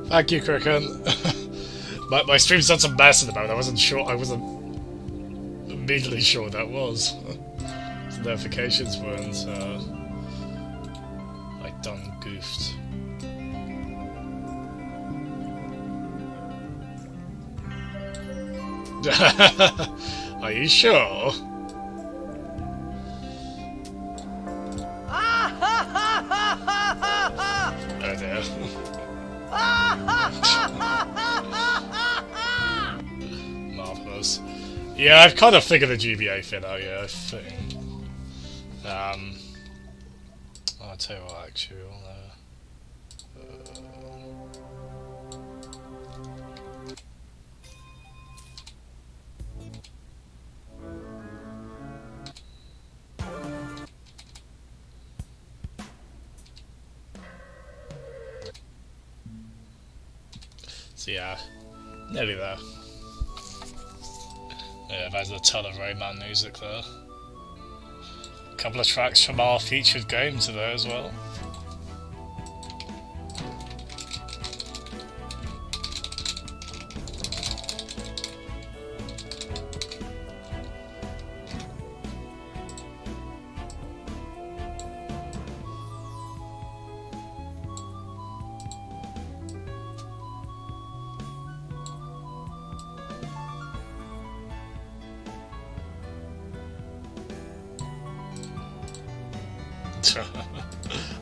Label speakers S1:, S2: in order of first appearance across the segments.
S1: Thank you, Kraken. my stream's done some mess at the moment. I wasn't sure. I wasn't immediately sure what that was. The notifications weren't. I done goofed. Are you sure? Oh dear. Marvelous. Yeah, I've kind of figured the GBA thing out, yeah, I think. I'll tell you what, actually, so yeah, nearly there. Yeah, there's a ton of Rayman music there. A couple of tracks from our featured games are there as well.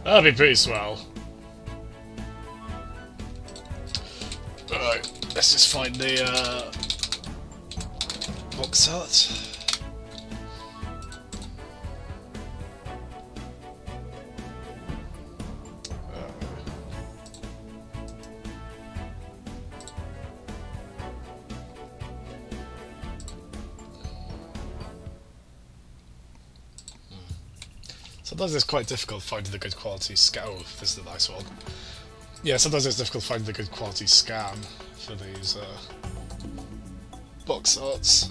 S1: That'll be pretty swell. Alright, let's just find the box art. Sometimes it's quite difficult finding the good quality scan. Oh, this is a nice one. Yeah, sometimes it's difficult finding the good quality scan for these box arts.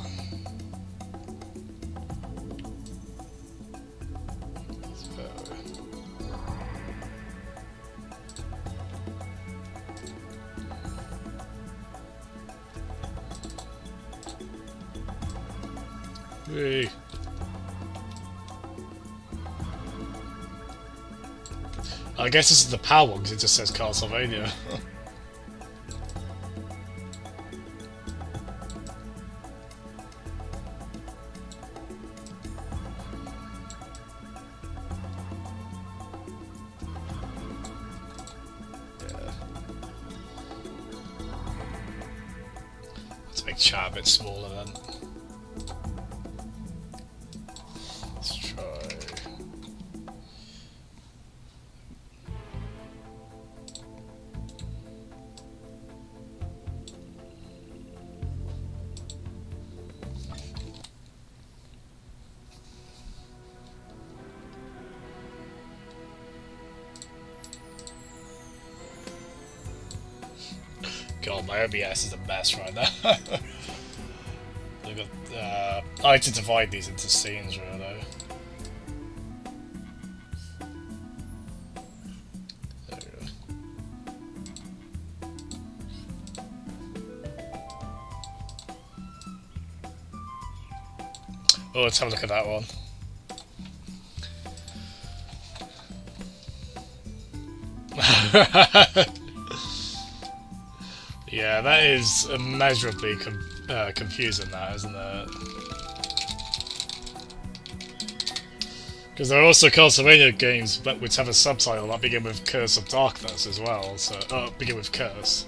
S1: Hey. I guess this is the PAL one because it just says Castlevania. Yeah. Let's make chat a bit smaller then. Let's try. God, my OBS is a mess right now. Look at, I like to divide these into scenes, really. There we go. Oh, let's have a look at that one. Yeah, that is immeasurably confusing, that, isn't it? Because there are also Castlevania games which have a subtitle that begin with Curse of Darkness as well, so... begin with Curse.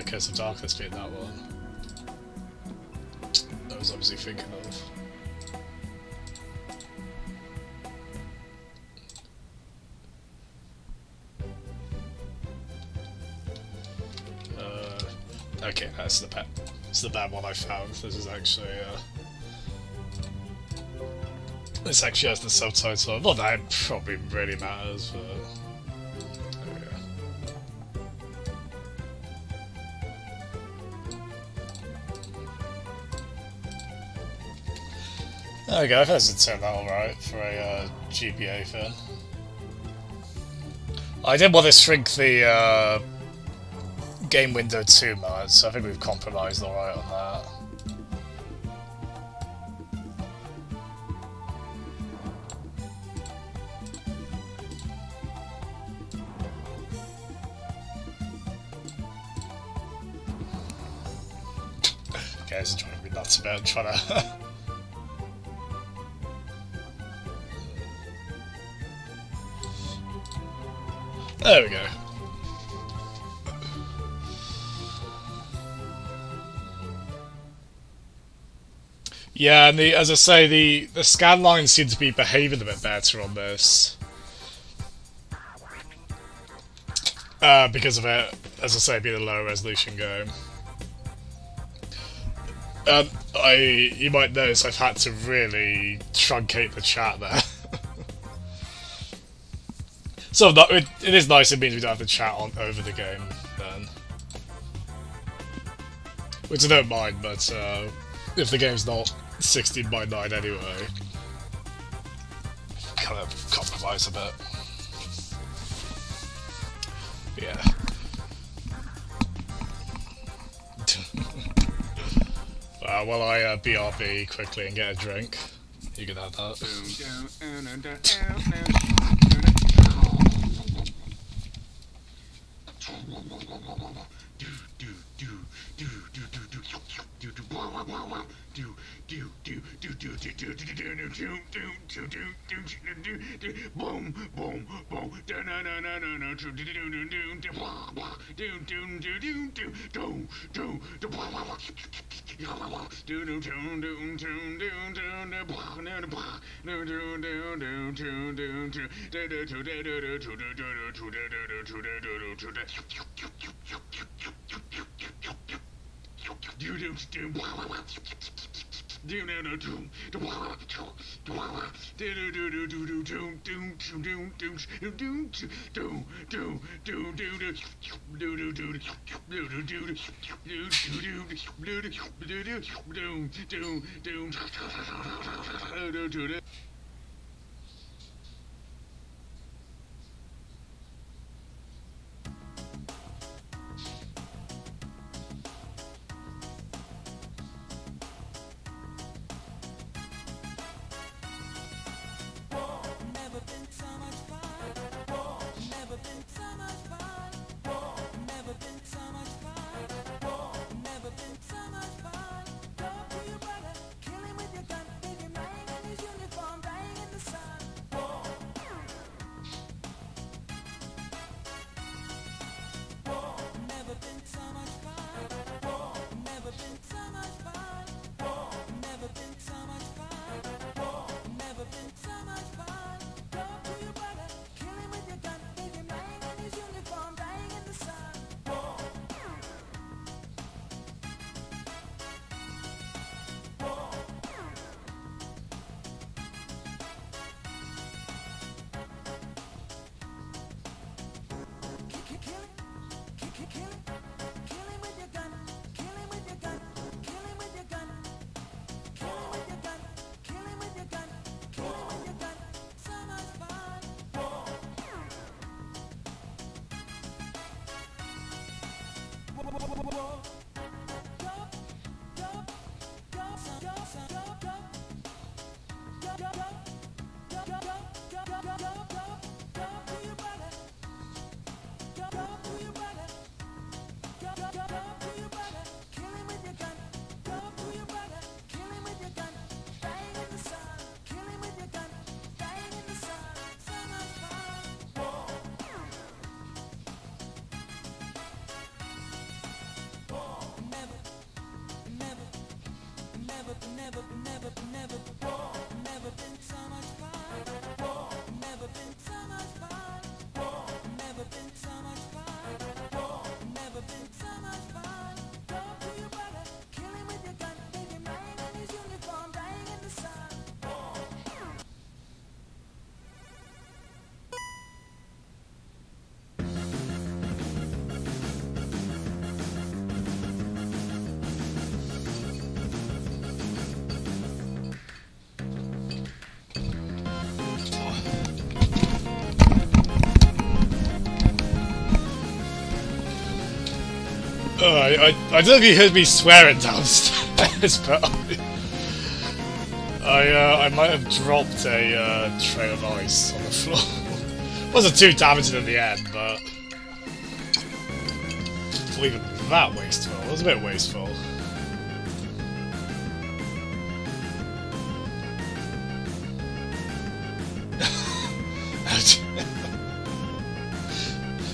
S1: Curse of Darkness being that one. I was obviously thinking of. Okay, that's the bad. It's the bad one I found. This is actually. This actually has the subtitle. Not that it probably really matters, but. There we go. There we go, I think it turned out alright for a GBA thing. I didn't want to shrink the game window too much, so I think we've compromised alright on that. Okay, it's driving me nuts a bit, trying to... There we go. Yeah, and as I say, the scan lines seem to be behaving a bit better on this. Because of it, as I say, being a lower resolution game. You might notice I've had to really truncate the chat there. So it is nice, it means we don't have to chat on over the game then. Which I don't mind, but if the game's not 16 by 9 anyway, kind of compromise a bit. Yeah. While I BRB quickly and get a drink, you can have that.
S2: Kill him with your gun, big your man and his uniform.
S1: I don't know if you heard me swearing downstairs, but I might have dropped a tray of ice on the floor. Wasn't too damaging in the end, but not even that wasteful. It was a bit wasteful.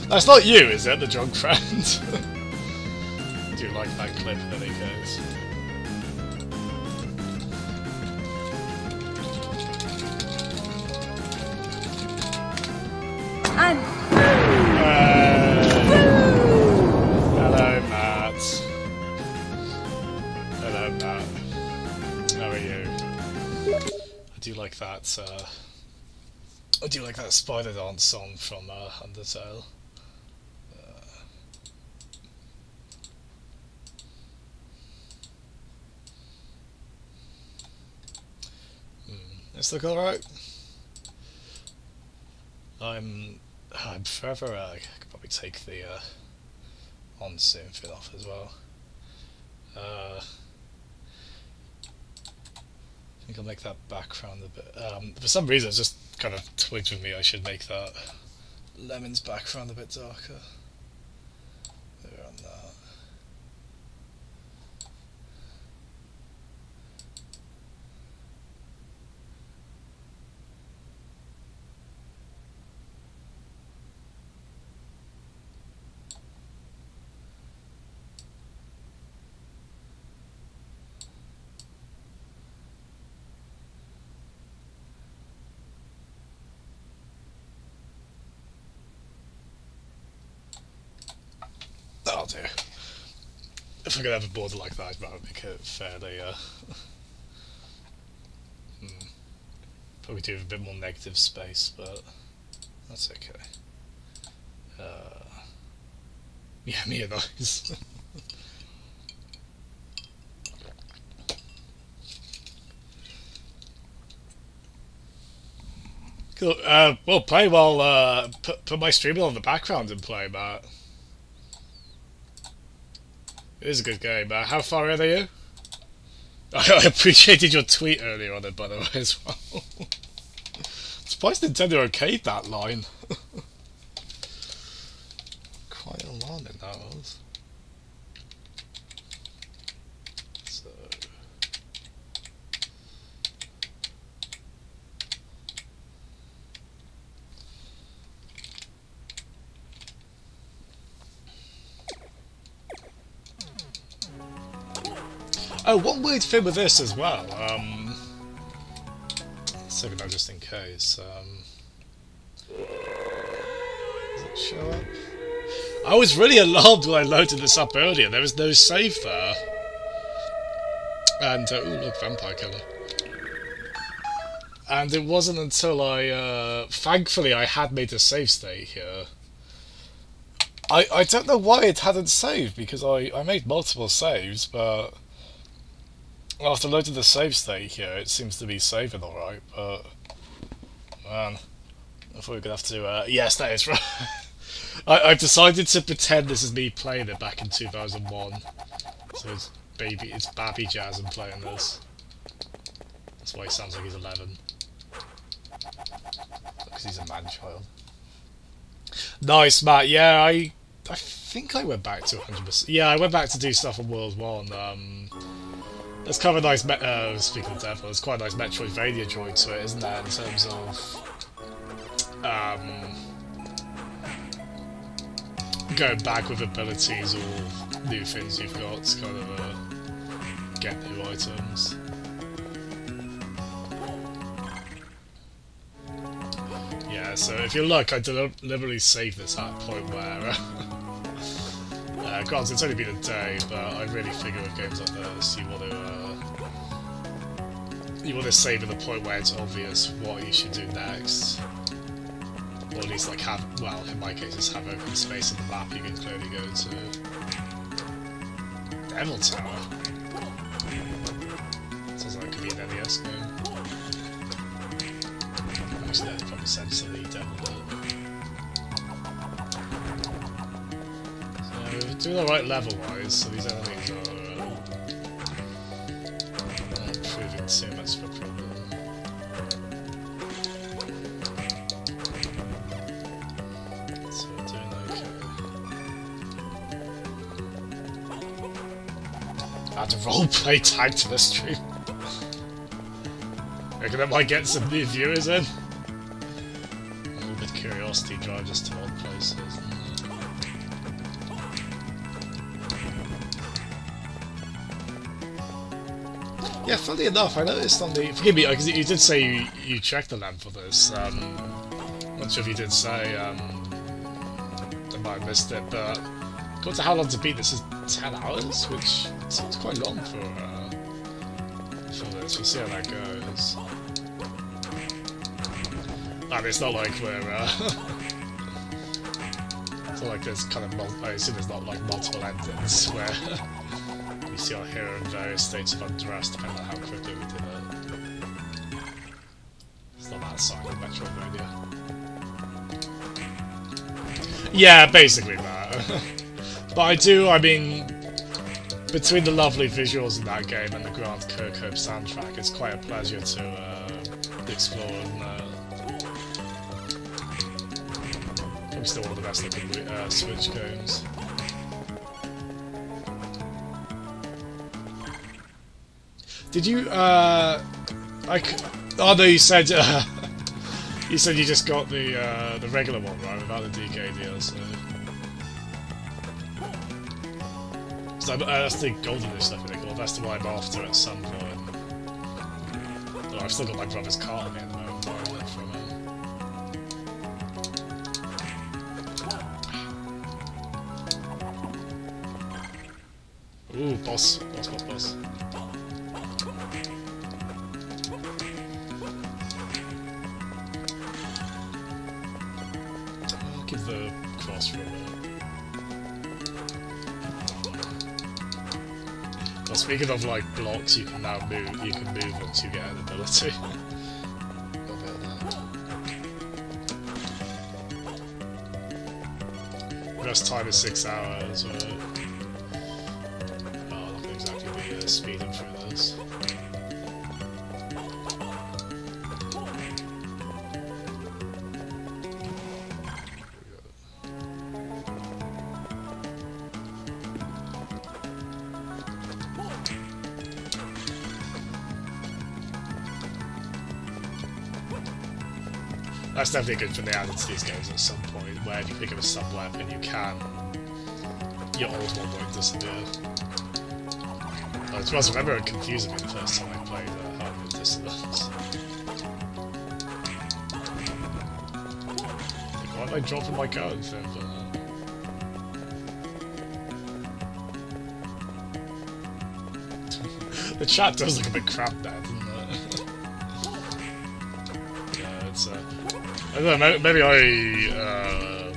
S1: That's not you, is it, the drunk friend? I do like that clip in any case. Hello, Matt. Hello, Matt. How are you? I do like that. I do like that Spider Dance song from Undertale. This look alright? I'm forever. I could probably take the on soon thing off as well. I think I'll make that background a bit. For some reason, it's just kind of twigged with me. I should make that lemon's background a bit darker. There on that. That'll do. If I'm gonna have a border like that, I'd rather make it fairly, probably do a bit more negative space, but that's okay. Yeah, me and those. Cool. Well, play while, put my streaming on the background and play, Matt. It is a good game. How far in are you? I appreciated your tweet earlier on it, by the way, as well. Surprised Nintendo okayed that line. Quite alarming, that was. So... Oh, one weird thing with this as well, second just in case, does it show up? I was really alarmed when I loaded this up earlier, there was no save there. And, ooh, look, Vampire Killer. And it wasn't until I, thankfully I had made a save state here. I don't know why it hadn't saved, because I made multiple saves, but... After loading the save state here, it seems to be saving alright, but... Man, I thought we were gonna have to, yes, that is right. I've decided to pretend this is me playing it back in 2001. So it's Babby Jazz and playing this. That's why he sounds like he's 11. Because he's a man-child. Nice, Matt. Yeah, I think I went back to 100%. Yeah, I went back to do stuff on World 1. There's kind of a nice, speaking of Devil, there's quite a nice Metroidvania joint to it, isn't there, in terms of, going back with abilities or new things you've got to kind of, get new items. Yeah, so if you look, I deliberately saved this at a point where, granted, it's only been a day, but I really figure with games like this, you want to save at the point where it's obvious what you should do next. Or at least, like, have, well, in my case, just have open space on the map you can clearly go to. Devil Tower? Sounds like it could be an NES game. Actually, that probably sense to the Devil bit. So, doing alright level-wise, so these enemies are not proving too much of a problem. So we're doing okay. Add a roleplay tag to the stream. Reckon that might get some new viewers in. A little bit of curiosity drives us to old places. Yeah, funny enough, I noticed on the... Forgive me, because you did say you checked the lamp for this. I'm not sure if you did say, I might have missed it, but according to how long to beat this is 10 hours, which seems quite long for this. We'll see how that goes. And it's not like we're, it's not like there's kind of I assume there's not like multiple endings where we see our hero in various states of undress depending on how quickly we did it. It's not that side of Metroidvania. Yeah, basically that. But I mean, between the lovely visuals in that game and the Grant Kirkhope soundtrack, it's quite a pleasure to explore and probably still one of the best looking Switch games. Did you, oh no, you said, you said you just got the regular one, right, without the DK DLC. So that's the golden stuff, I think, or that's the one I'm after at some point. Oh, I've still got my brother's card on me at the moment, borrowing it from him. Ooh, boss. I'll give the cross for a minute. Well, speaking of like blocks, you can now move. You can move once you get an ability. Rest time is 6 hours. Speeding through this. That's definitely good for the added to these games at some point, where if you pick up a sub-weapon, you can... your old one won't disappear. I just remember it confusing me the first time I played Harmony of Dissonance. Like, why am I dropping my code thing for that? The chat does look a bit crap now, doesn't it? Yeah, it's I don't know, maybe I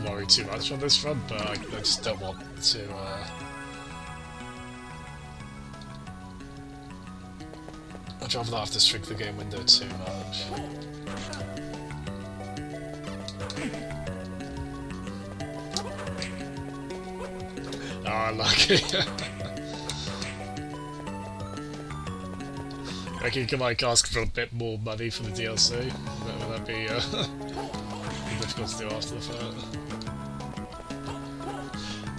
S1: worry too much on this front, but I just don't want to I'd rather not have to shrink the game window too much. Ah, lucky. I reckon you can like ask for a bit more money for the DLC. Would that be difficult to do after the fact?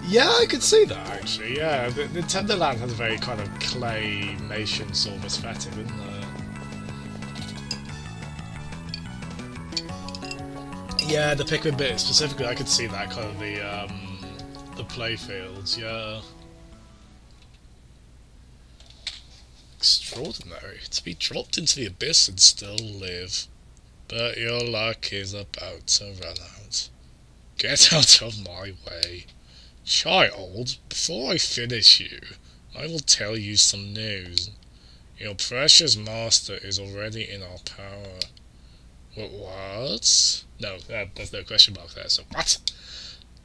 S1: Yeah, I could see that actually, yeah. Nintendo Land has a very kind of claymation sort of aesthetic, isn't it? Yeah, the Pikmin bit specifically, I could see that kind of the playfields, yeah. Extraordinary. To be dropped into the abyss and still live. But your luck is about to run out. Get out of my way. Child, before I finish you, I will tell you some news. Your precious master is already in our power. What? No, there's no question mark there, so what?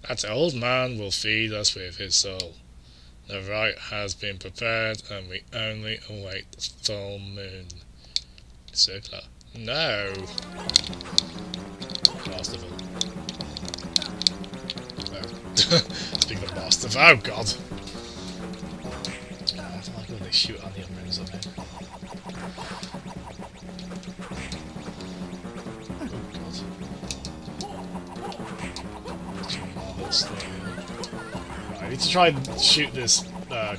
S1: That old man will feed us with his soul. The rite has been prepared, and we only await the full moon. Circular. No! Last of all. No. Speaking of master best of... Oh god! I don't like when they shoot onion rings on me. Right, I need to try and shoot this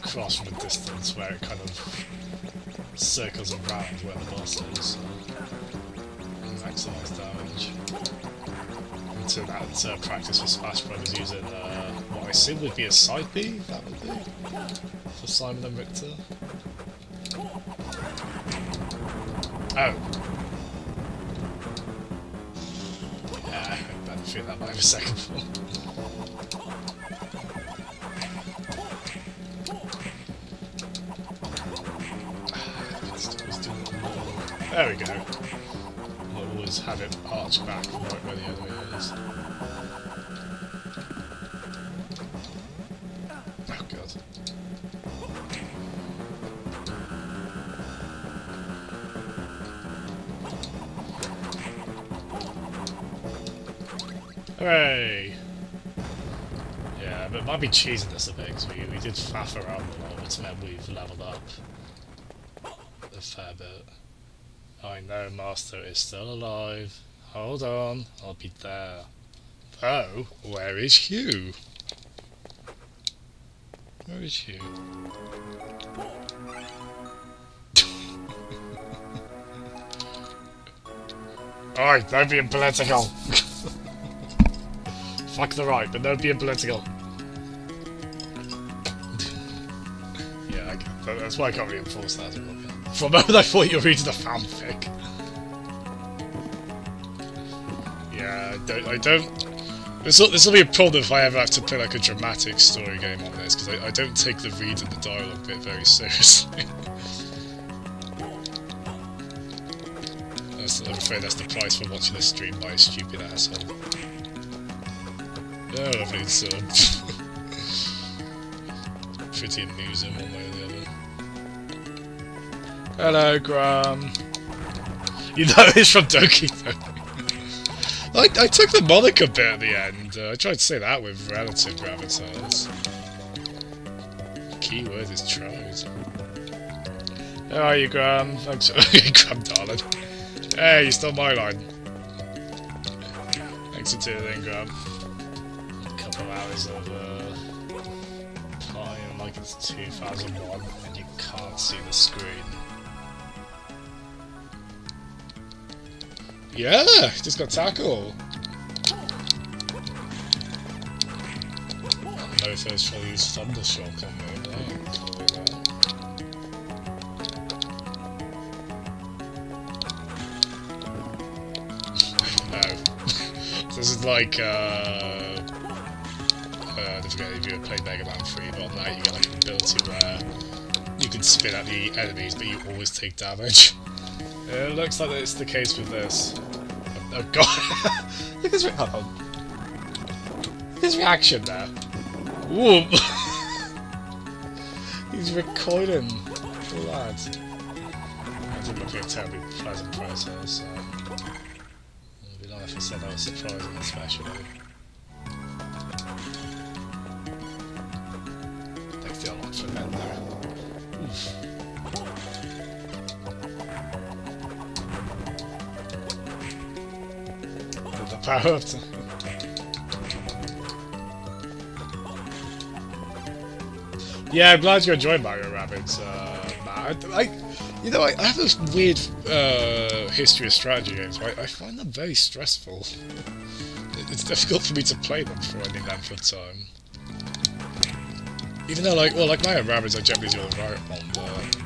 S1: cross from a distance where it kind of circles around where the boss is. So maximise damage. To that practice for Smash Brothers using what I assume would be a side B, that would be, for Simon and Richter. Oh. Yeah, I better feel that might have a second fall. There we go. I'll always have it arch back right where the enemy is. Oh god. Hooray! Yeah, but it might be cheesing this a bit because we did faff around a lot, which meant we've leveled up a fair bit. I know Master is still alive. Hold on, I'll be there. Oh, where is Hugh? Where is Hugh? Alright, don't be political. Fuck the right, but don't be political. Yeah, that's why I can't really enforce that. For a moment I thought you were reading a fanfic. Yeah, I don't... This will be a problem if I ever have to play like a dramatic story game on this, because I don't take the read and the dialogue bit very seriously. I'm afraid that's the price for watching this stream by a stupid asshole. Oh, lovely, it's pretty amusing one way or the other. Hello, Graham. You know it's from Doki Doki. I took the moniker bit at the end. I tried to say that with relative gravitas. Keyword is tried. How are you, Graham? Thanks for Graham, darling. Hey, you stole my line. Thanks for tuning in, Graham. A couple of hours of playing like it's 2001 and you can't see the screen. Yeah, just got tackle. No first shall use Thundershock on me. No, can't do that. No. This is like I forget if you played Mega Man 3, but on that you get like an ability where you can spin at the enemies but you always take damage. It looks like it's the case with this. Oh god! Look at his Look at his reaction there. Whoop! He's recoiling. Poor lad. That didn't look like a terribly pleasant process, so... It'd be nice if I said that was surprising especially. They feel a lot for men there. Oof. Power up to... Yeah, I'm glad you enjoyed Mario Rabbids, Matt. You know, I have this weird history of strategy games. I find them very stressful. It's difficult for me to play them for any length of time. Even though, like Mario Rabbids, I generally do the right one, but...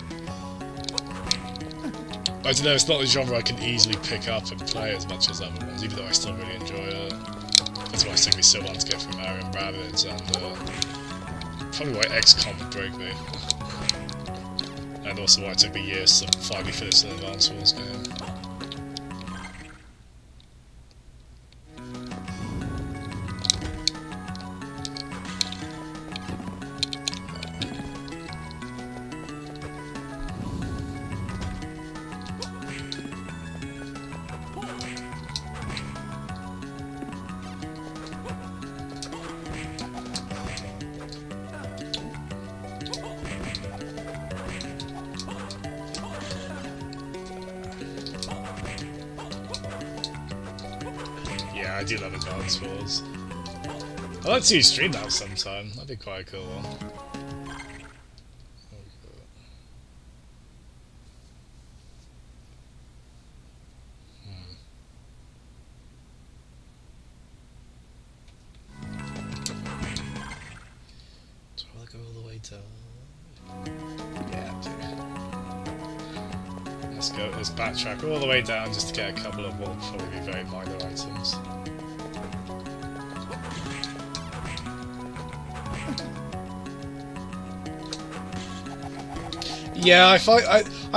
S1: I don't know, it's not a genre I can easily pick up and play as much as other ones, even though I still really enjoy it. That's why it took me so long to get through Mario and Rabbids, and probably why XCOM would break me. And also why it took me years to finally finish an Advance Wars game. Yeah, I do love Advance Wars. I'd like to see you stream that sometime. That'd be quite a cool one. Do I want to go all the way down? Yeah, let's go. Let's backtrack all the way down just to get a couple of what will probably be very minor items. Yeah, I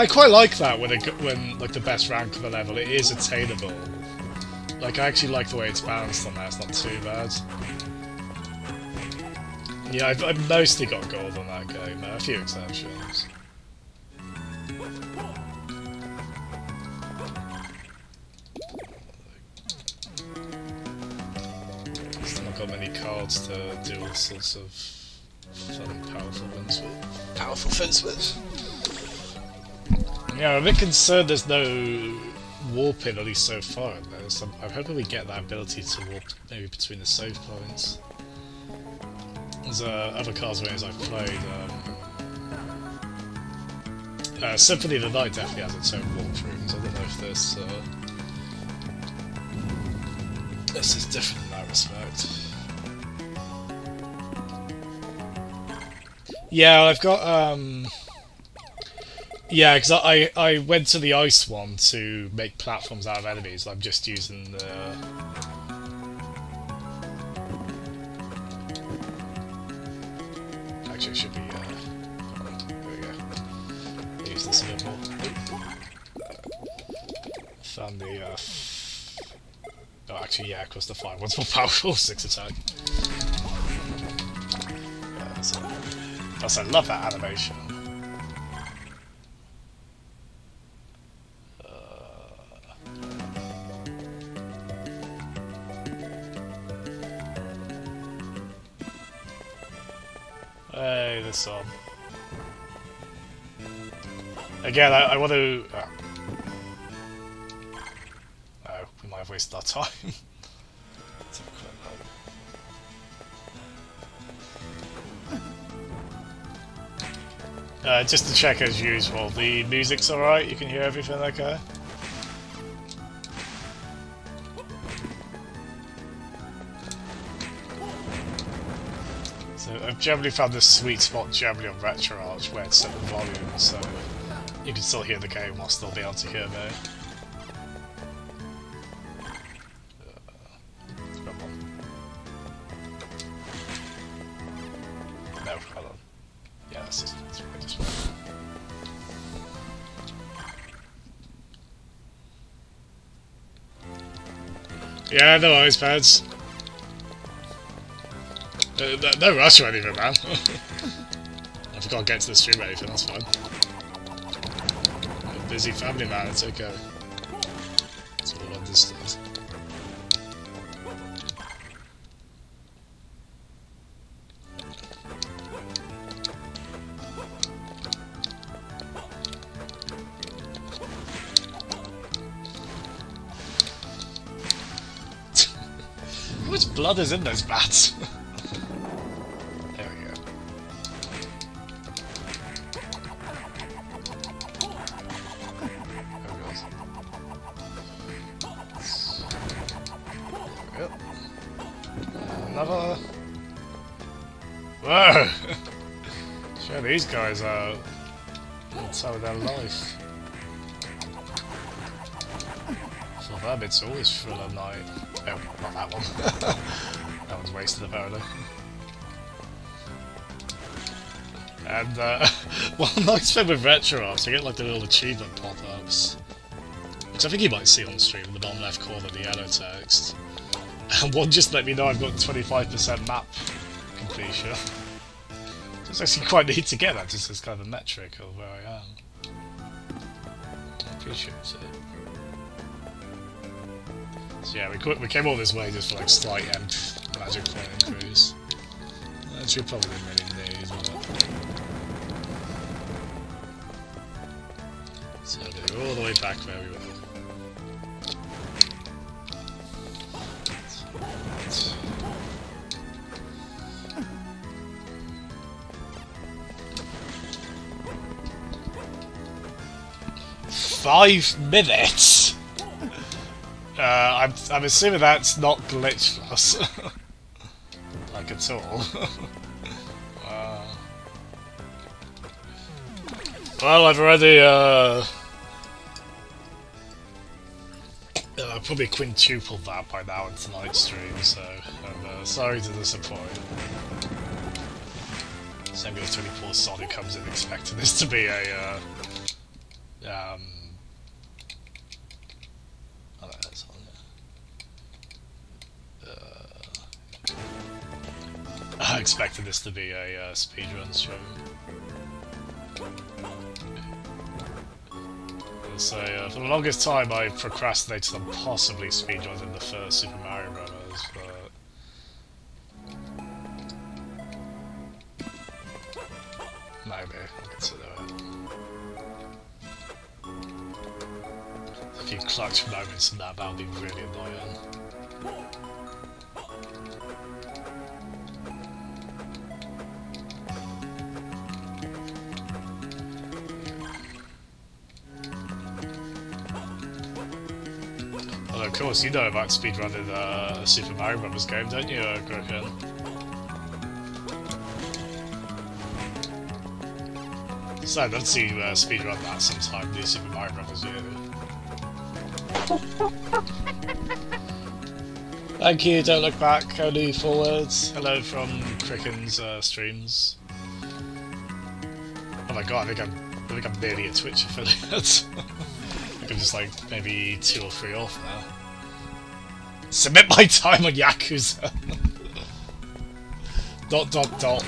S1: quite like that when like the best rank of a level it is attainable. Like I actually like the way it's balanced on that. It's not too bad. Yeah, I've mostly got gold on that game. A few exceptions. Still not got many cards to do all sorts of fun, powerful things with. Yeah, I'm a bit concerned there's no warping, at least so far in there. So I'm hoping we get that ability to warp maybe between the save points. There's other Castlevanias I've played. Symphony of the Night definitely has its own warp rooms. I don't know if this is different in that respect. Yeah, I've got yeah, because I went to the ice one to make platforms out of enemies. I'm just using the... Actually, it should be... there we go. Use this a bit more. Found the... Oh, actually, yeah, of course the 5 one's more powerful. 6 attack. Yeah, that's I love that animation. Hey, this one. Again, I want to... Oh, we might have wasted our time. Let's have a quick look. Just to check as usual, the music's alright? You can hear everything okay? So I've generally found this sweet spot generally on Retro Arch where it's set the volume, so you can still hear the game while still be able to hear me. No, hold on. Yeah, that's right, this one. Yeah, no worries, pads. No rush or anything, man. I forgot to get to the stream or anything, that's fine. I'm a busy family man, it's okay. It's all understood. How much blood is in those bats? Another... Whoa! Show these guys out. That's how their life. For them, it's always full of night. Oh, not that one. That one's wasted apparently. And, one nice thing with Retro Arts, you get like the little achievement pop-ups. Which I think you might see on the stream in the bottom left corner, the yellow text. And one just let me know I've got 25% map completion. So it's actually quite neat to get that, just as kind of a metric of where I am. I appreciate it. So yeah, we came all this way just for like slight magic point increase. Actually, probably didn't really need, but... So we're all the way back where we were. 5 minutes? I'm assuming that's not glitchless. Like at all. Well, I've already probably quintupled that by now in tonight's stream, so I'm sorry to disappoint. Same goes to any poor sod who comes in expecting this to be a oh no, that's on there. I expected this to be a speedrun stream. So for the longest time I procrastinated on possibly speedrunning the first Super Mario Bros, but maybe I'll consider it. A few clutch moments in that would be really annoying. Of course, you know about speedrunning a Super Mario Bros. Game, don't you, Groken? So I'd love to see you speedrun that sometime, the Super Mario Bros. U. Thank you, don't look back, only forwards. Hello from Cricken's streams. Oh my god, I think I'm nearly a Twitch affiliate. I'm just like maybe 2 or 3 off now. Submit my time on Yakuza! ...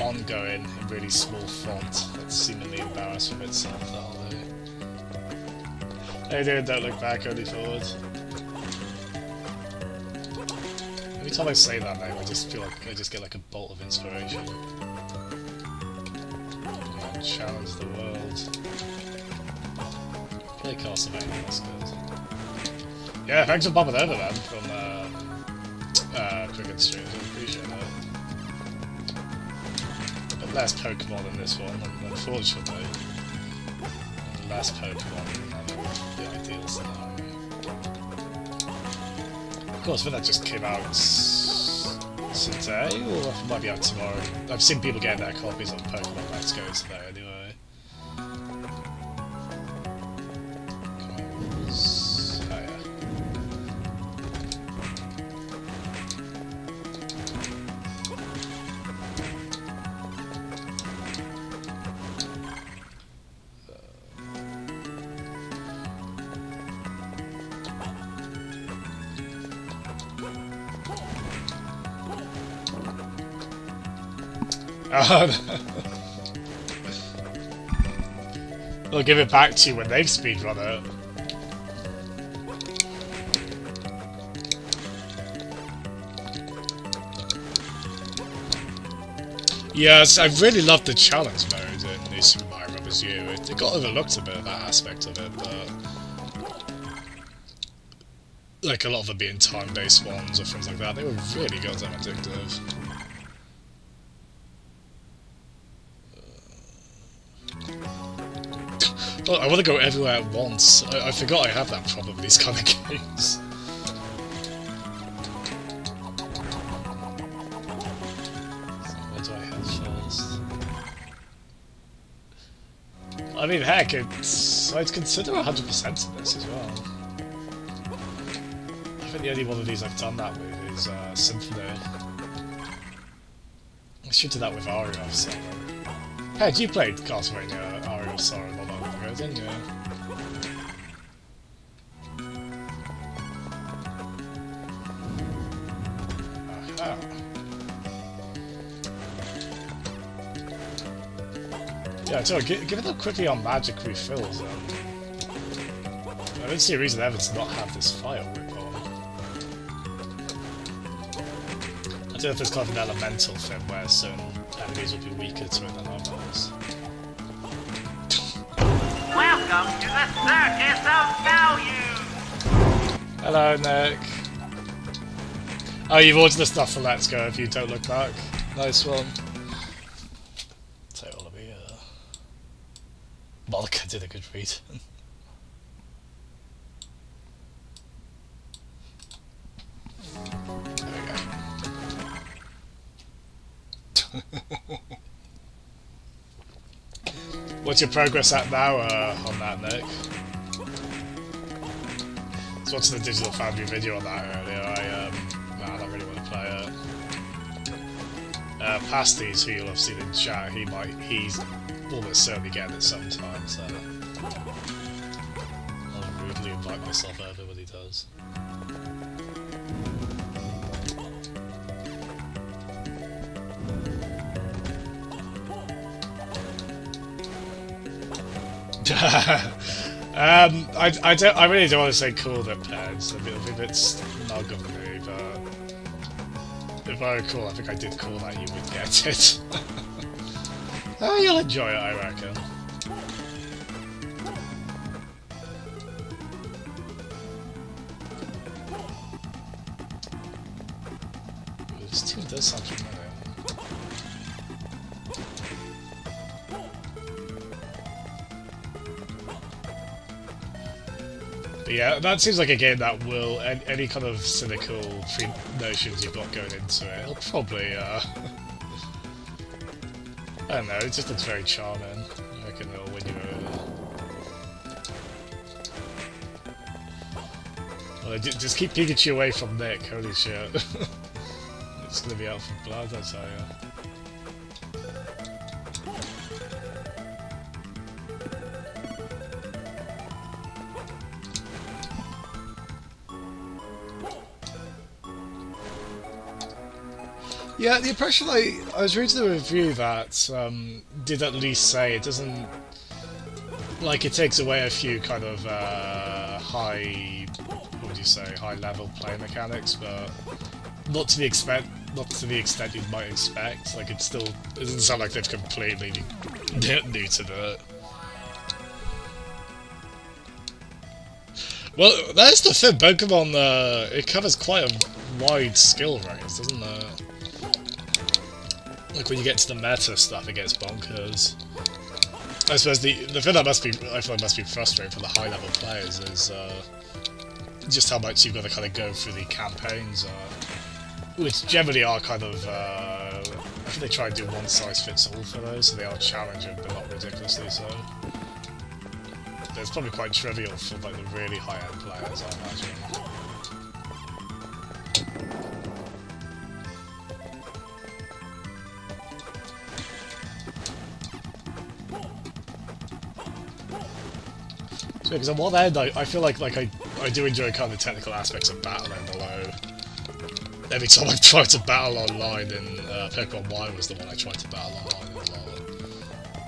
S1: ongoing in really small font that's seemingly embarrassed with itself, that'll do. Hey dude, don't look back, only forward. Every time I say that name, I just feel like I just get like a bolt of inspiration. And challenge the world. Play Castlevania, that's good. Yeah, thanks for popping over, man, from Cricket Streams, I appreciate that. But less Pokemon in this one, unfortunately. Less Pokemon in the ideal scenario. Of course, I think that just came out today, or it might be out tomorrow. I've seen people getting their copies of Pokemon Let's Go today, anyway. They'll give it back to you when they've speedrun it. Yes, I really loved the challenge mode in New Super Mario Bros. U. It got overlooked a bit of that aspect of it, but like a lot of them being time-based ones or things like that, they were really goddamn addictive. Oh, I want to go everywhere at once. I forgot I have that problem with these kind of games. So where do I head first? I mean, heck, I'd consider 100% in this as well. I think the only one of these I've done that with is Symphony. I should do that with Aria of Sorrow. Heck, you played Castlevania Aria of Sorrow not long ago, didn't you? Aha. Yeah, so give it up quickly on magic refills. I don't see a reason ever to not have this fire whip on. I don't know if it's kind of an elemental thing where certain enemies will be weaker to it than others.
S2: Welcome to the Circus of Value!
S1: Hello, Nick. Oh, you've ordered the stuff for Let's Go if you don't look back. Nice one. So let me Monica did a good read. What's your progress at now on that, Nick? So watching the Digital Foundry video on that earlier, man, I really want to play it. Pasties, who you'll have seen in chat, he's almost certainly getting it sometime, so I'll rudely invite myself over when he does. I really don't want to say cool that pairs. I mean, a bit snug of me, but if I recall, I think I did call that you would get it. Oh, you'll enjoy it, I reckon. This tune does sound familiar. But yeah, that seems like a game that will, any kind of cynical notions you've got going into it, it'll probably, I don't know, it just looks very charming. I reckon it'll win you over. Well, just keep Pikachu away from Nick, holy shit. It's gonna be out for blood, I tell ya. Yeah, the impression I was reading the review that did at least say it doesn't, like, it takes away a few kind of high level play mechanics, but not to the extent you might expect. Like, it doesn't sound like they've completely neutered it. Well, that's the thing. Pokemon, it covers quite a wide skill range, doesn't it? Like, when you get to the meta stuff, it gets bonkers. I suppose the thing that I feel must be frustrating for the high level players is just how much you've got to kind of go through the campaigns, which generally are kind of I think they try and do one size fits all for those, so they are challenging but not ridiculously so. But it's probably quite trivial for like the really high end players, I imagine. Because on one end, I feel like I do enjoy kind of the technical aspects of battling, although every time I've tried to battle online in Pokemon Y was the one I tried to battle online in a lot.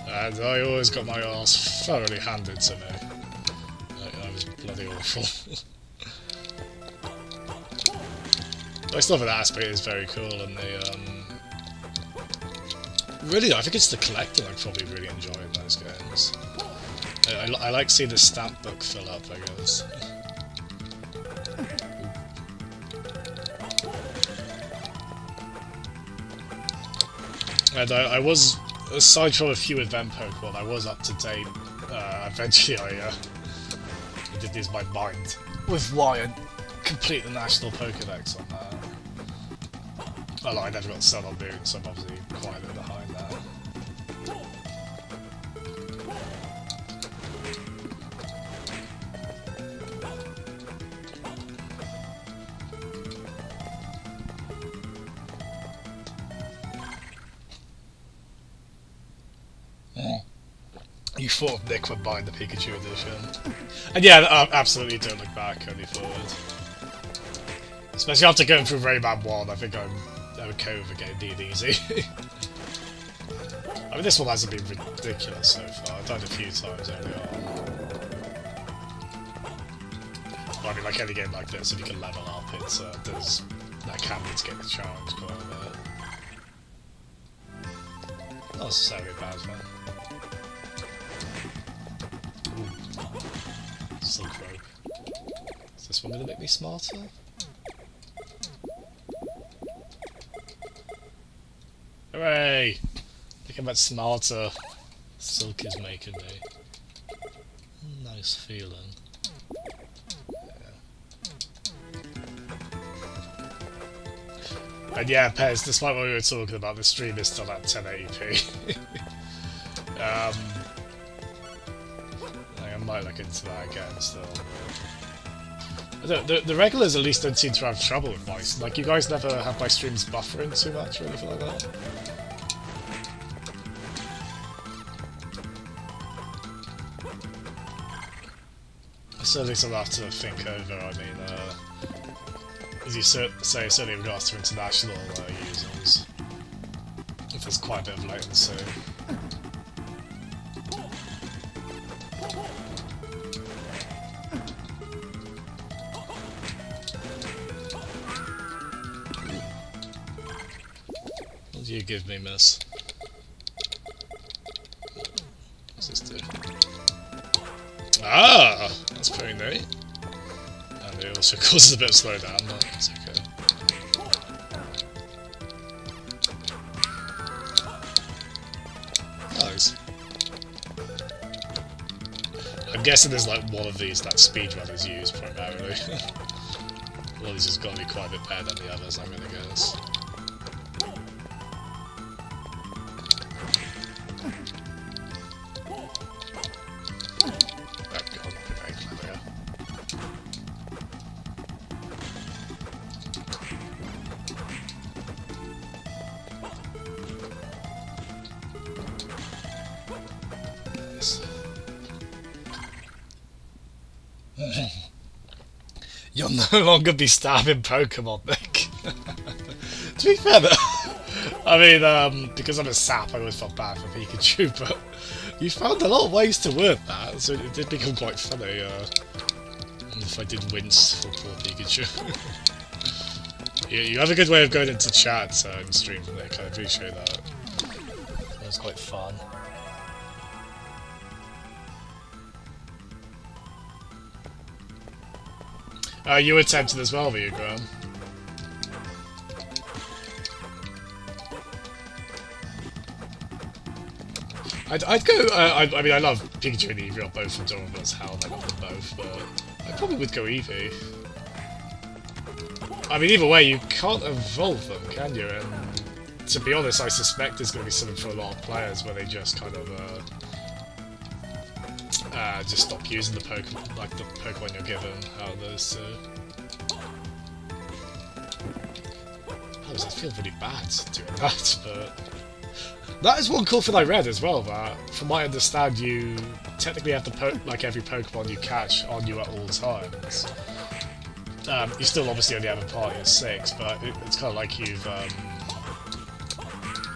S1: And I always got my arse thoroughly handed to me. I was bloody awful. I still think that aspect is very cool, and the really, I think it's the collecting I probably really enjoy in those games. I like seeing the stamp book fill up, I guess. And I was, aside from a few event Pokemon, I was up to date. Eventually I did use my mind with Y and complete the National Pokedex on that. Well, I never got Sun or Moon, so I'm obviously quite a bit behind that. You thought of Nick when buying the Pikachu edition. And yeah, absolutely don't look back, only forward. Especially after going through Rayman 1, I think I'm okay with the game being easy. I mean, this one hasn't been ridiculous so far. I've died a few times early on. Well, I mean, like any game like this, if you can level up, that can need to get the challenge quite a bit. Not necessarily a bad thing. Silk rope. Is this one going to make me smarter? Hooray! Thinking about smarter. Silk is making me. Nice feeling. Yeah. And yeah, Pez, despite what we were talking about, the stream is still at 1080p. I might look into that again still. The regulars at least don't seem to have trouble with voice. Like, you guys never have my streams buffering too much or anything like that? Certainly something I have to think over. I mean, as you say, certainly in regards to international users, if there's quite a bit of latency. What do you give me, miss? What's this do? Ah! That's pretty neat. And it also causes a bit of slowdown, but it's okay. Nice. I'm guessing there's like one of these that speedrunners use primarily. Well, this has got to be quite a bit better than the others, I'm gonna guess. You'll no longer be stabbing Pokemon, Nick. To be fair, I mean, because I'm a sap, I always felt bad for Pikachu, but you found a lot of ways to work that, so it did become quite funny, if I did wince for poor Pikachu. You have a good way of going into chat in stream, Nick, I appreciate that. That was quite fun. You were tempted as well, were you, Graham? I'd go. I mean, I love Pikachu and Eevee, both adorable as hell. I love them both, but I probably would go Eevee. I mean, either way, you can't evolve them, can you? And to be honest, I suspect there's going to be something for a lot of players where they just kind of just stop using the Pokemon, like the Pokemon you're given out of those two. I feel really bad doing that, but that is one cool thing I read as well. That, from what I understand, you technically have to like every Pokemon you catch on you at all times. You still obviously only have a party of 6, but it's kind of like you've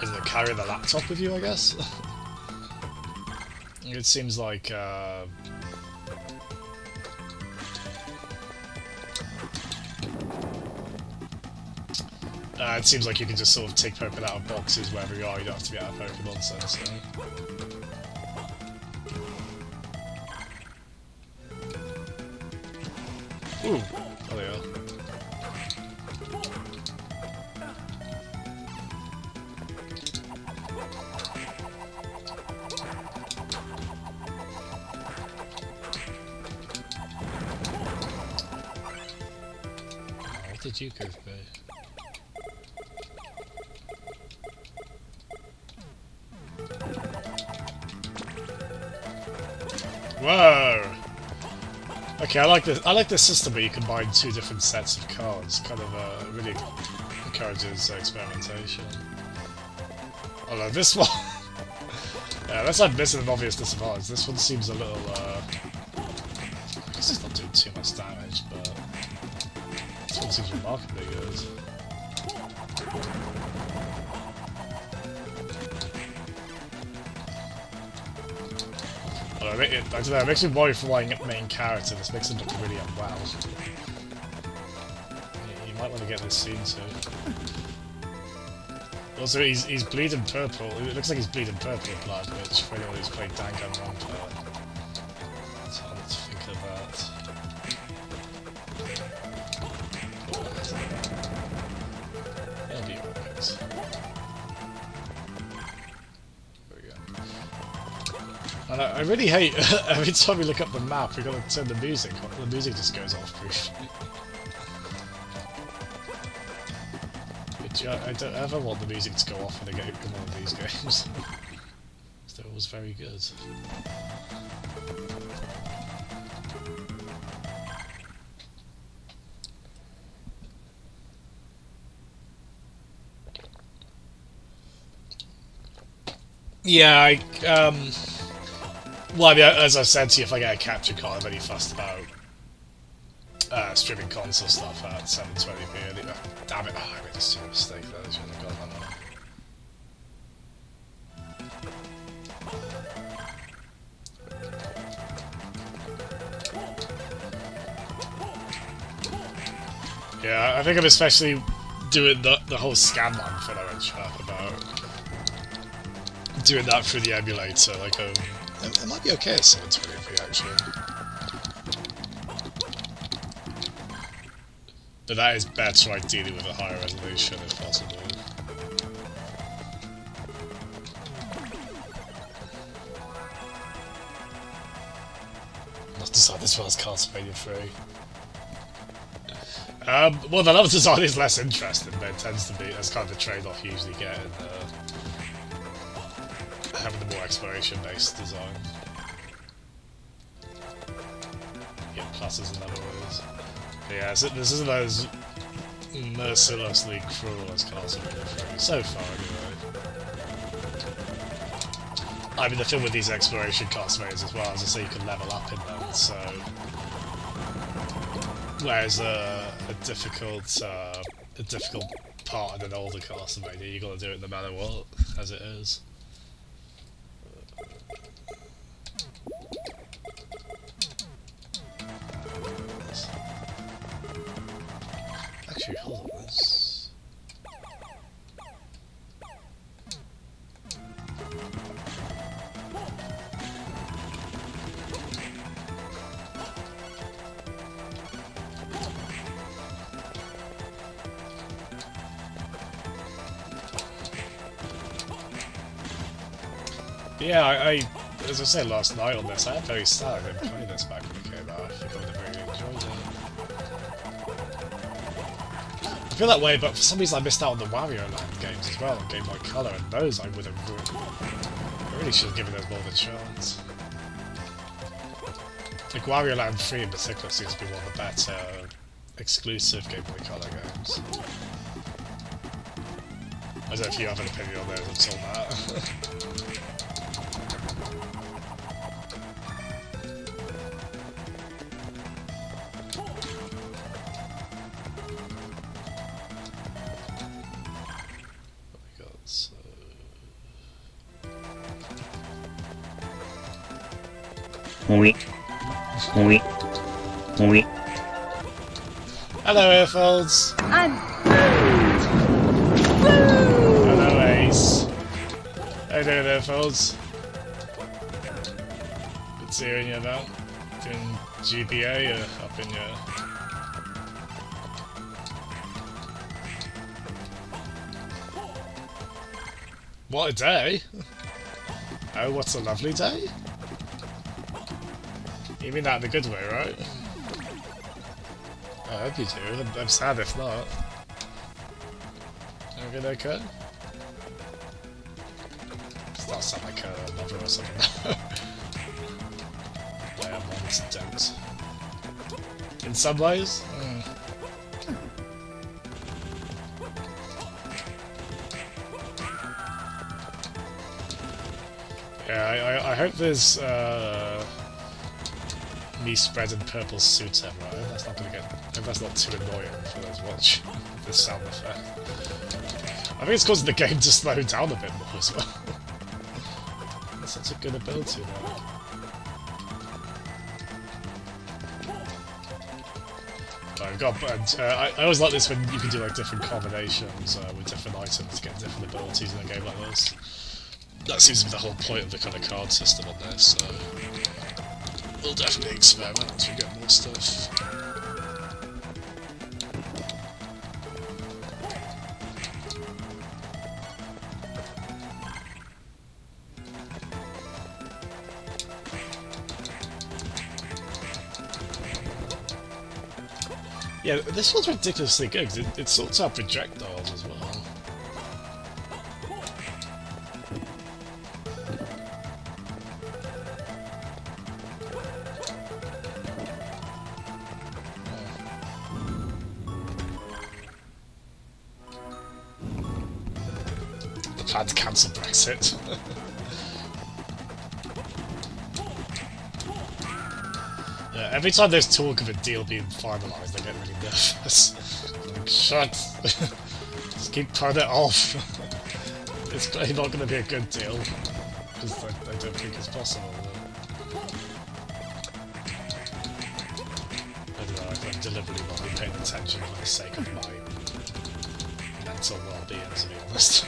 S1: isn't it carrying the laptop with you, I guess. It seems like it seems like you can just sort of take Pokemon out of boxes wherever you are. You don't have to be out of Pokemon Center. Ooh, oh they are. What did you go for? Whoa! Okay, I like this. I like this system where you combine 2 different sets of cards. Kind of really encourages experimentation. Although this one, yeah, that's like missing an obvious disadvantage. This one seems a little. I guess it's not doing too much damage, but this one seems remarkably good. I don't know, it makes me worry for my main character. This makes him look really unwell. You might want to get this scene too. Also, he's bleeding purple. It looks like he's bleeding purple blood, which for anyone who's played Danganronpa, it's hard to think of that. It'll be alright. And I really hate every time we look up the map, we've got to turn the music on. The music just goes off briefly. I don't ever want the music to go off in one of these games. So it was very good. Yeah, well, I mean, as I've said to you, if I get a capture card, I'm really fussed about streaming console stuff at 720p. Damn it, I made a stupid mistake there. I shouldn't have gone that way. Yeah, I think I'm especially doing the whole scan line thing I went sharp about. Doing that through the emulator, like it might be okay at 720p actually. But that is better ideally with a higher resolution if possible. Not decided as well as Castlevania 3. Well, the level design is less interesting, but it tends to be, that's kind of the trade-off you usually get in having the more exploration-based design. Yeah, pluses in other ways. But yeah, so this isn't as mercilessly cruel as Castlevania 3, so far anyway. I mean, the thing with these exploration Castlevanias as well is I say you can level up in them, so... Whereas a difficult part in an older Castlevania, you got to do it no matter what, as it is. Actually, hold on this. Yeah, I as I said last night on this, I am very sad I didn't play this back when it came out. I think I would have really enjoyed it. I feel that way, but for some reason I missed out on the Wario Land games as well, on Game Boy Color, and those I would have I really should have given those more of a chance. Like Wario Land 3 in particular seems to be one of the better exclusive Game Boy Color games. I don't know if you have an opinion on those until that. Hello, Airfolds. Hello, Ace. How you doing, Airfolds? Good seeing you about. Doing GBA up in your... What a day! Oh, what's a lovely day? You mean that in a good way, right? I hope you do. I'm sad if not. Everything okay? Does that sound like a lover or something? Where ones don't. In some ways? Yeah, I hope there's me spreading purple suit everywhere. That's not gonna get. I hope that's not too annoying for those watch the sound effect. I think it's causing the game to slow down a bit more as well. That's such a good ability though. I always like this when you can do like different combinations with different items to get different abilities in a game like this. That seems to be the whole point of the kind of card system on this, so we'll definitely experiment as we get more stuff. Yeah, this one's ridiculously good because it sorts out projectiles as well. plan to cancel Brexit. Yeah, every time there's talk of a deal being finalised, I get really nervous. Like, shut! Just keep putting it off. It's clearly not going to be a good deal. Because I don't think it's possible. I don't know, I'm deliberately not really paying attention for the sake of my mental well-being, to be honest.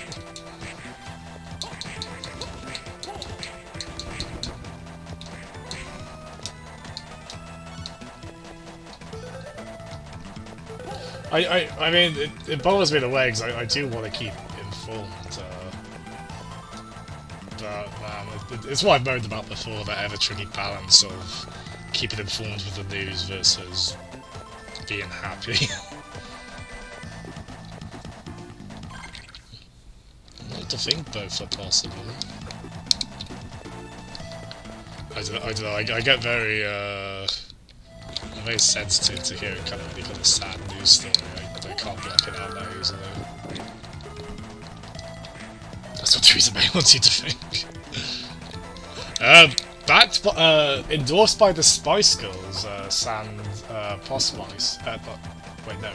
S1: I mean, it bothers me in a way, because I do want to keep informed, but man, it's what I've moaned about before, that ever-tricky balance of keeping informed with the news versus being happy. I like to think both are possible. I don't know, I get very, I'm very sensitive to hearing kind of any kind of sad news story. I can't block it out that easily. That's what Theresa May wants you to think. Backed by, endorsed by the Spice Girls, Sand Posh Spice. Wait, no.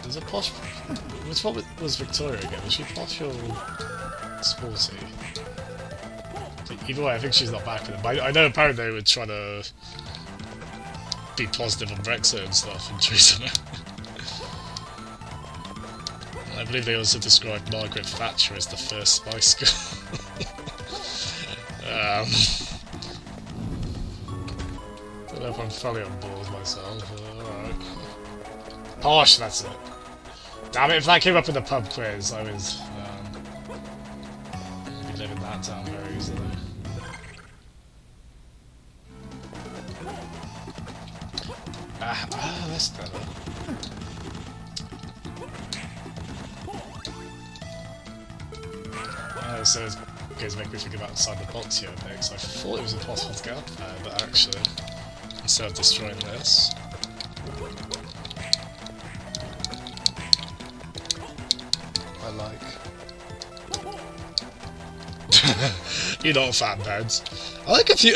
S1: There's a posh. Which one was Victoria again? Was she posh or sporty? Either way, I think she's not back with them. But I know apparently they were trying to be positive on Brexit and stuff, and Theresa May. I believe they also described Margaret Thatcher as the first Spice Girl. Don't know if I'm fully on board myself. Alright. Posh, that's it. Damn it, if that came up in the pub quiz, I would be living that down very easily. That's better. So it's going to make me think about outside the box here a bit, because I thought it was impossible to get up there, but actually, instead of destroying this... I like... You're not a fan, Beds. I like a few...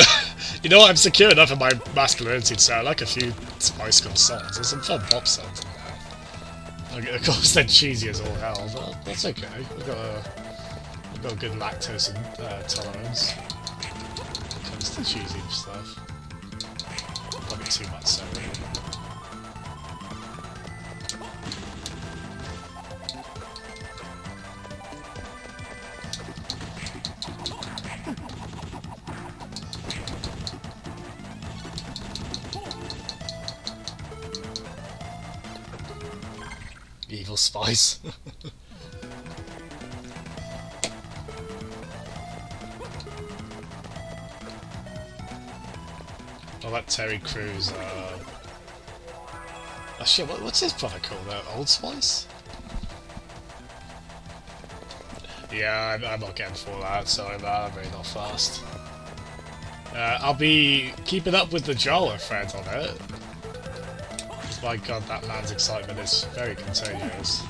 S1: You know what, I'm secure enough in my masculinity to say I like a few Spice Girls songs. There's some fun pop songs in there. Of course they're cheesy as all hell, but that's okay. We've got a good lactose tolerance when it comes to cheesy stuff. Probably too much so, really. Evil Spice. Oh, that Terry Crews, oh shit, what's his product called? Old Spice? Yeah, I'm not getting for that, sorry man, I'm really not fast. I'll be keeping up with the Jawa thread on it. Because my god, that man's excitement is very contagious.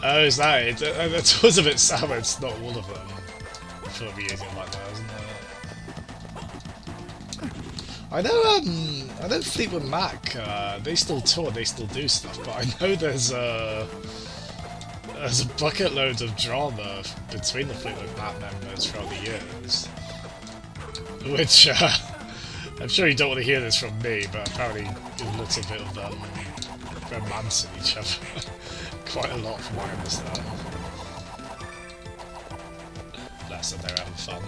S1: Oh, is that it? That was a bit sad, it's not all of them. I thought it'd be using it like that, isn't it? I know Fleetwood Mac, they still tour, they still do stuff, but I know there's a bucket load of drama between the Fleetwood Mac members throughout the years. Which, I'm sure you don't want to hear this from me, but apparently there's a little bit of romancing each other. Quite a lot from what I understand. That's that they're having fun.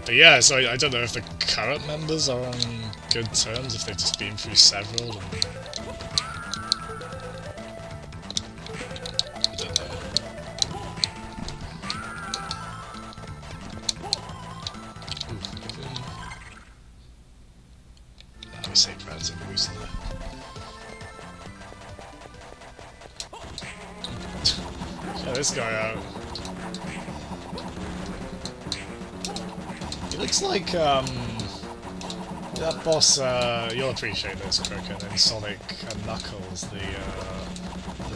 S1: But yeah, so I don't know if the current members are on good terms, if they've just been through several, and... I don't know. I would say relatively recently. Check this guy out. He looks like, That boss, you'll appreciate this, Cricket, in Sonic and Knuckles, the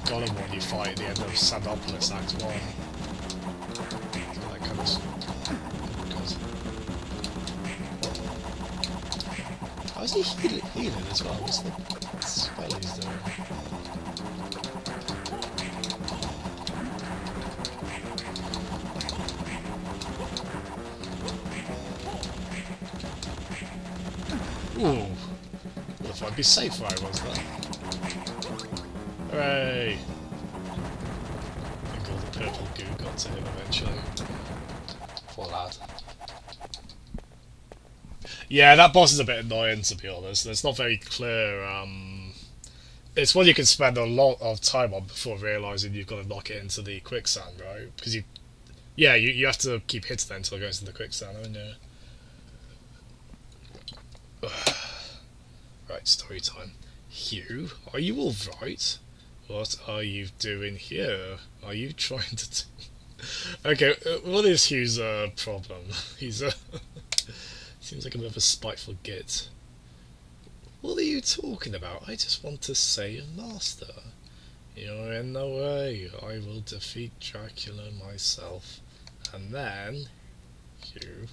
S1: golem one you fight at the end of Sandopolis Act 1. That kind of... How's he healing as well? What's the spell he's doing? Ooh! Well, if I'd be safe where I was then. Hooray! I think all the purple goo got to him eventually. Poor lad. Yeah, that boss is a bit annoying, to be honest. It's not very clear. It's one you can spend a lot of time on before realising you've got to knock it into the quicksand, right? Because you have to keep hitting it until it goes into the quicksand, haven't you? Right, story time. Hugh, are you alright? What are you doing here? Are you trying to... Okay, what is Hugh's problem? He's seems like a bit of a spiteful git. What are you talking about? I just want to save Master. You're in the way. I will defeat Dracula myself. And then... Hugh...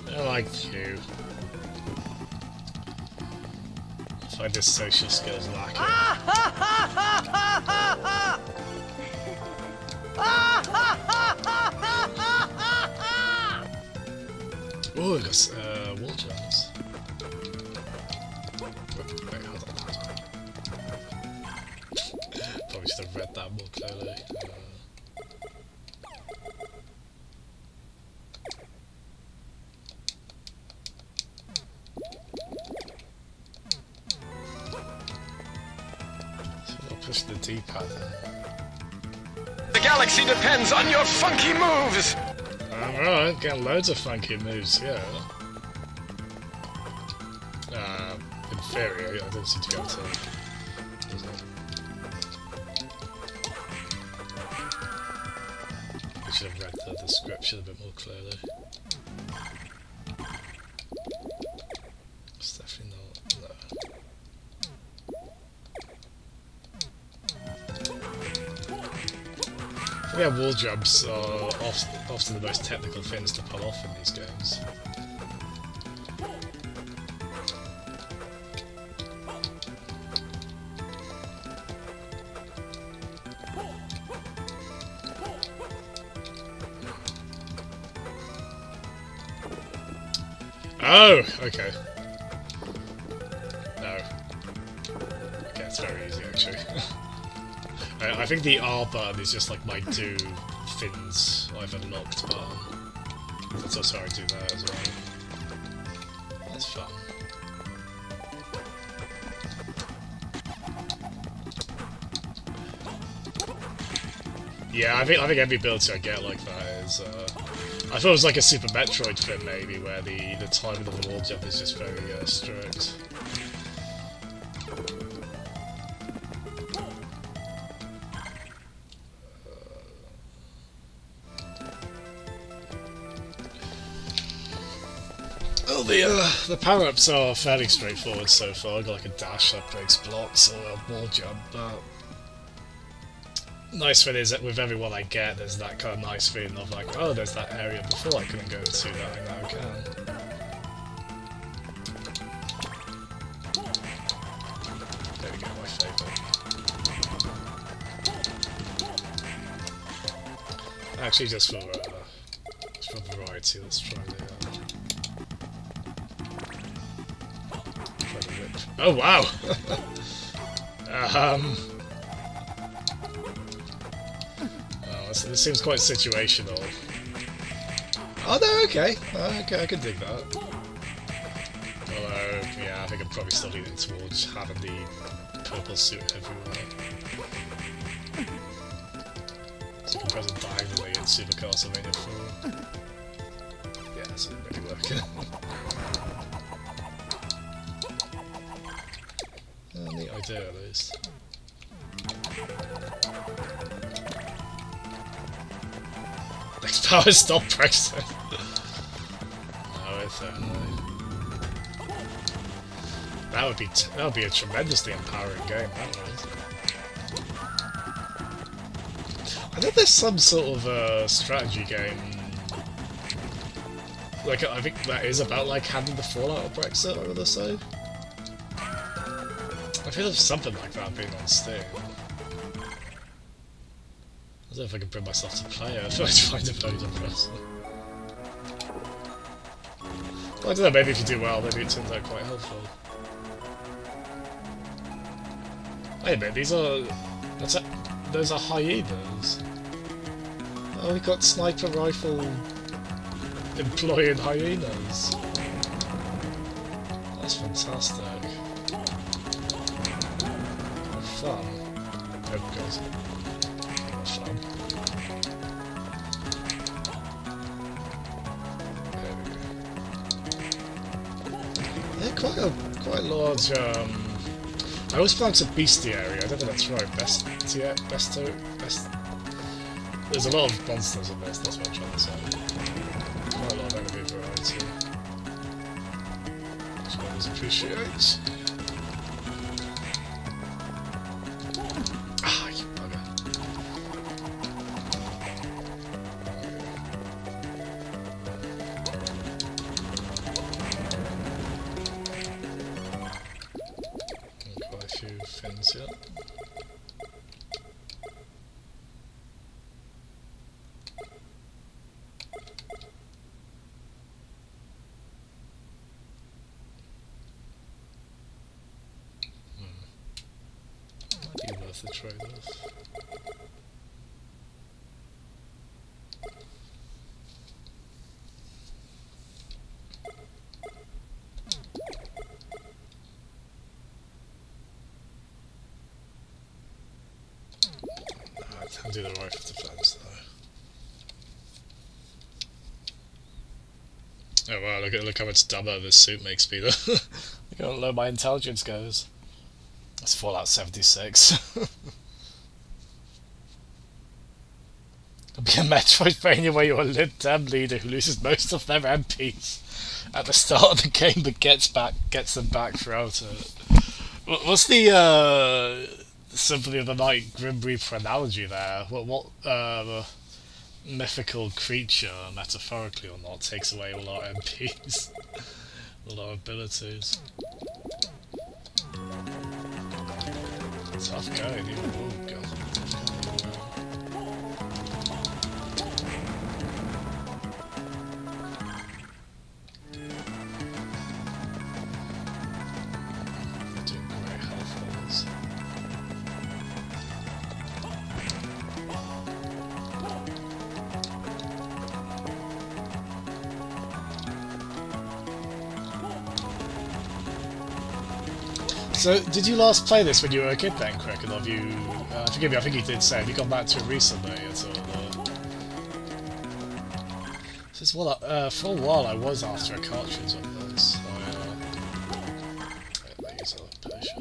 S1: I like Hugh. I find his social skills lacking. Oh, I got wall jumps. Wait, hold on. Probably should have read that more clearly. Push the D-pad.
S3: The galaxy depends on your funky moves!
S1: Alright, getting loads of funky moves, yeah. In theory, I don't seem to be able to... I should have read the description a bit more clearly. It's definitely not... no. Yeah, wall jumps are often the most technical things to pull off in these games. Oh, okay. No. Okay, it's very easy actually. I think the R button is just like my do things I've unlocked button. That's also how I do that as well. That's fun. Yeah, I think every ability I get like that is. I thought it was like a Super Metroid thing maybe, where the timing of the wall jump is just very strict. Well, the power-ups are fairly straightforward so far. I got like a dash that breaks blocks or a wall jump, but nice thing is that with everyone I get, there's that kind of nice feeling of like, oh, there's that area before I couldn't go to that I now can. There we go, my favourite. Actually, just for variety, let's try the whip. Oh wow! This seems quite situational. Oh no, okay. Okay, I can dig that. Although, yeah, I think I'm probably still leaning towards having the purple suit everywhere. So you can press it diagonally in Super Castlevania 4. Yeah, this isn't really working. Neat idea, at least. Next power, stop pressing. worth it. That would be a tremendously empowering game. That would. I know there's some sort of strategy game. Like I think that is about like handling the fallout of Brexit. I would say. I feel there's something like that being on Steam. I don't know if I can bring myself to play it. I feel like I find it very depressing. Well, I don't know, maybe if you do well, maybe it turns out quite helpful. Wait a minute, those are hyenas. Oh, we got sniper rifle employing hyenas. That's fantastic. Fun. Oh, guys. Fun. There we go. Yeah, quite a large. I always pronounce it bestiary. I don't think that's right. Best. There's a lot of monsters in this. That's what I'm trying to say. Quite a lot of enemy variety. Which one always appreciates. Fins yet. Might be worth the trade-off. I'll do the rifle defense though. Oh wow, look how much dumber this suit makes me though. Look how low my intelligence goes. That's Fallout 76. It'll be a Metroidvania where you're a Lib-Dem leader who loses most of their MPs at the start of the game but gets them back throughout it. What's the Symphony of the Night Grim Reaper analogy there? What mythical creature, metaphorically or not, takes away all our MPs, all our abilities? Tough going, even. Oh god. Doing great health levels. So, did you last play this when you were a kid then, Cricket, or have you... forgive me, I think you did say, have you gone back to it recently at all? Since, well, for a while I was after a cartridge of this, so I use a potion.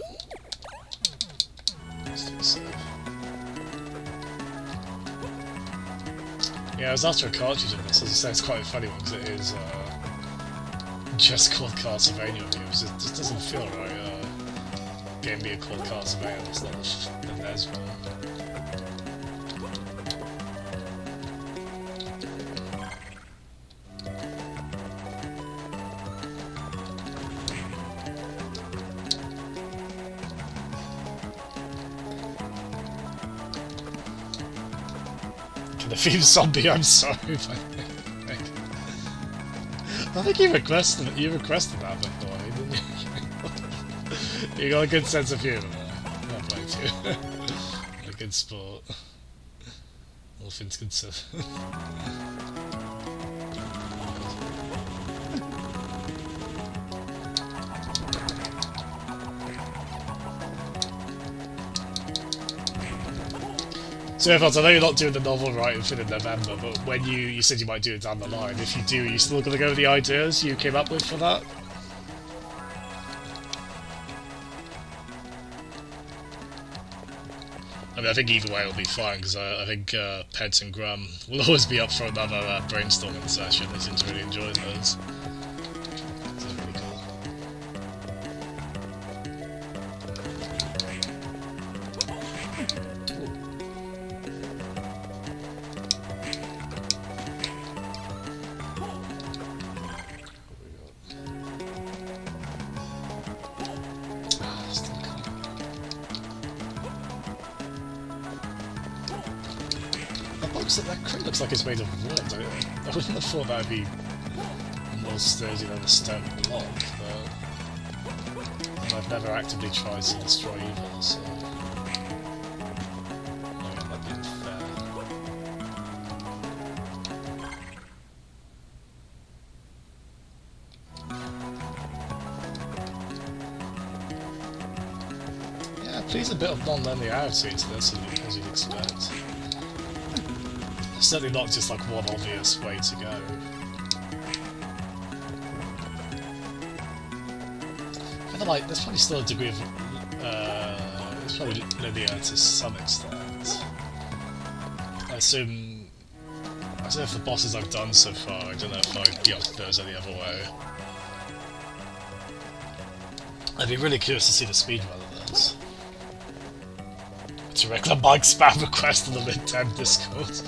S1: Let's do a save. Yeah, I was after a cartridge of this, as I say, it's quite a funny one, because it is just called Castlevania Reviews. It just doesn't feel right. Game being called Castlevania, that's not the NES one. Can the theme zombie? I'm sorry. I think you requested that before, didn't you? You got a good sense of humour there. Not playing too. A good sport. All things considered. So, I know you're not doing the novel right in November, but when you said you might do it down the line, if you do, are you still going to go with the ideas you came up with for that? I mean, I think either way it'll be fine, because I think Peds and Grum will always be up for another brainstorming session. They seem to really enjoy those. that crate looks like it's made of wood. I wouldn't have thought that would be more sturdy than a stone block, but I've never actively tried to destroy either, so maybe I'm not being fair. Yeah, please a bit of non-linearity to this, as you'd expect. Certainly not just like one obvious way to go. Kind of like, there's probably still a degree of it's probably linear to some extent. I assume if the bosses I've done so far, I don't know if there's any other way. I'd be really curious to see the speedrun of this. It's a regular bike spam request on the LibTem Discord.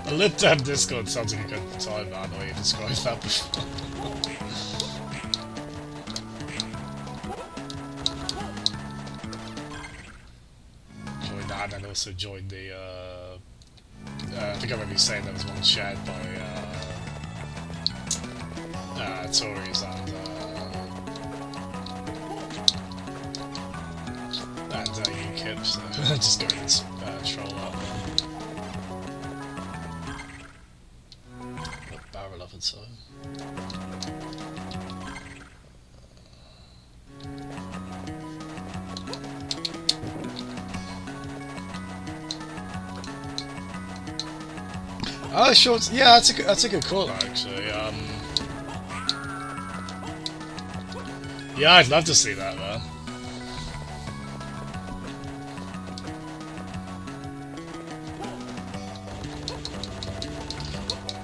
S1: The LibTem Discord sounds like a good time, man, the way you described that before. Join that and also join the, I think I remember you saying there was one shared by, Tories and UKIP, so just go and troll that one. Barrel of it, so. Oh, sure. Yeah, that's a good call actually. Yeah, I'd love to see that, man.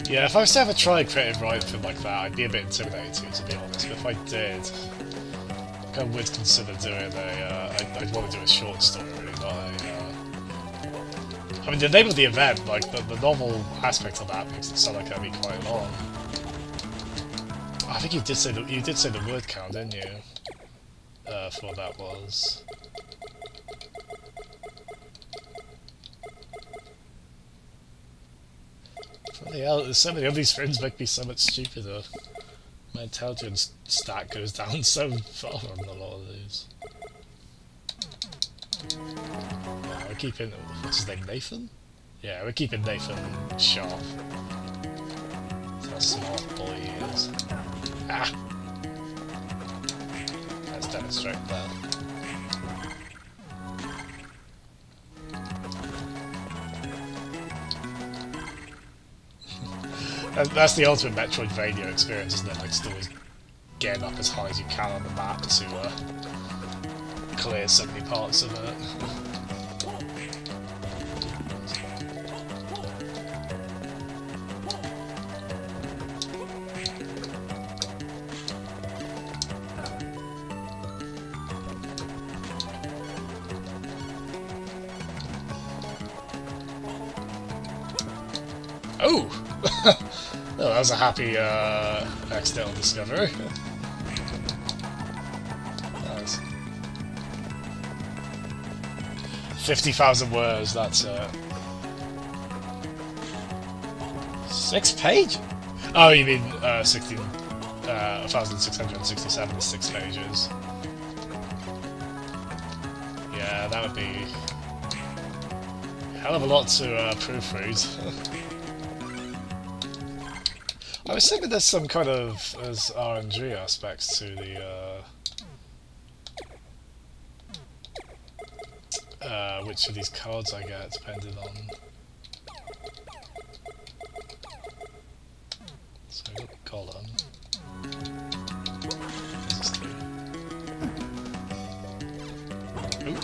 S1: Yeah, if I was to ever try a creative writing like that, I'd be a bit intimidated, to be honest. But if I did, I would consider doing I'd want to do a short story, really, not a. I mean, the name of the event, like the novel aspect of that, makes it sound like it'd be quite long. I think you did say the word count, didn't you? For what that was. Bloody hell, so many of these friends make me so much stupider. My intelligence stat goes down so far on a lot of these. Yeah, we're keeping... what's his name, Nathan? Yeah, we're keeping Nathan sharp. That's how smart boy he is. Ah! Let's demonstrate that. That's the ultimate Metroidvania experience, isn't it? Like, just always getting up as high as you can on the map to clear so many parts of it. Oh! Oh, that was a happy accidental discovery. Nice. 50,000 words, that's 6 pages? Oh, you mean 1,667 is 6 pages. Yeah, that would be a hell of a lot to proofread. I was thinking there's some kind of RNG aspects to the which of these cards I get, depending on. So we've got column. This is 2. Ooh.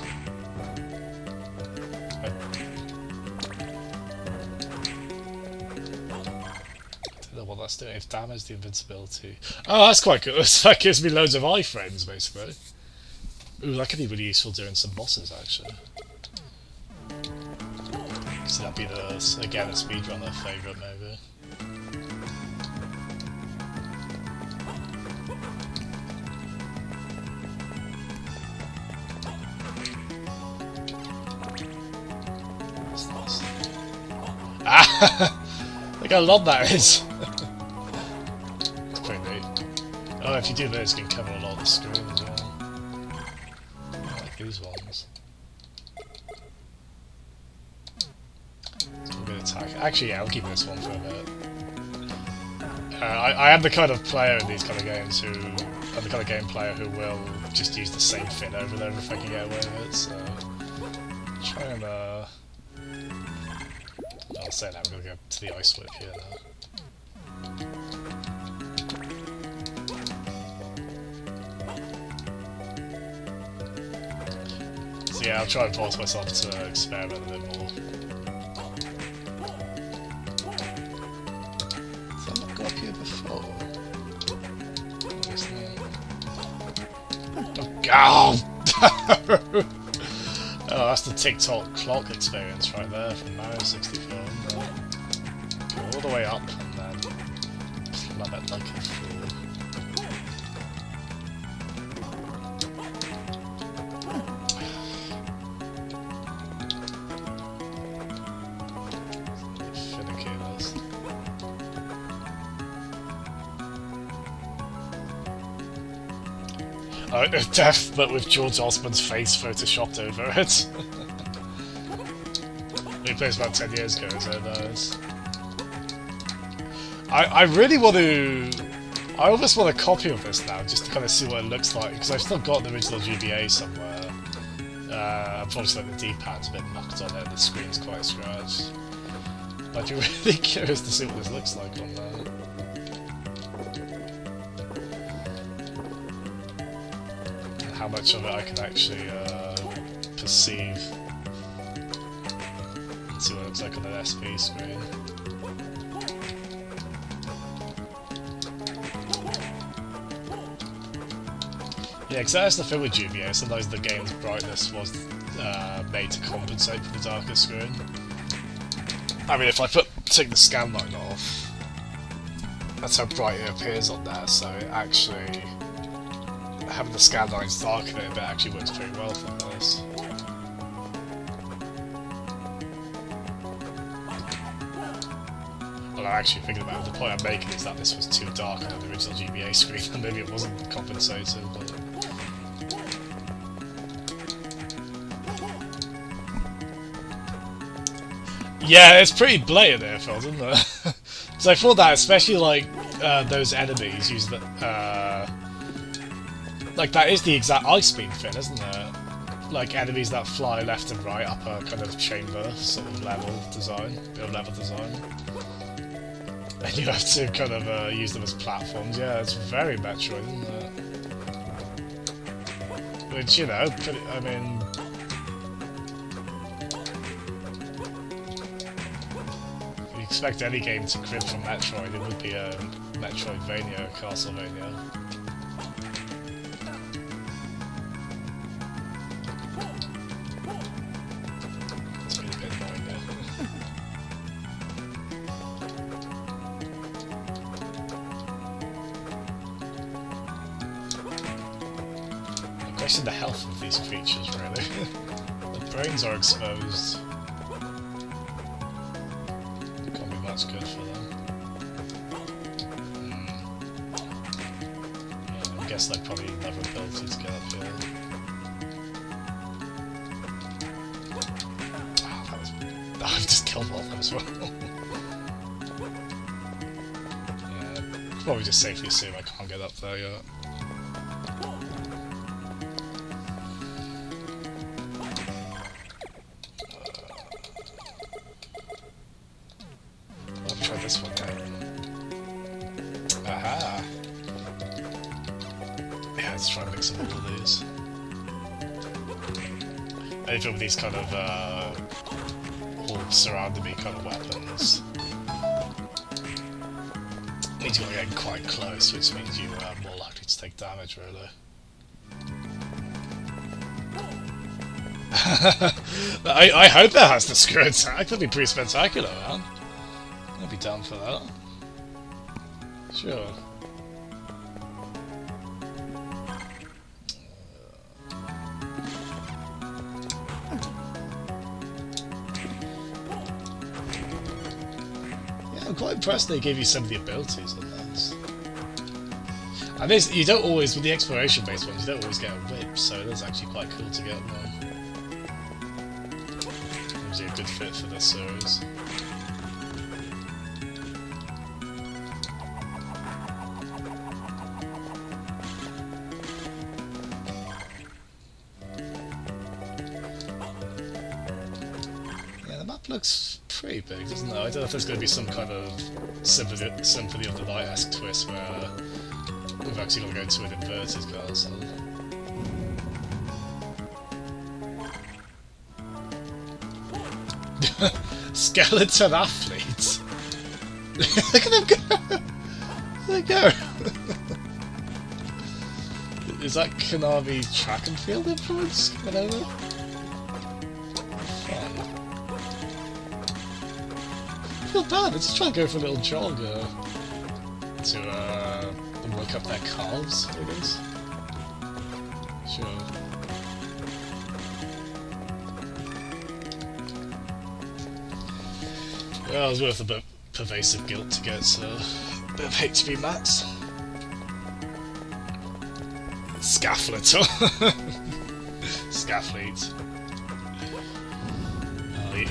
S1: What that's doing, if damage the invincibility. Oh, that's quite good. That gives me loads of iframes, basically. Ooh, that could be really useful during some bosses, actually. So that'd be again, a speedrunner favourite, maybe. That's nice. Look how long that is. It's pretty neat. Oh, if you do this, you can cover a lot of the screen as well. I like these ones. So I'm going to attack. Actually, yeah, I'll keep this one for a bit. I am the kind of player in these kind of games who... I'm the kind of game player who will just use the same thing over and over if I can get away with it, so... Try and, I'll say that, I'm going to go to the ice whip here now. So yeah, I'll try and force myself to experiment a bit more. Has that not got up here before? Oh, oh, that's the TikTok clock experience right there from Mario 64. Go all the way up and then plummet it like a fool. Finicky this. Oh, death, but with George Osborne's face photoshopped over it. We played about 10 years ago, so those. I really want to... I almost want a copy of this now, just to kind of see what it looks like, because I've still got the original GBA somewhere. Unfortunately, the D-pad's a bit mucked on it, the screen's quite scratched. I'd be really curious to see what this looks like on there. How much of it I can actually perceive and see what it looks like on an SP screen. Yeah, because that's the thing with GBA, sometimes the game's brightness was made to compensate for the darker screen. I mean, if I take the scan line off, that's how bright it appears on there, so it actually... having the scan lines darken it a bit actually works pretty well for this. Well, I'm actually thinking about it, the point I'm making is that this was too dark on the original GBA screen, and maybe it wasn't compensated, but... Yeah, it's pretty blatant here, Phil, isn't it? So I thought that, especially like those enemies use the... like, that is the exact Ice Beam thing, isn't it? Like, enemies that fly left and right up a kind of chamber sort of level design. And you have to kind of use them as platforms. Yeah, it's very Metroid, isn't it? Which, you know, pretty, I mean... if you expect any game to crib from Metroid, it would be a Metroidvania, Castlevania. The health of these creatures, really. The brains are exposed. Can't be much good for them. Yeah, I guess they probably never ability to get up here. Oh, that was... I've just killed one of them as well. Yeah, probably just safely assume I can't get up there yet. This one there. Aha! Yeah, let's try and mix up all of these. Anything with these kind of all surrounding me kind of weapons means you're getting quite close, which means you are more likely to take damage, really. I hope that has the screw attack. That'd be pretty spectacular, man. I'd be down for that. Sure. I'm quite impressed they gave you some of the abilities on that. And this, you don't always, with the exploration-based ones, you don't always get a whip, so that's actually quite cool to get one. Obviously a good fit for this series. Looks pretty big, doesn't it? I don't know if there's going to be some kind of Symphony of the Night-esque twist where we've actually got to go to an inverted castle. Skeleton athletes! Look at them go! There they go! Is that Konami track and field influence? Whatever? I feel bad, I just try to go for a little jog to work up their calves, I guess. Sure. Well, it was worth a bit of pervasive guilt to get a bit of HP max. Scafflet. Scaffleet.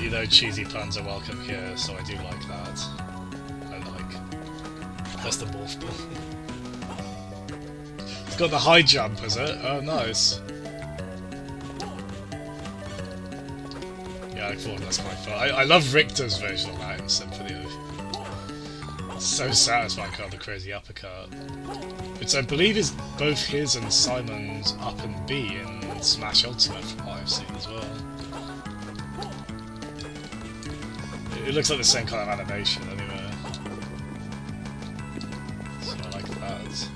S1: You know, cheesy puns are welcome here, so I do like that. That's the morph ball. It's got the high jump, is it? Oh, nice. Yeah, I thought that's quite fun. I love Richter's version of that in Symphony. It's so satisfying, kind of the crazy uppercut. Which I believe is both his and Simon's up and B in Smash Ultimate from what I've seen as well. It looks like the same kind of animation anyway. So I like that.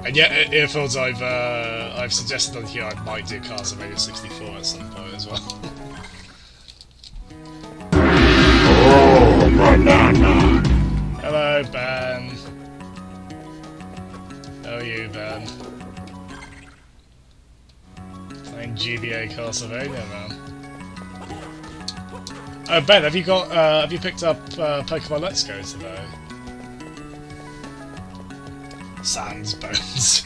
S1: And yet, earphones I've suggested on here I might do Castlevania 64 at some point as well.
S4: Oh, banana!
S1: Hello, Ben. How are you, Ben? Playing GBA Castlevania, man. Oh, Ben, have you picked up Pokemon Let's Go today? Sans Bones.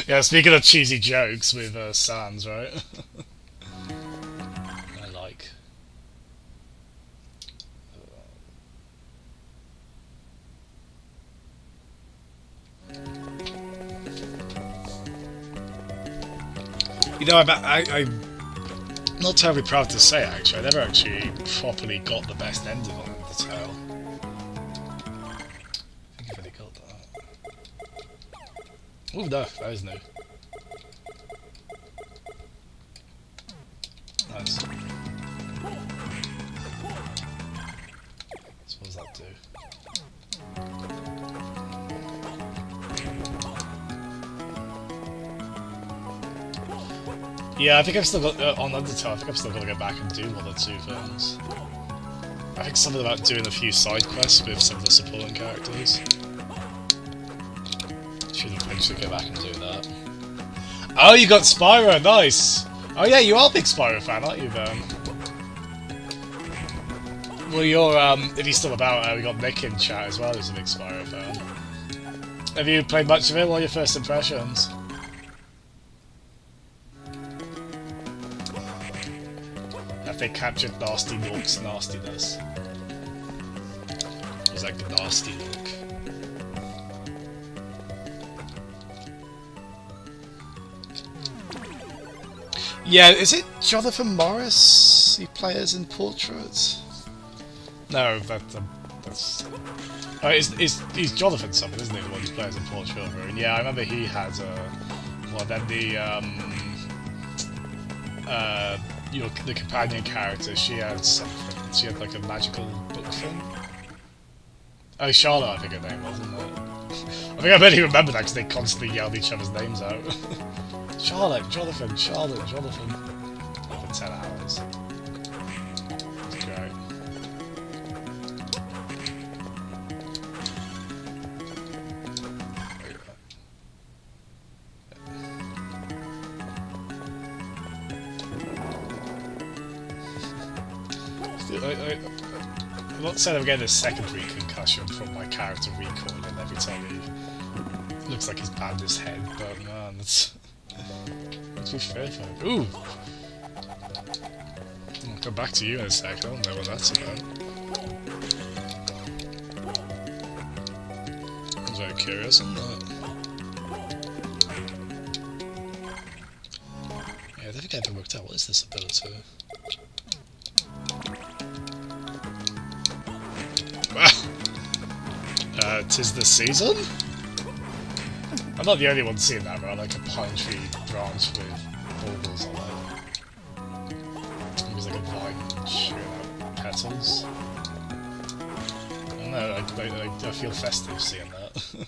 S1: Yeah, speaking of cheesy jokes with Sans, right? I like. You know, I'm not terribly proud to say, actually. I never actually properly got the best ending on Undertale. I think I've already got that. Oh, no, that is new. Nice. So what does that do? Yeah, I think I've still got, on Undertale, I think I've still got to go back and do one or two things. I think something about doing a few side quests with some of the supporting characters. Should eventually go back and do that. Oh, you got Spyro, nice! Oh yeah, you are a big Spyro fan, aren't you, Ben? Well, you're, if he's still about, we got Nick in chat as well, who's a big Spyro fan. Have you played much of it? What are your first impressions? They captured Nasty Nork's nastiness. It was like the Nasty Nork. Yeah, is it Jonathan Morris he plays in Portrait? No, that's... Oh, he's Jonathan something, isn't he? The one who plays in Portrait. Yeah, I remember he had well, then the companion character, she had something. She had like a magical book thing. Oh, Charlotte, I think her name was, isn't it? I think I barely remember that because they constantly yelled each other's names out. Charlotte, Jonathan, Charlotte, Jonathan. For 10 hours. It's great. I'm not saying I'm getting a secondary concussion from my character recoiling every time he looks like he's banged his head, but man, it's be fair for him. Ooh! I'll come back to you in a second, I don't know what that's about. I'm very curious on that. Yeah, I don't think I ever worked out what is this ability. Wow! 'Tis the season? I'm not the only one seeing that, right? Like a pine tree branch with baubles on it. It was like a vine shooting out petals. I don't know, I feel festive seeing that.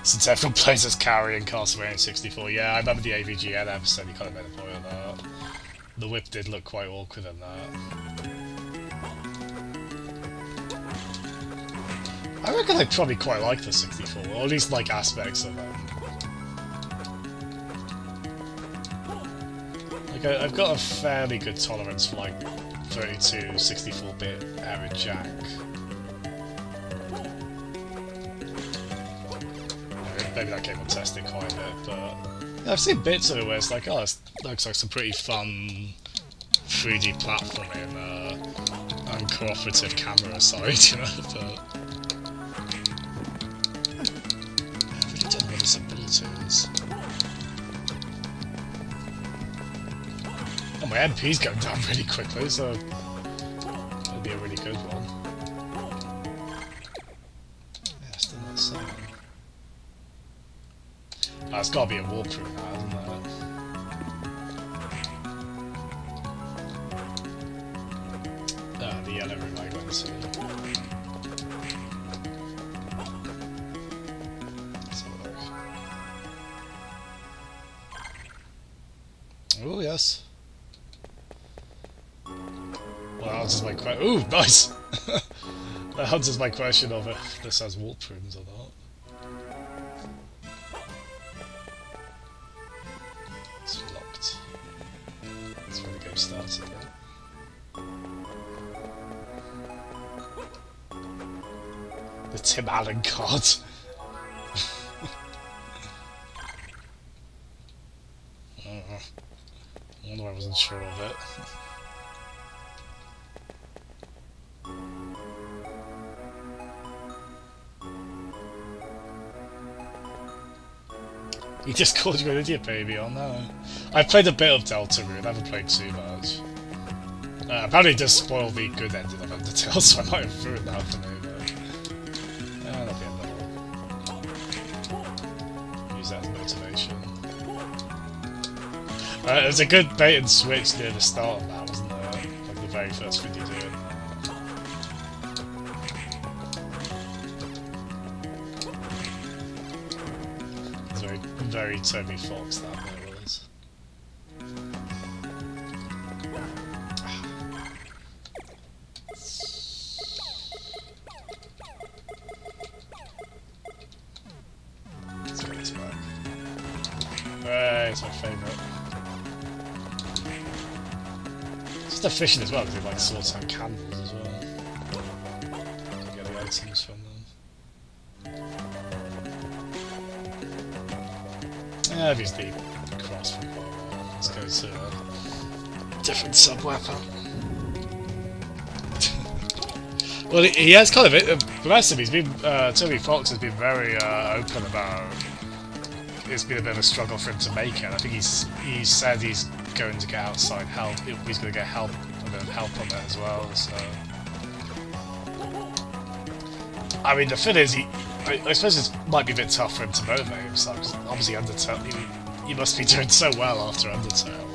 S1: Since everyone plays as Carrie in Castlevania 64, yeah, I remember the AVGN episode, you kind of made a point of that. The whip did look quite awkward in that. I reckon I'd probably quite like the 64, or at least like aspects of it. Like, I've got a fairly good tolerance for like 32, 64-bit era jack. Maybe that game will test it quite a bit, but yeah, I've seen bits of it where it's like, oh, this looks like some pretty fun 3D platforming and cooperative camera side, you know, but I really don't know what this ability is. Oh, my MP's going down really quickly, so that'll be a really good one. Yeah, still not so. Oh, it's gotta be a walkthrough now, isn't it? The yellow room I went to. Let's have a look. Oh, yes. Well, that answers my question. Ooh, nice! That answers my question of if this has walkthroughs or not. It's locked. That's where the game started, right? The Tim Allen card. I wonder why I wasn't sure of it. He just called you an idiot, baby. Oh no. I've played a bit of Deltarune, I haven't played too much. Apparently it does spoil the good ending of Undertale, so I might have ruined that for me, but not the end of it. Use that as motivation. There's a good bait and switch near the start of that, wasn't there? Like the very first thing you do. Very Toby Fox that bit was. Let's get this back. Hey, it's my favourite. It's just efficient as well because it like sorts out candles as well. You get the items from them. Yeah, obviously cross for quite a while. Let's go to a different sub-weapon. Well, he has kind of bless him. He's been Toby Fox has been very open about. It's been a bit of a struggle for him to make it. I think he's said he's going to get outside help. He's going to get help, a bit of help on it as well. So, I mean, the thing is, I suppose it might be a bit tough for him to motivate himself, because obviously Undertale, he must be doing so well after Undertale.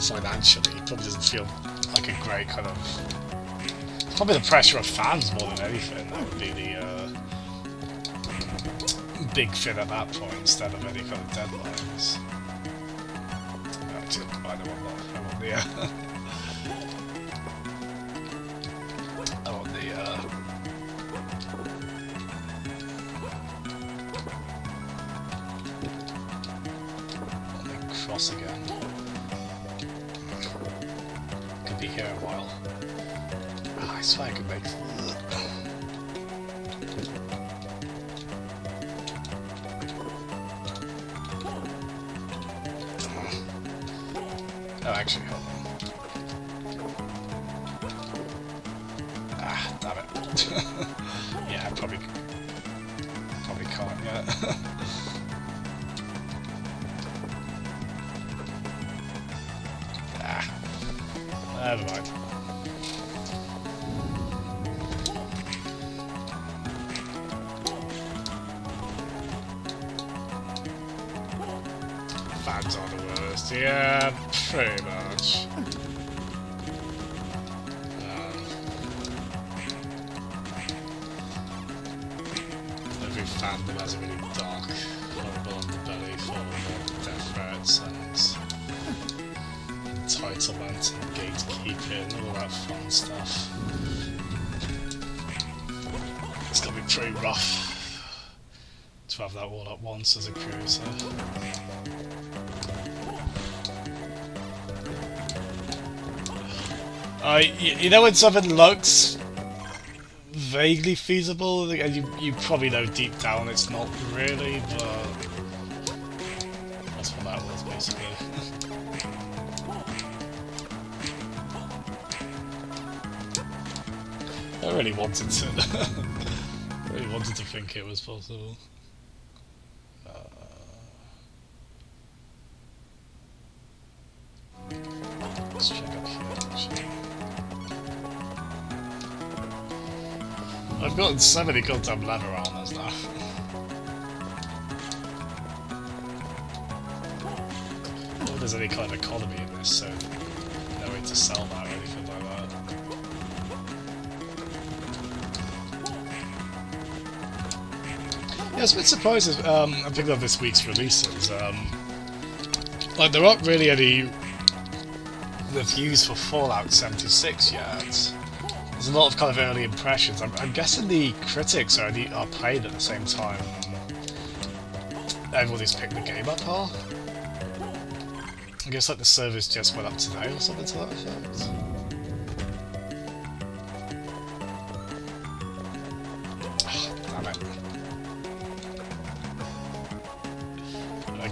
S1: Financially, he probably doesn't feel like a great kind of... It's probably the pressure of fans more than anything, that would be the big thing at that point, instead of any kind of deadlines. Actually, I don't want that. I want the... across again. Could be here a while. Oh, I swear I could make... Oh, actually, hold on. Ah, damn it. Yeah, probably can't yet. Ah, never mind. Fans are the worst. Yeah, pretty much. Every fandom has a really dark, horrible underbelly full of death threats and entitlement and gatekeeping, all that fun stuff. It's gonna be pretty rough to have that all at once as a cruiser. You know when something looks vaguely feasible, and you probably know deep down it's not really, but that's what that was basically. I really wanted to, really wanted to think it was possible. Let's check up here actually. I've gotten so many goddamn leather armors now. Not that there's any kind of economy in this, so no way to sell that or anything like that. Yeah, I was a bit surprised. I'm thinking of this week's releases. Like there aren't really any reviews for Fallout 76 yet. There's a lot of kind of early impressions. I'm guessing the critics are playing at the same time everybody's picked the game up are. I guess like the servers just went up today or something to that effect. Oh, damn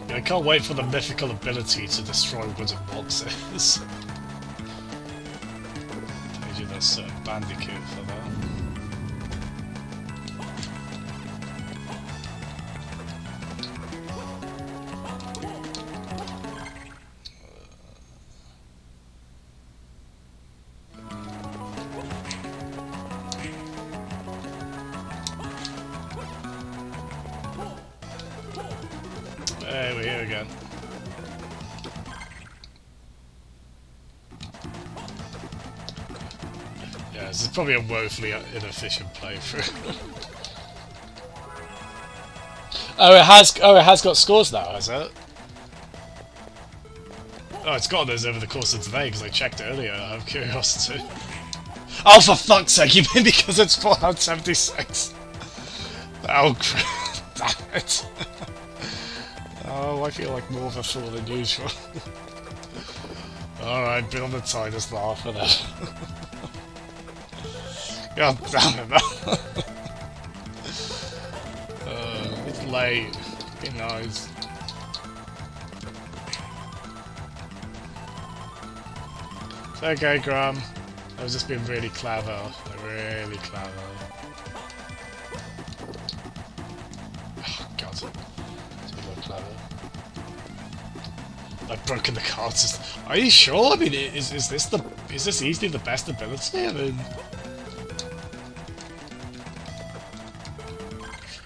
S1: it. I can't wait for the mythical ability to destroy wooden boxes. A certain bandicoot for that. Hey, we're here again. Yeah, this is probably a woefully inefficient playthrough. Oh, it has got scores now, has it? Oh, it's got those over the course of today because I checked earlier out of curiosity. Oh, for fuck's sake! You mean because it's Fallout 76? Oh, damn it! Oh, I feel like more of a fool than usual. Alright, been on the tightest laugh for that. God damn it, man. It's late. Be nice. It's okay, Graham. I was just being really clever. Really clever. Oh, God. It's a bit clever. I've broken the cards. Are you sure? I mean, is this easily the best ability? I mean,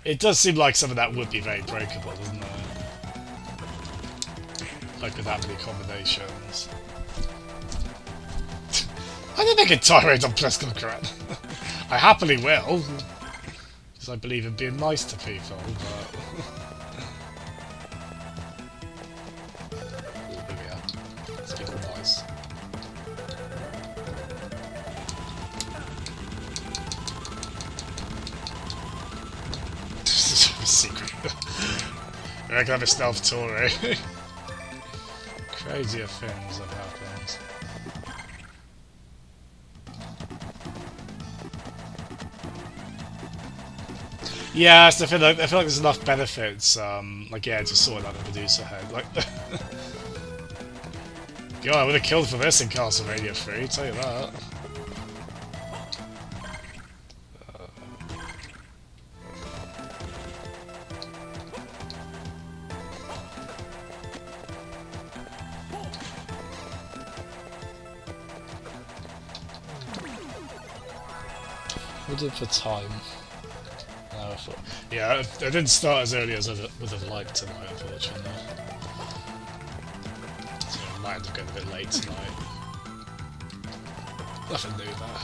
S1: it does seem like some of that would be very breakable, doesn't it? Like with that many combinations. I don't think a tirade on political correct. I happily will, because I believe in being nice to people, but... Here we are. Let's keep it nice. This is a secret. I reckon I have a stealth tour, eh? Crazier things have happened. Yeah, so I feel like there's enough benefits, like, yeah, just sorting out the producer head. Like, God, I would have killed for this in Castlevania 3, tell you that. What did for time? Yeah, I didn't start as early as I would have liked tonight, unfortunately. So I might end up going a bit late tonight. Nothing new there.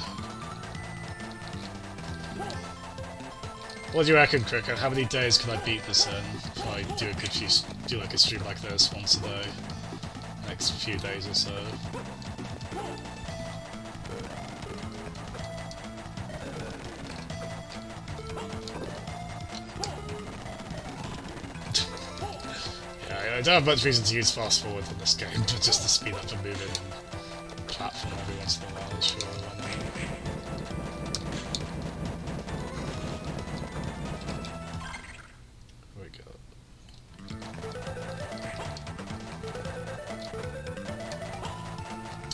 S1: What do you reckon, Cricket? How many days can I beat this in if I do like a stream like this once a day? Next few days or so. I don't have much reason to use fast forward in this game, but just to speed up the moving and platform every once in a while, sure, why not? Here we go.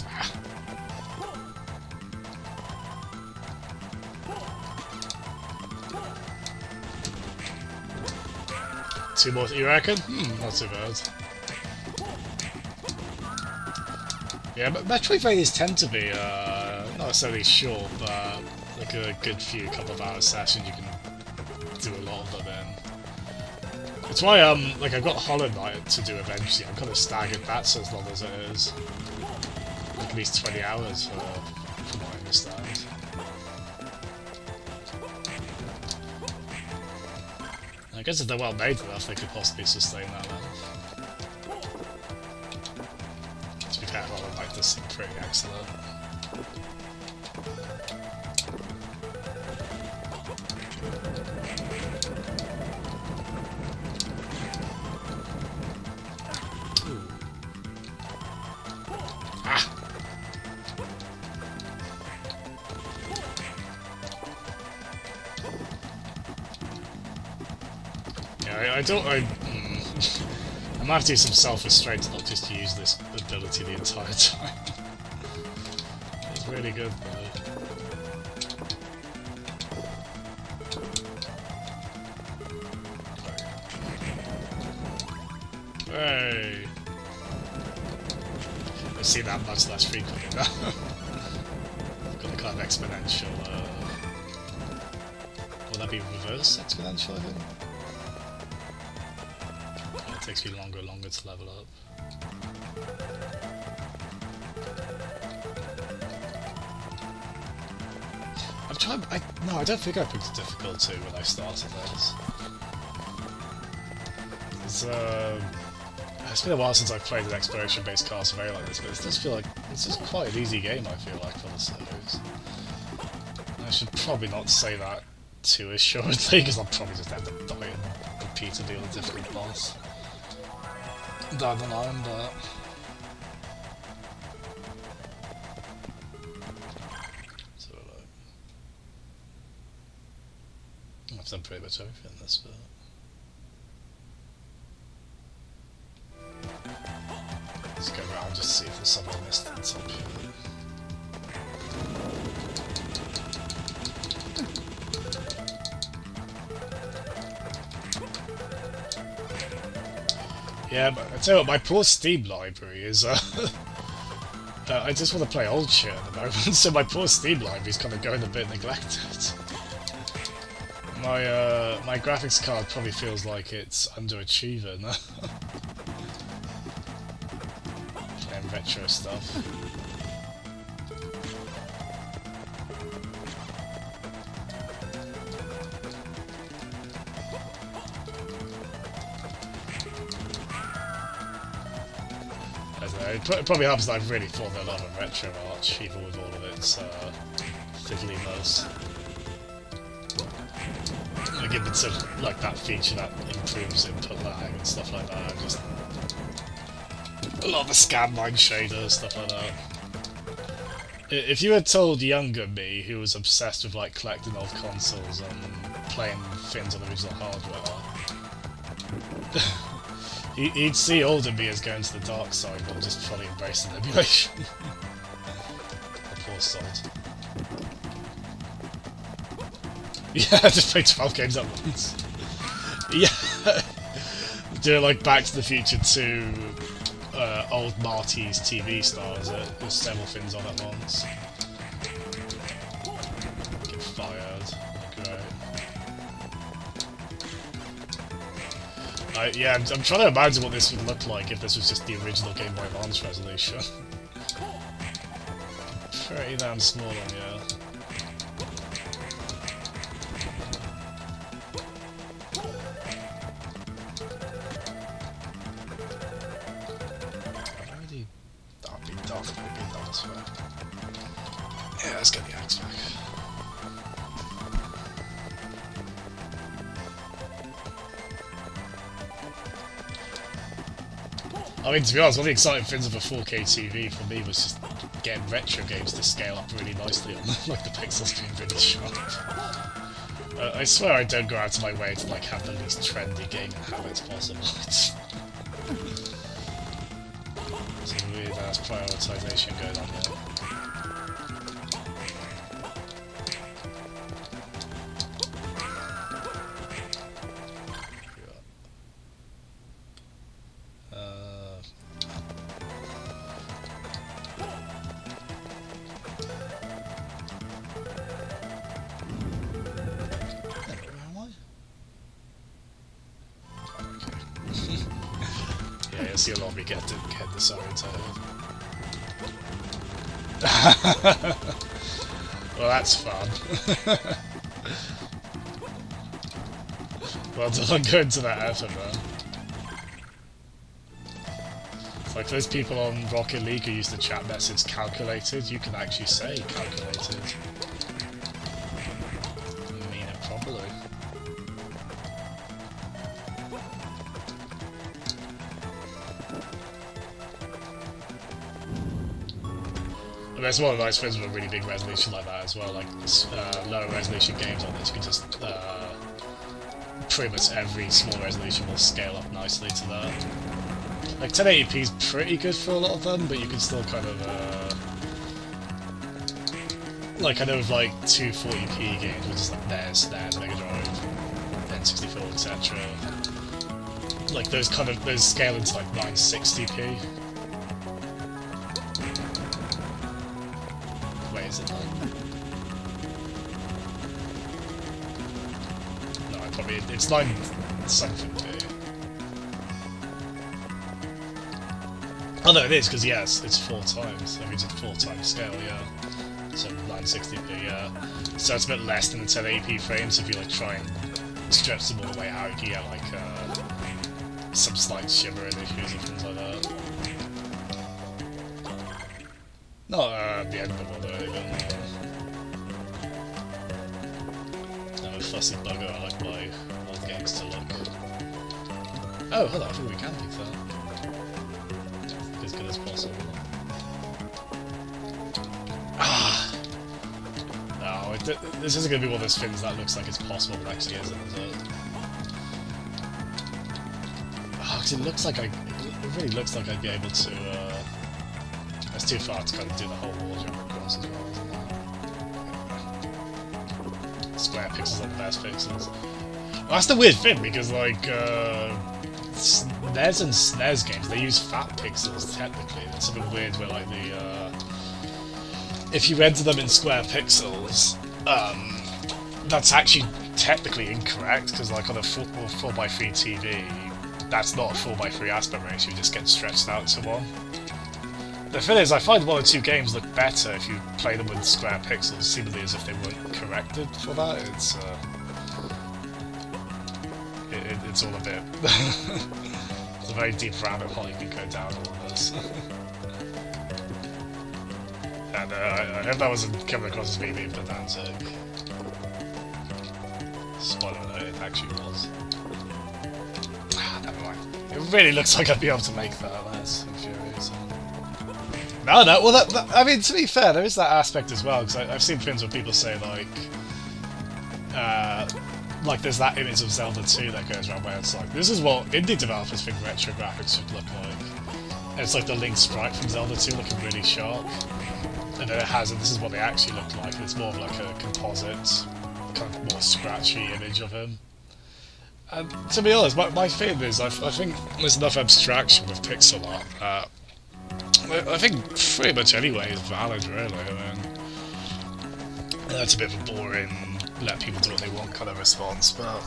S1: Ah. 2 more, you reckon? Not too bad. Yeah, but Metroidvanias tend to be, not necessarily short, but like a good couple of hour session you can do a lot of them in. It's why, like I've got Hollow Knight to do eventually. I'm kind of staggered that so as long as it is. Like at least 20 hours from what I understand. I guess if they're well made enough, they could possibly sustain that then. To be fair, Hollow Knight does seem pretty excellent. Ooh. Ah! I might have to use some self-restraint not just to use this ability the entire time. It's really good though. Hey! I see that much less frequently now. Got the kind of exponential, will that be reverse exponential, I think? It takes me longer and longer to level up. I've tried. No, I don't think I picked difficulty when I started this. It's been a while since I've played an exploration-based Castlevania like this, but it does feel like it's just quite an easy game. I feel like for the series. I should probably not say that too assuredly, because I'll probably just end up dying repeatedly on a difficult boss. Down the line, but so I've done pretty much everything in this bit. Let's go around just to see if there's something I missed on top here. Yeah, but I tell you what, my poor Steam library is, I just want to play old shit at the moment, so my poor Steam library is kind of going a bit neglected. My graphics card probably feels like it's underachieving. Playing retro stuff. It probably helps that I've really fallen in love with retro art, even with all of its fiddliness. I give it to like that feature that improves input lag and stuff like that. A lot of the scanline shaders, stuff like that. If you had told younger me, who was obsessed with like collecting old consoles and playing things on the original hardware, he'd see older me as going to the dark side, but just fully embracing emulation. The poor sod. Yeah, just play 12 games at once. Yeah, do like Back to the Future 2. Old Marty's TV stars, there's several things on at once. Get fired. Great. Yeah, I'm trying to imagine what this would look like if this was just the original Game Boy Advance resolution. Pretty damn small one, yeah. Yeah, let's get the axe back. I mean, to be honest, one of the exciting things of a 4K TV for me was just getting retro games to scale up really nicely on like the pixels being really sharp. I swear I don't go out of my way to like have the least trendy gaming habits possible. Some weird ass prioritization going on there. Yeah, you'll see a lot of me get disorientated. Well, that's fun. Well done going to that effort, man. It's like those people on Rocket League who used to chat message calculated, you can actually say calculated. You mean it properly. And there's one of the nice things with a really big resolution like that as well, like lower resolution games on this, you can just pretty much every small resolution will scale up nicely to that. Like 1080p is pretty good for a lot of them, but you can still kind of like I know with like 240p games, which is like NES, Mega Drive, N64, etc. Like those scale into like 960p. Wait, is it like? No, probably it's 9 something p. Oh no, it is, because yes, it's 4 times. That means it's 4 times scale, yeah. So 960p, yeah. So it's a bit less than the 1080p frames. If you like try and stretch them all the way out, you can get like some slight shimmering issues and things like that. Not the end of the world or anything. I'm a fussy bugger. I like my old games to look. Oh, hold on, I think we can fix that. As good as possible. Ah! No, this isn't going to be one of those things that looks like it's possible, but actually isn't, is it? Oh, because it looks like it really looks like I'd be able to, that's too far to kind of do the whole wall jump across as well, isn't it? Square pixels are the best pixels. Well, that's the weird thing, because, like, NES and SNES games, they use fat pixels, technically. There's something weird where, like, if you render them in square pixels, that's actually technically incorrect, because, like, on a 4x3 TV, that's not a 4x3 aspect ratio, you just get stretched out to 1. The thing is, I find 1 or 2 games look better if you play them with square pixels, seemingly as if they weren't corrected for that. It's all a bit... it's a very deep rabbit hole you can go down all of this. And I hope that wasn't coming across as me being pedantic. Spoiler alert, it actually was. Ah, never mind. It really looks like I'd be able to make that. That's infuriating. No, well, I mean, to be fair, there is that aspect as well, because I've seen films where people say, like there's that image of Zelda 2 that goes around where it's like, this is what indie developers think retro graphics should look like. And it's like the Link sprite from Zelda 2 looking really sharp. And then it has, and this is what they actually look like, and it's more of like a composite, kind of more scratchy image of him. And to be honest, my feeling is, I think there's enough abstraction with pixel art that I think pretty much anyway is valid, really. I mean, that's a bit of a boring, let people do what they want kind of response, but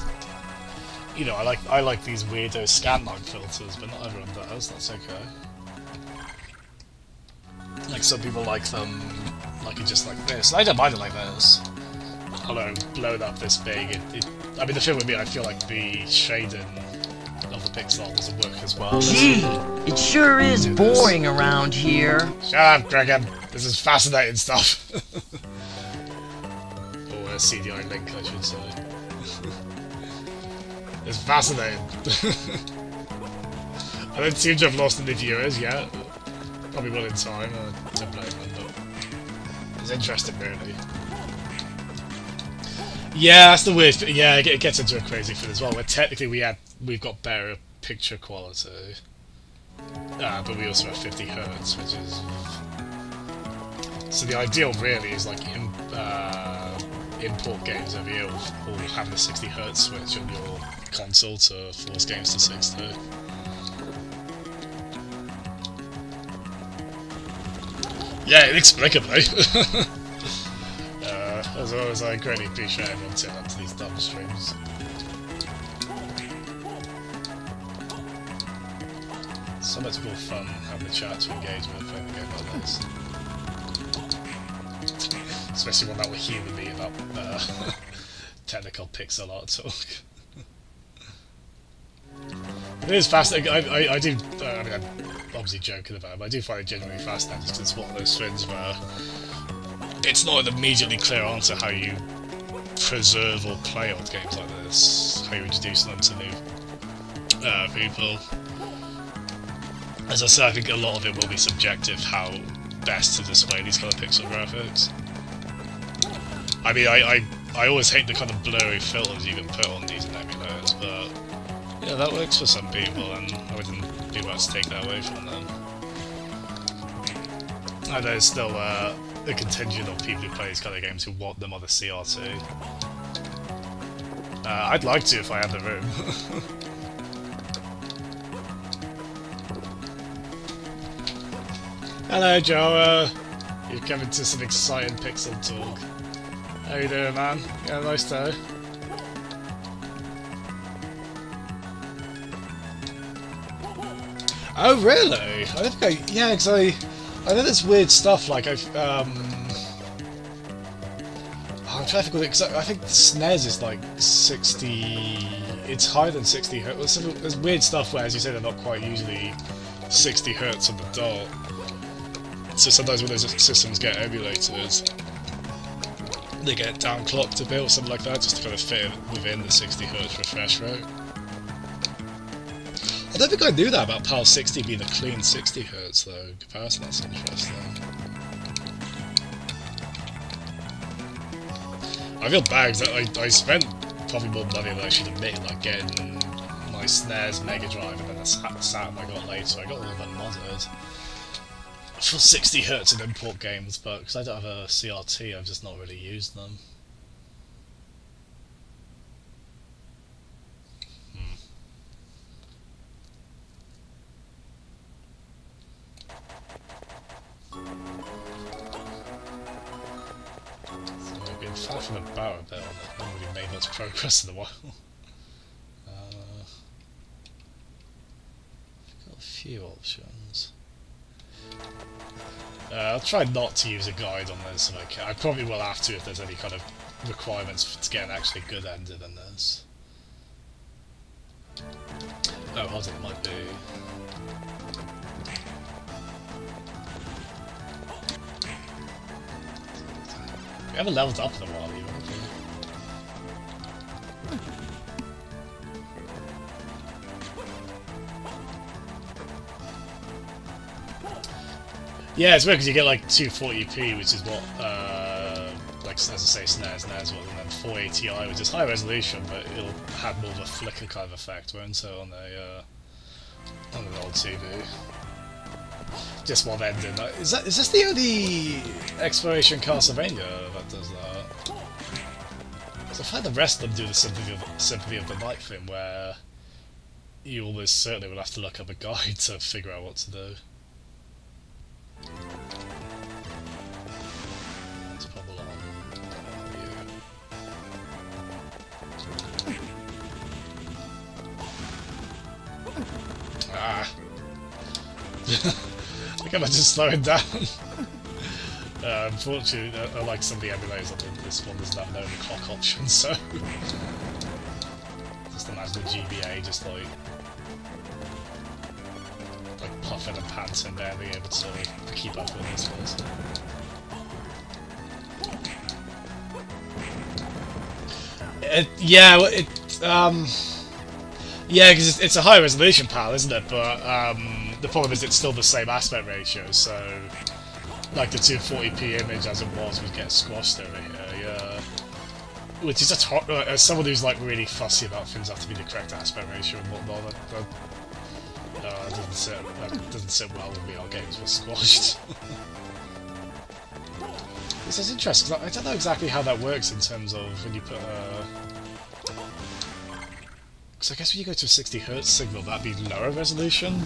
S1: you know, I like these weirdo scanline filters, but not everyone does. That's okay. Like some people like them, like it just like this. And I don't mind it like this. Although blown up this big, I mean, the thing with me, I feel like the shading of the pixel art doesn't work as well.
S5: Gee, it sure is boring around here.
S1: Shut up, Gregor. This is fascinating stuff. Or a CDI Link, I should say. It's fascinating. I don't seem to have lost any viewers yet. Probably will in time. I don't blame them, but it's interesting, really. Yeah, that's the weird thing. Yeah, it gets into a crazy thing as well, where technically we've got better picture quality, but we also have 50 Hz, which is... So the ideal really is like import games over here, or having a 60 Hz switch on your console to force games to 60. Yeah, inexplicably. As always, I greatly appreciate everyone turning up to these dumb streams. So much more fun having the chat to engage with playing a game like this. Especially one that will humour me about technical pixel art talk. It is fascinating. I do. I mean, I'm obviously joking about it, but I do find it genuinely fascinating because it's one of those things where it's not an immediately clear answer how you preserve or play old games like this, how you introduce them to new people. As I said, I think a lot of it will be subjective, how best to display these kind of pixel graphics. I mean, I always hate the kind of blurry filters you can put on these in emulators, but yeah, that works for some people, and I wouldn't be about to take that away from them. And there's still a contingent of people who play these kind of games who want them on the CRT. I'd like to if I had the room. Hello, Joe. You're coming to some exciting pixel talk. How you doing, man? Yeah, nice day. Oh, really? I don't think yeah, because I know there's weird stuff, like I'm trying to think of it, because I think the SNES is like 60... It's higher than 60 Hz. There's weird stuff where, as you say, they're not quite usually 60 Hz on the dot. So sometimes when those systems get emulated, they get downclocked a bit or something like that, just to kind of fit within the 60 Hz refresh rate. I don't think I knew that about PAL 60 being a clean 60 Hz though. In comparison, that's interesting. I feel bad because I spent probably more money than I should admit, like getting my SNES Mega Drive and then the Saturn I got later. I got all of them modded for 60 Hz in import games, but because I don't have a CRT, I've just not really used them. Faffing about a bit on it, haven't really made much progress in a while. Got a few options. I'll try not to use a guide on this if I can. I probably will have to if there's any kind of requirements to get an actually good ending in this. Oh, hold on, it might be... We haven't leveled up in a while even. Yeah, it's weird because you get like 240p, which is what, like as I say, SNES was, and then 480i, which is high resolution, but it'll have more of a flicker kind of effect, won't it, on an old TV. Just one ending. Is this the only exploration Castlevania that does that? Because I find the rest of them do the Symphony of the Night thing, where you almost certainly will have to look up a guide to figure out what to do. Let's pop along. Ah! I think I might just slow it down. Unfortunately, unlike some of the emulators, I think this one doesn't have no clock option, so... just imagine the GBA just like puffing and panting there, being able to keep up with this person. Yeah, yeah, because it's a high resolution PAL, isn't it? But the problem is it's still the same aspect ratio, so like the 240p image as it was would get squashed over here, yeah. Which is as someone who's like really fussy about things have to be the correct aspect ratio and whatnot, that doesn't sit well with me. Our games were squashed. This is interesting, because I don't know exactly how that works in terms of when you put because I guess when you go to a 60Hz signal, that'd be lower resolution.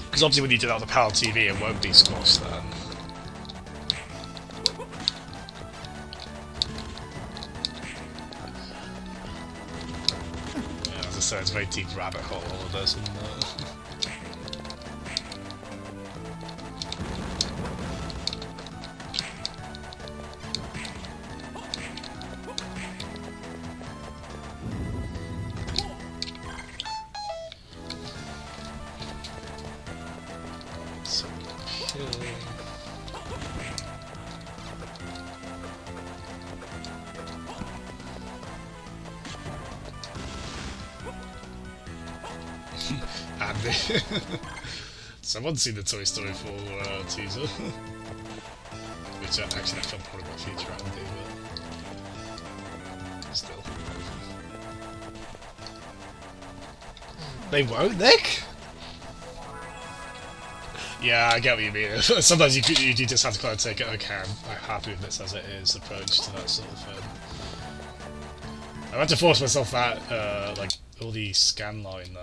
S1: Because obviously when you do that on the PAL TV, it won't be squashed then. Yeah, as I say, it's a very deep rabbit hole, all of this. And, Andy. Someone's seen the Toy Story 4 teaser. Which actually I felt probably about future Andy, but still. They won't, Nick? Yeah, I get what you mean. Sometimes you just have to kind of take it, okay, I'm happy with this as it is approach to that sort of thing. I had to force myself that, like, all the scanline,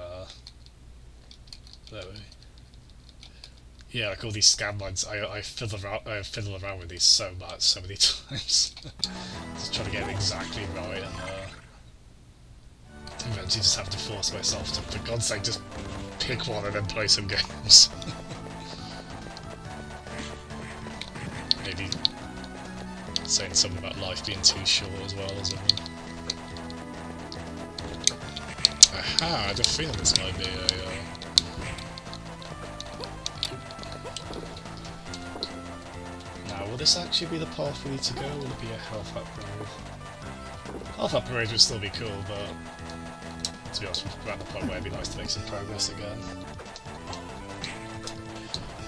S1: there we yeah, like all these scan lines, I fiddle around with these so many times. Just trying to get it exactly right, and eventually just have to force myself to, for God's sake, just pick one and then play some games. Maybe saying something about life being too short as well, isn't it? Aha, I had a feeling this might be a... Now, will this actually be the path we need to go, or will it be a health upgrade? Health upgrade would still be cool, but... to be honest, we're at the point where it'd be nice to make some progress again.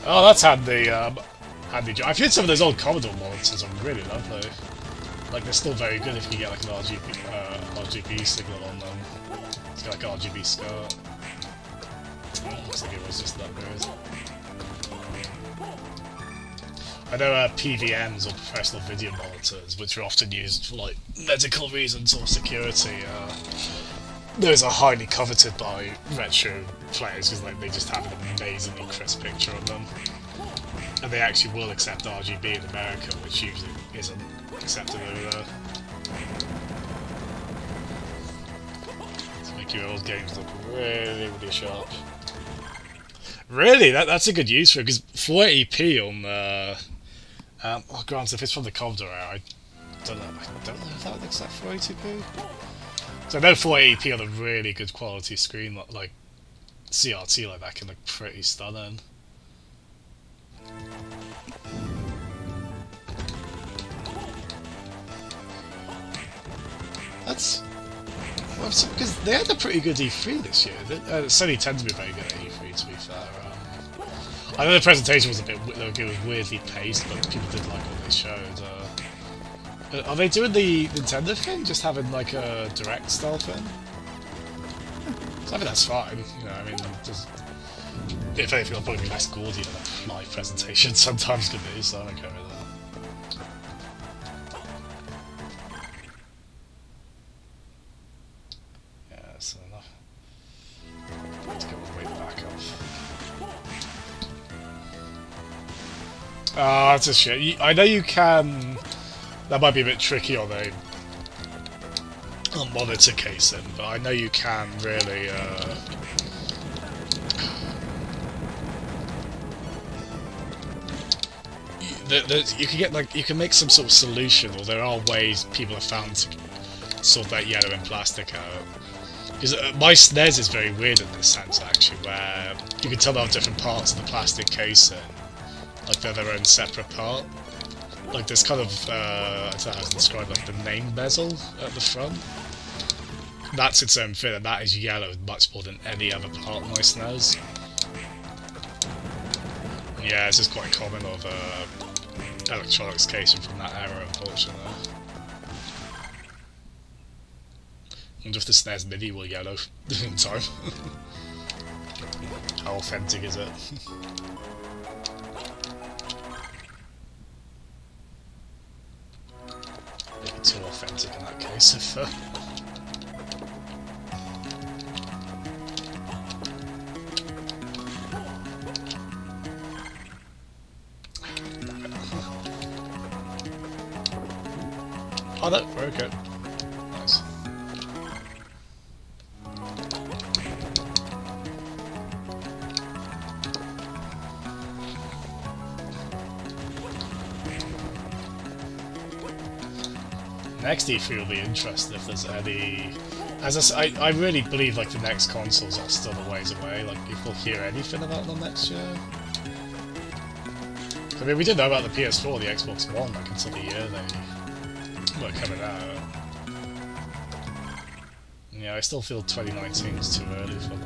S1: Oh, that's handy, handy. I've heard some of those old Commodore monitors are really lovely. Like, they're still very good if you get like an RGB signal on them. It's got like RGB SCART. Looks like it was just an upgrade. I know PVMs, or professional video monitors, which are often used for like medical reasons or security, those are highly coveted by retro players because like, they just have an amazingly crisp picture of them. And they actually will accept RGB in America, which usually isn't accepted over there. To make your old games look really, really sharp. Really? That's a good use for it, because 480p on well, granted, if it's from the Commodore era, I don't know if that would accept 480p. So I know 480p on a really good quality screen, like CRT like that, can look pretty stunning. That's... well, because they had a pretty good E3 this year. Sony tend to be very good at E3, to be fair. I know the presentation was a bit it was weirdly paced, but people did like what they showed. Are they doing the Nintendo thing, just having like a direct style thing? So I think that's fine. You know, I mean, just if anything, it'll probably be less gaudy than a live presentation sometimes can be. So I'm okay with that. Ah, that's a shit. I know you can... That might be a bit tricky on a monitor casing, but I know you can really... you can get like you can make some sort of solution, or there are ways people have found to sort that yellow and plastic out. Because my SNES is very weird in this sense, actually, where you can tell there are different parts of the plastic casing. Like they're their own separate part. Like there's kind of, I don't know how to describe, like the name bezel at the front. That's its own thing, and that is yellow much more than any other part of my SNES. Yeah, it's just quite common of electronics casing from that era, unfortunately. I wonder if the SNES Mini will yellow in time. How authentic is it? Too authentic in that case if oh no, very good. Nice. Next E3 will be interesting if there's any... As I really believe like the next consoles are still a ways away, like if we'll hear anything about them next year. I mean, we did know about the PS4, the Xbox One, like until the year they were coming out. Yeah, I still feel 2019 is too early for them.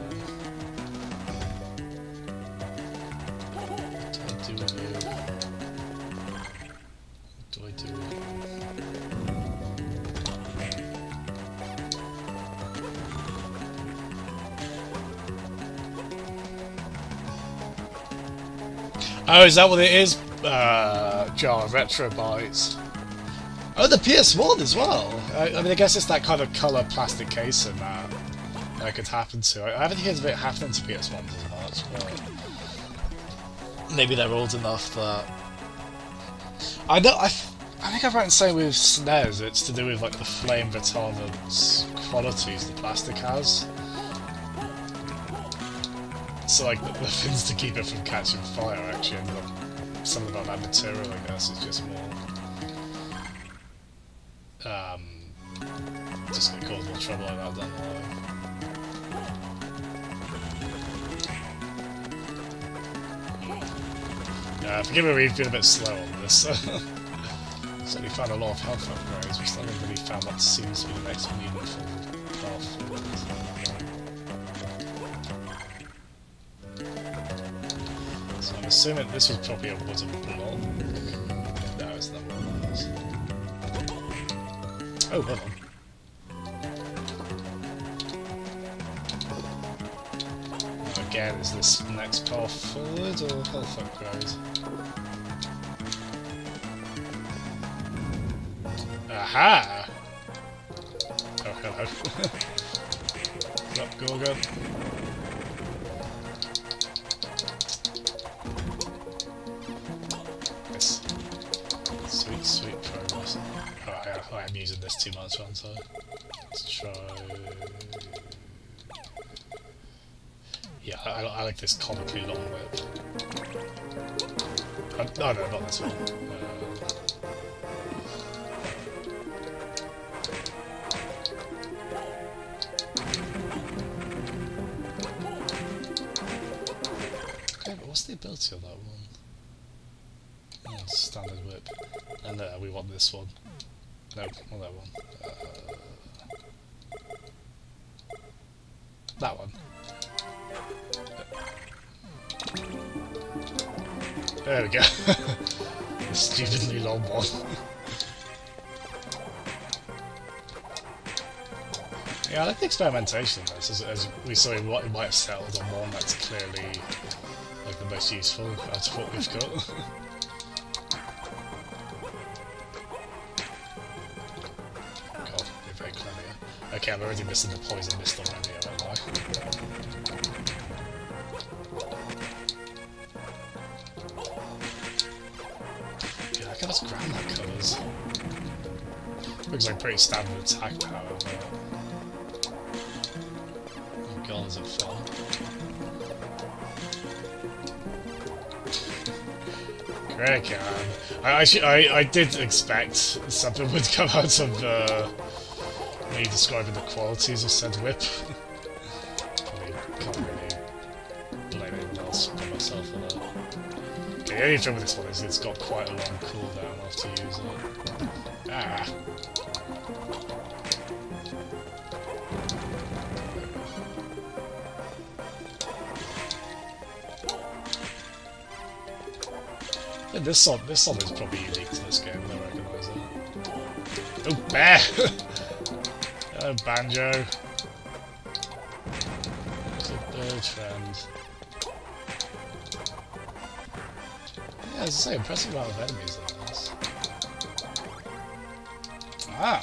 S1: What do I do with you? What do I do with you? Oh, is that what it is? Jar Retro Bytes. Oh, the PS1 as well. I mean, I guess it's that kind of colour plastic casing that could happen to. I haven't heard of it happening to PS1s as much, but maybe they're old enough that I know. I think I'm right in saying with SNES, it's to do with like the flame retardant qualities the plastic has. So like the things to keep it from catching fire actually end up something about that material, I guess, is just more just gonna cause more trouble like that down the line. Forgive me, we've been a bit slow on this. Certainly found a lot of health upgrades, we still haven't really found what seems to be the next meaningful path forward. So I'm assuming this was probably a wooden block. No, it's not one of those. Oh, hold on. Again, is this next path forward or health upgrade? Aha! Oh, hello. What's up, Gorgon? Yes. Sweet, sweet progress. Oh, I am using this too much, aren't I? Let's try... Yeah, I like this comically long whip. No, no, not this one. Okay, but what's the ability of that one? Oh, standard whip. And we want this one. No, not that one. That one. There we go. The stupidly long one. Yeah, I like the experimentation in this, as we saw we might have settled on one that's clearly like the most useful out of what we've got. God, you're very clever. Okay, I'm already missing the poison mist already, aren't I? Yeah, look how much ground that covers. Looks like pretty standard attack power, but... Oh god, is it fun? Great, I did expect something would come out of me describing the qualities of said whip. Probably can't really blame anyone else but myself for that. Okay, the only thing with this one is it's got quite a long cooldown after you use it. Ah! Yeah, this song is probably unique to this game, I recognise it. Oh, bear! Hello, Banjo. It's a bird friend. Yeah, as I say, impressive amount of enemies in this. Ah!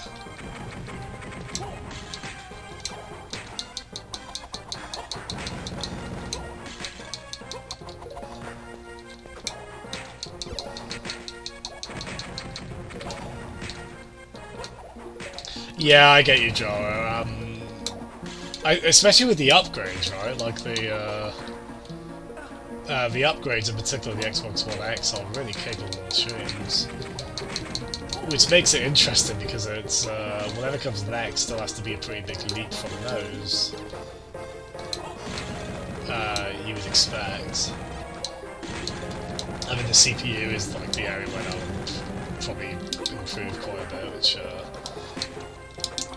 S1: Yeah, I get you, Joe. Especially with the upgrades, right? Like the upgrades, in particular the Xbox One X, are really capable machines. Which makes it interesting because it's whatever comes next still has to be a pretty big leap from those. You would expect. I mean, the CPU is like the area where they'll probably improve quite a bit, which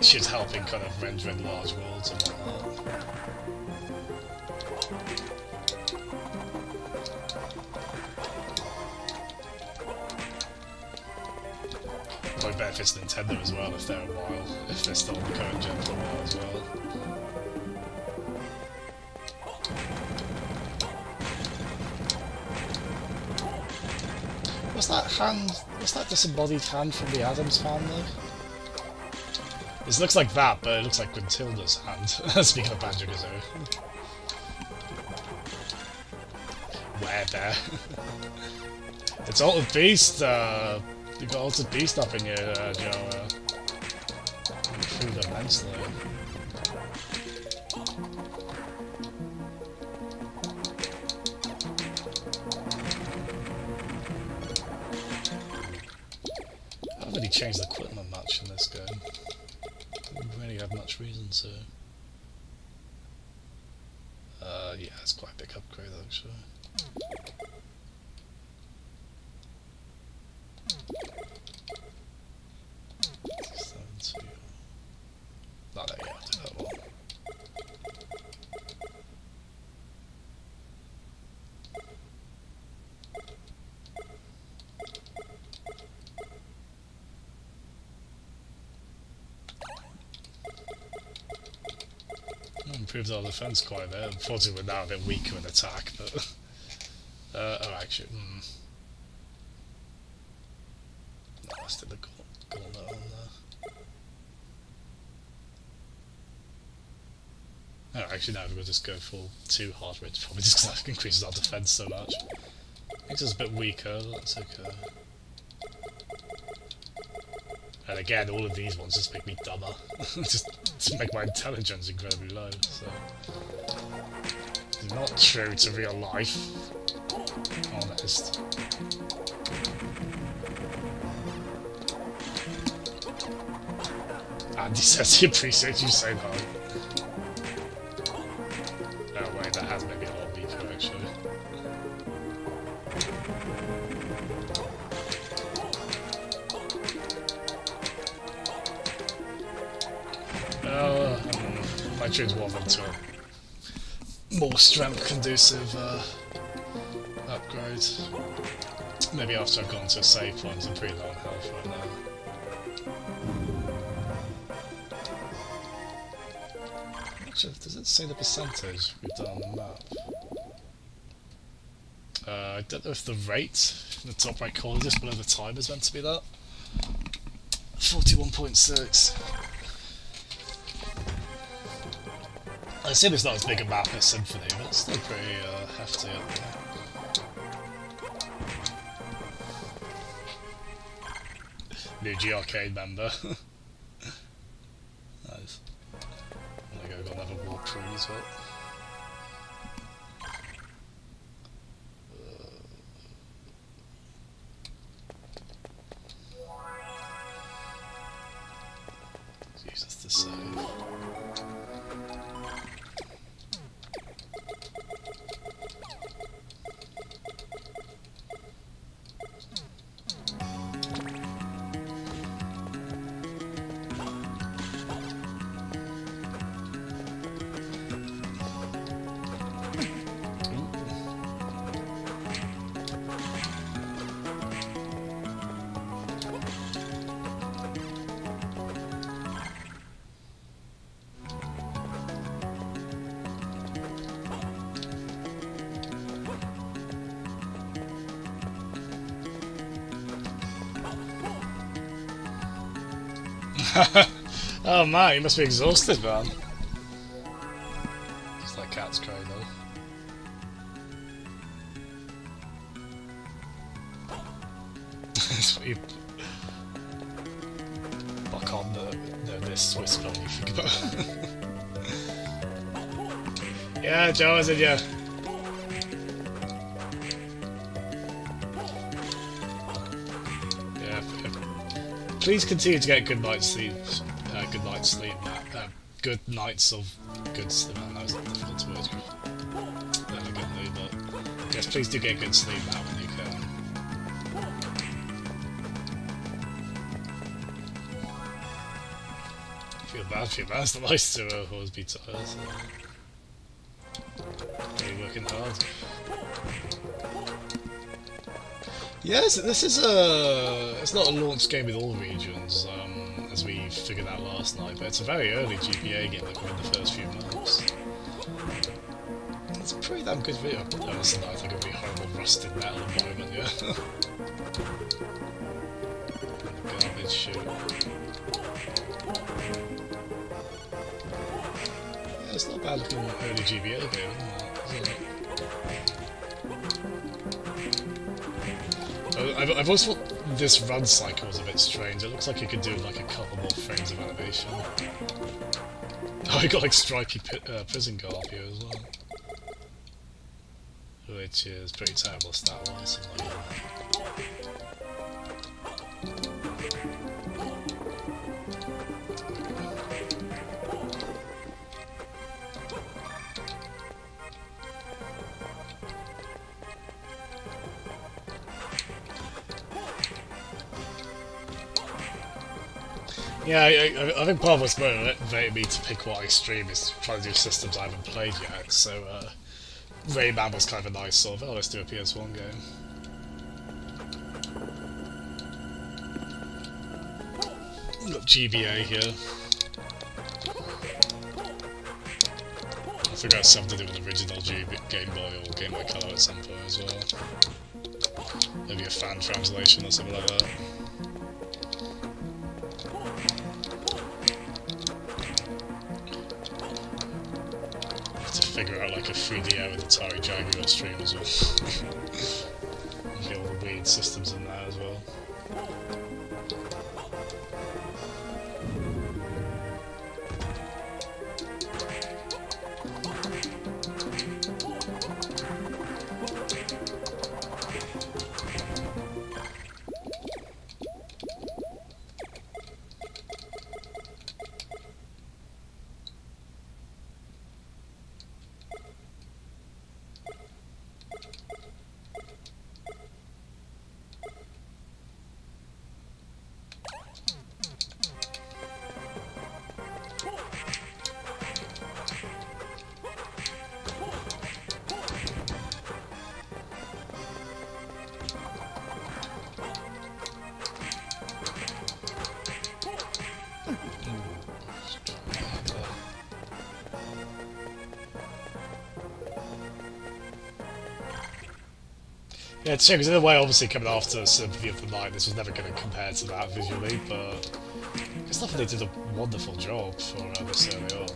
S1: should help in kind of rendering large worlds and whatnot. Probably benefits Nintendo as well if they're a while, if they're still on the current gen for a while as well. What's that hand? What's that disembodied hand from the Addams family? This looks like that, but it looks like Gruntilda's hand. Speaking of Banjo-Kazooie. Werebear. It's Altered Beast! You got Altered Beast up in your Joe. Improved immensely. I haven't really changed the equipment much in this game. Don't really have much reason to. Yeah, it's quite a big upgrade actually. Not that, yeah, I'll do that one. Improved our defense quite a bit. Unfortunately, we're now a bit weaker in attack, but. Oh, actually. No, I still the gauntlet on there. Oh, actually, no, we'll just go full 2 hard rate, probably just because that increases our defense so much. Makes us a bit weaker, but that's okay. And again, all of these ones just make me dumber. just to make my intelligence incredibly low, so... It's not true to real life. Honest. Andy says he appreciates you saying hi. Oh wait, that has made me a lot weaker actually. My tunes want them to a more strength conducive upgrade. Maybe after I've gone to a save point, I'm pretty low on health right now. Actually, does it say the percentage we've done on the map? I don't know if the rate in the top right corner just below the time is meant to be that. 41.6. I assume it's not as big a map as Symphony, but it's still pretty hefty up there. New G Arcade member. Nice. There we go, got another walkthrough as well. Jesus, to save. Oh man, you must be exhausted, man. Just like cat's cry though. That's what you fuck on this Swiss film you think about. Yeah, Joe, is it yeah? Yeah. Please continue to get good night's sleep. Good night's sleep. Good nights of good sleep. Man, that was a difficult word. Elegantly, but yes, please do get good sleep now when you can. Feel bad for you, man. It's not nice to always be tired. So. Are you working hard? Yes, this is it's not a launch game with all regions, as we figured out last night, but it's a very early GPA game, like within the first few months. It's a pretty damn good video. Honestly, I think it'll be a horrible rusted metal environment, yeah. Garbage shoot. Yeah, it's not bad looking early GPA game, isn't it? I've always thought this run cycle was a bit strange. It looks like you could do like a couple more frames of animation. Oh, you got like stripy prison garb here as well. Which is pretty terrible stat-wise. Yeah, I think part of what's motivated me to pick what I stream is trying to do systems I haven't played yet, so Rayman was kind of a nice sort of, oh, let's do a PS1 game. We've got GBA here. I figure out something to do with the original Game Boy or Game Boy Color at some point as well. Maybe a fan translation or something like that. Figure out like a 3D with Atari Jaguar stream as well. Get all the weird systems in there as well. Yeah, it's true, because in a way, obviously, coming after Symphony of the Night, this was never going to compare to that visually, but I guess they did a wonderful job for this early on.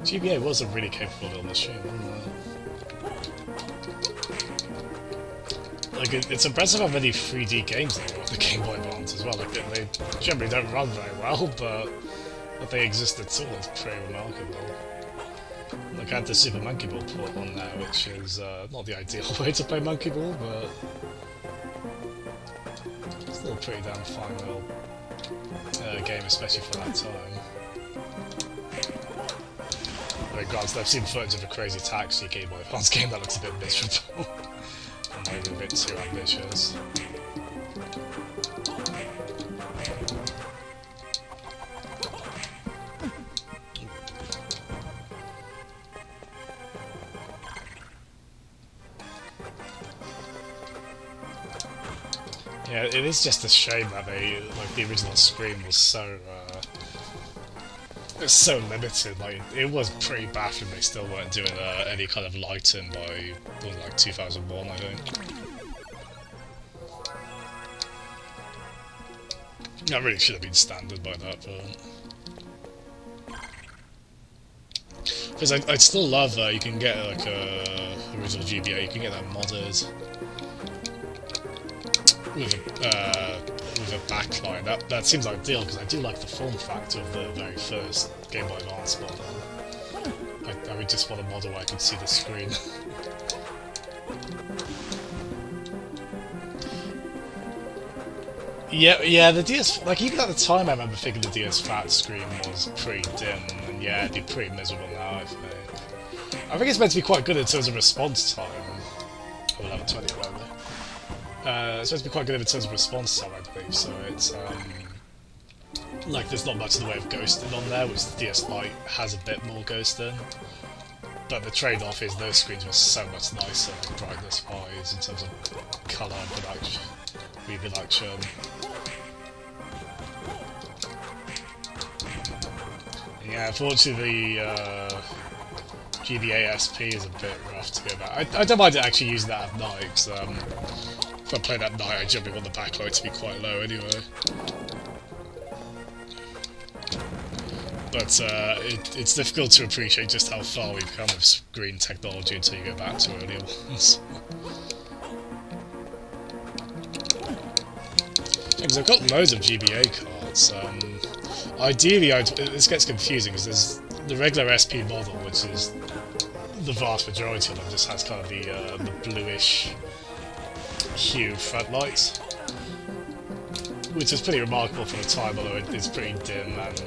S1: GBA was a really capable little machine, wasn't it? Like, it's impressive how many 3D games there are on the Game Boy Advance as well. Like, they generally don't run very well, but that they exist at all is pretty remarkable. Like, I had the Super Monkey Ball port on there, which is not the ideal way to play Monkey Ball, but still a pretty damn fine little game, especially for that time. I mean, granted, I've seen footage of a Crazy Taxi Game Boy Advance game that looks a bit miserable, and maybe a bit too ambitious. Yeah, it is just a shame that the original screen was so limited. Like, it was pretty baffling they still weren't doing any kind of lighting by, like 2001, I think. That really should have been standard by that point. Because I'd still love you can get like a original GBA, you can get that modded with a backline. That seems ideal, because I do like the form factor of the very first Game Boy Advance model. I would just want a model where I could see the screen. Yeah, the DS, like, even at the time I remember thinking the DS Fat screen was pretty dim, and yeah, it'd be pretty miserable now, I think. I think it's meant to be quite good in terms of response time. Oh, 1120, probably. It's supposed to be quite good in terms of response time, I believe, so it's, like, there's not much in the way of ghosting on there, which the DS Lite has a bit more ghosting. But the trade-off is those screens were so much nicer, brightness-wise, in terms of colour and production, reproduction. Yeah, unfortunately, GBA SP is a bit rough to go back. I don't mind actually using that at night, because if I play that at night, I generally want the backlight to be quite low anyway. But it's difficult to appreciate just how far we've come with screen technology until you go back to earlier ones. Because I've got loads of GBA cards. Ideally, this gets confusing because there's the regular SP model, which is the vast majority of them, just has kind of the bluish hue front lights, which is pretty remarkable for the time, although it's pretty dim and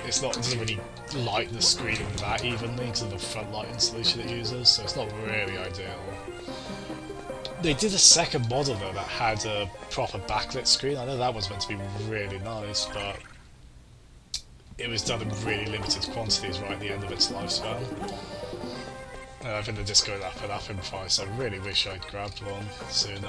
S1: it doesn't really light the screen that evenly because of the front lighting solution it uses, so it's not really ideal. They did a second model though that had a proper backlit screen. I know that was meant to be really nice, but it was done in really limited quantities right at the end of its lifespan. I think they're just going up and up in price. I really wish I'd grabbed one sooner.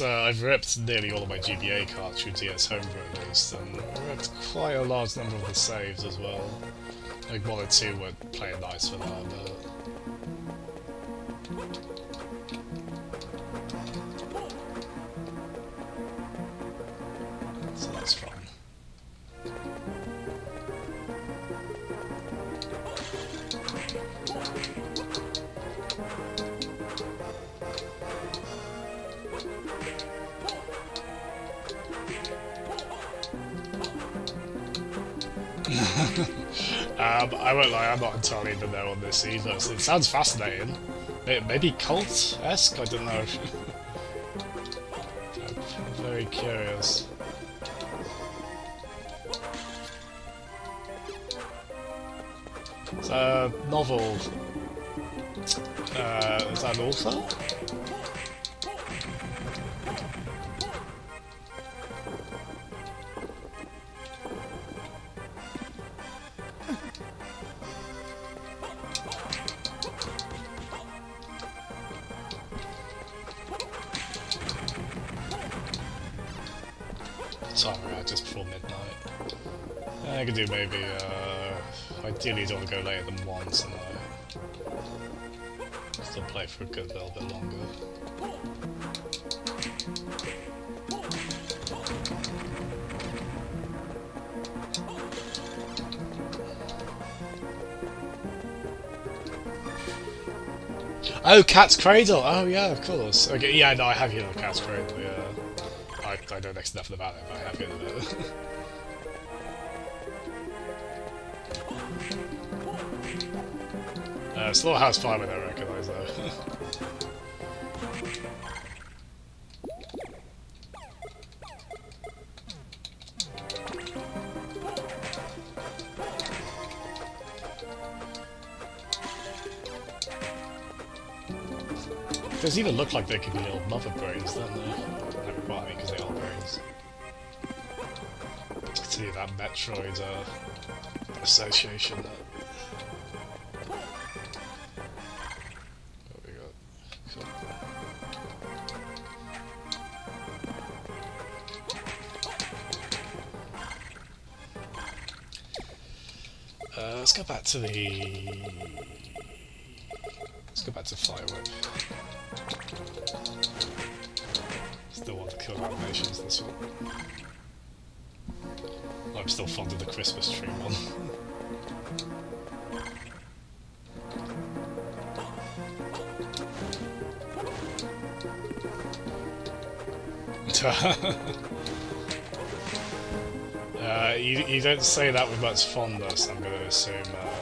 S1: I've ripped nearly all of my GBA cards through DS Homebrew at least, and I ripped quite a large number of the saves as well. Like 1 or 2 were playing nice for that, but... so that's fun. I won't lie, I'm not entirely in the know on this either. It sounds fascinating. Maybe cult-esque? I don't know. I'm very curious. It's a novel. Is that an author? timer out just before midnight. I could do maybe, ideally don't want to go later than 1 tonight. Still play for a good little bit longer. Oh, Cat's Cradle! Oh yeah, of course. Okay, yeah, no, I have heard of Cat's Cradle, yeah. I know next to nothing about it, but I have heard of it. Slaughterhouse 5 I don't recognise though. Those even look like they could be little mother brains, don't they? No, well, I mean, because they are brains. Continue that Metroid association. What we got? Cool. Let's go back to the... Let's go back to Firewhip. Still want the kill animations, this one. I'm still fond of the Christmas tree one. You don't say that with much fondness, I'm gonna assume that.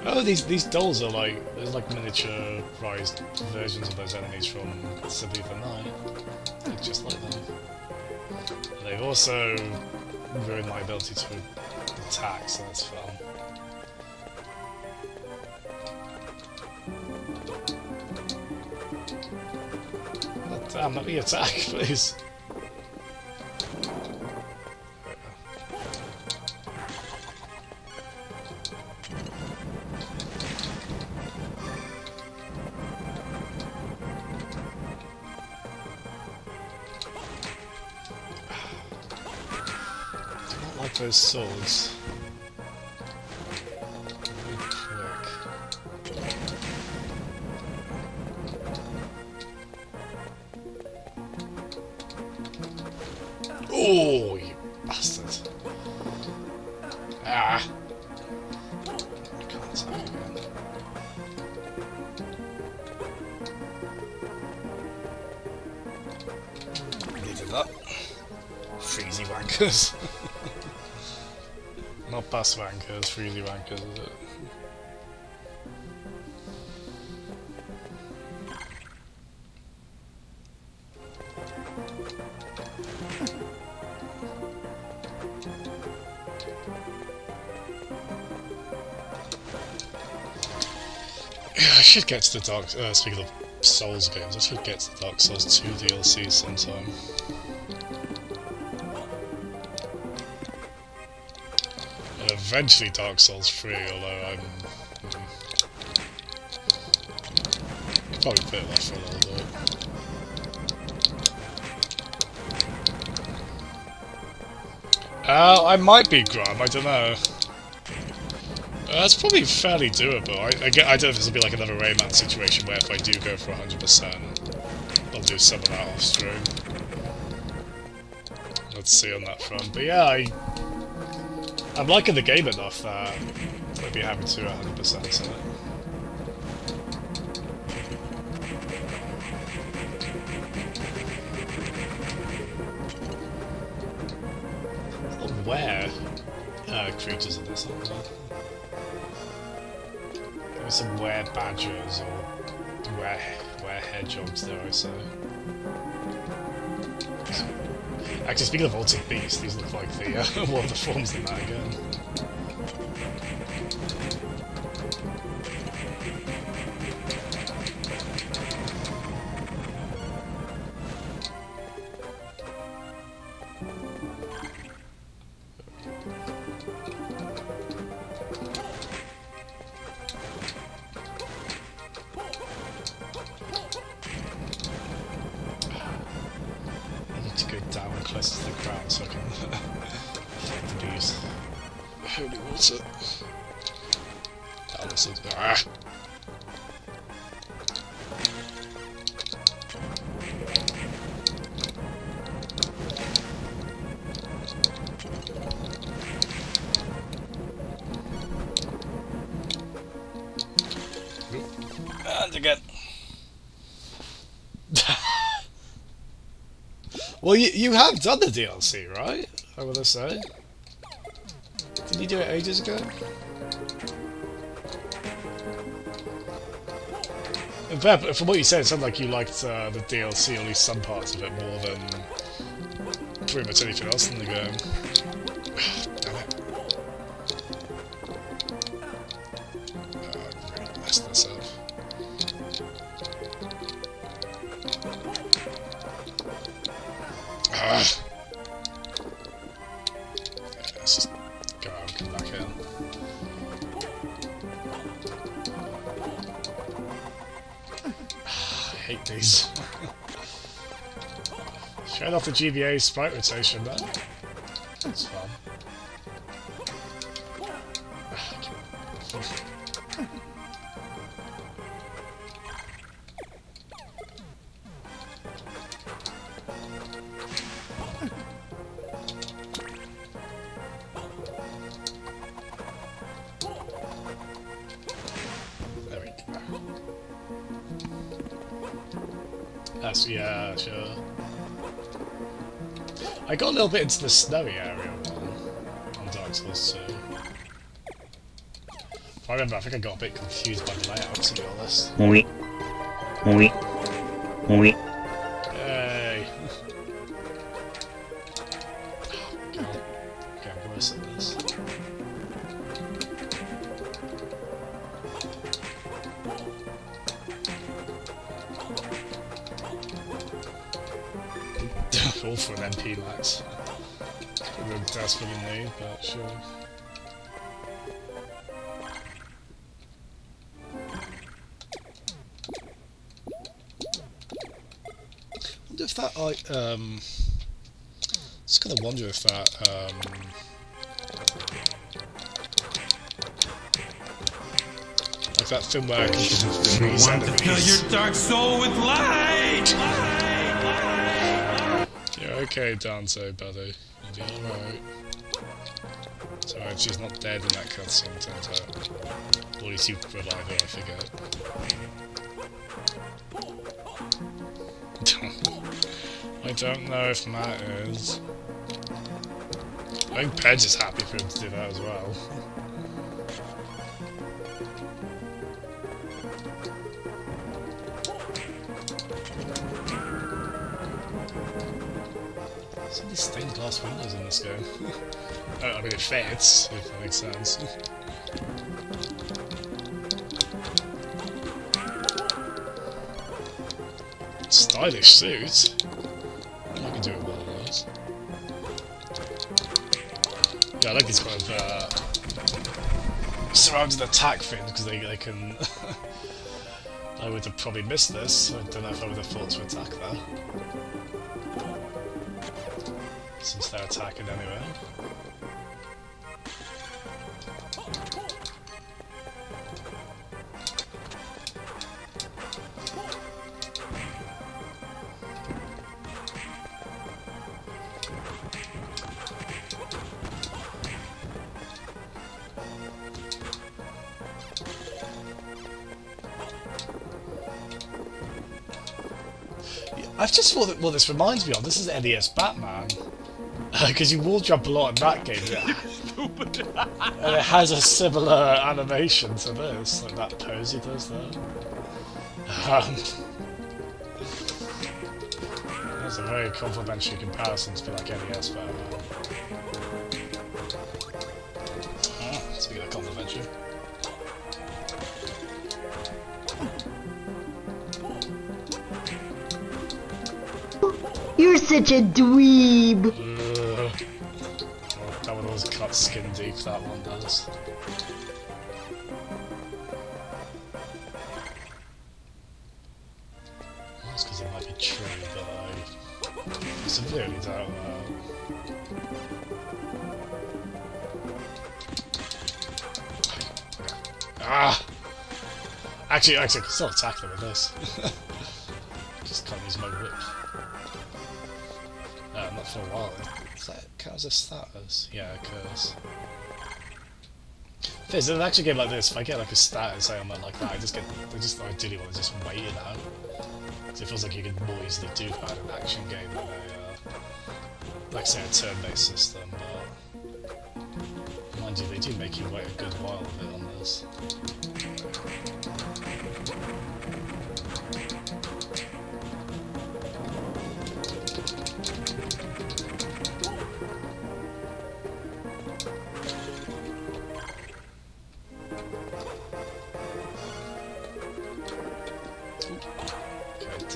S1: Oh, these dolls are like, there's like miniaturized versions of those enemies from Symphony of the Night. They're just like them. They've also ruined my ability to attack, so that's fun. Oh, damn, let me attack, please. Those swords. Really quick. Oh, you bastard. Ah! I can't attack again. Needed that. Freezy wankers. Not bus wankers, freezy wankers, is it? Yeah, I should get to the Dark... speaking of Souls games, I should get to the Dark Souls 2 DLC sometime. Eventually Dark Souls 3, although I'm... probably put it off for a little bit. I might be Graham, I don't know. That's probably fairly doable. I don't know if this will be like another Rayman situation where if I do go for 100%, I'll do some of that off stream. Let's see on that front. But yeah, I'm liking the game enough that I'd be happy to 100% in it. Where creatures in this, aren't there? Maybe some were badgers or were hedgehogs, dare I say. Actually, speaking of Altered Beast, these look like the one of the forms in that again. Holy water. That looks ah. And again. Well, you have done the DLC, right? I want to say. Did you do it ages ago? But from what you said, it sounded like you liked the DLC, or at least some parts of it, more than pretty much anything else in the game. Damn it. I've really messed this up. Yeah, let's just go out and come back in. I hate these. Showing off the GBA sprite rotation though. That's fun. There we go. That's, yeah, sure. I got a little bit into the snowy area on Dark Souls 2. If I remember, I think I got a bit confused by the layout, to be honest. Hey! God, getting worse at this. All for an MP max. We're desperately need, but sure. I wonder if that just kind of wonder if that like that thing where I can freeze
S6: Want to fill
S1: enemies.
S6: your dark soul with light!
S1: You're okay, Dante, buddy. You're doing alright. It's alright, she's not dead in that cutscene, turns out. Or at least you revive her, I forget. I don't know if Matt is. I think Pedge is happy for him to do that as well. So many stained glass windows in this game. I mean, it fits, if that makes sense. Stylish suit. I can do it one of those. Yeah, I like these kind of surrounded attack things because they can. I would have probably missed this. I don't know if I would have thought to attack that. Since they're attacking anyway. I've just thought that what this reminds me of, this is NES Batman. Because you wall jump a lot in that game, and it has a similar animation to this, like that pose he does there. That's a very complimentary comparison to be like NES Batman. Speaking of complimentary.
S7: You're such a dweeb.
S1: That one always cuts skin deep, that one does. That's because it might be true, but I severely doubt that. Ah! Actually, I can still attack them with this. Just can't use my whip. Not for a while. Does that count as a status? Yeah, it occurs. In an action game like this, if I get like a status ailment like that, I ideally want to just wait it out. So it feels like you can more easily do that in an action game than a, like say, a turn-based system. But mind you, they do make you wait a good while of it on this.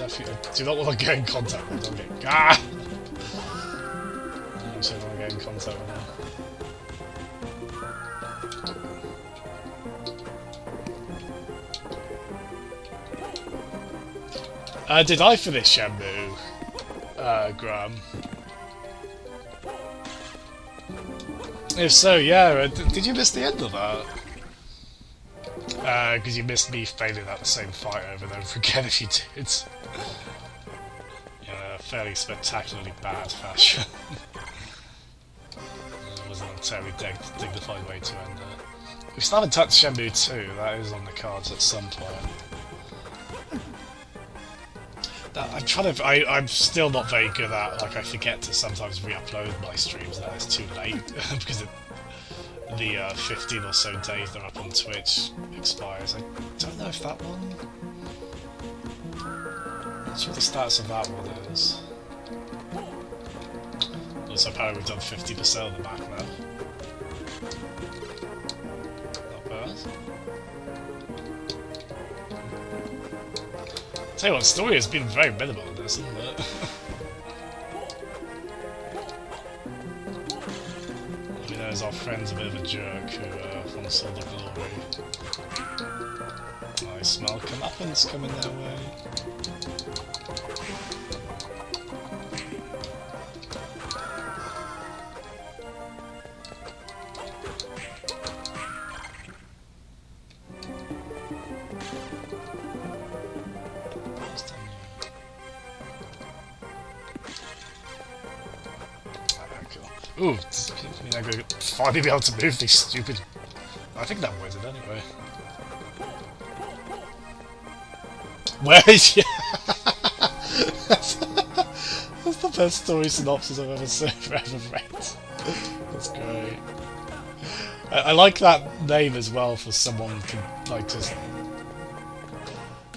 S1: I do not want to get in contact with them. Ah! I actually want to get in contact with them. Did I finish Shenmue, Graham? If so, yeah. Did you miss the end of that? Because you missed me failing at the same fight over and over again if you did. Yeah, fairly spectacularly bad fashion. It wasn't a terribly dignified way to end it. We still haven't touched Shenmue 2, that is on the cards at some point. I'm still not very good at, like, I forget to sometimes re-upload my streams now it's too late, because the 15 or so days they're up on Twitch expires. I don't know if that one... I'm not sure what the status of that one is. Also, apparently we've done 50% of the map now. Not bad. Tell you what, the story has been very minimal in this, isn't it? There's our friend's a bit of a jerk who wants all the glory. I smell comeuppance coming their way. Ooh, I mean, I'm going to finally be able to move these stupid... I think that was it anyway. Where is you? That's the best story synopsis I've ever read. That's great. I like that name as well for someone like just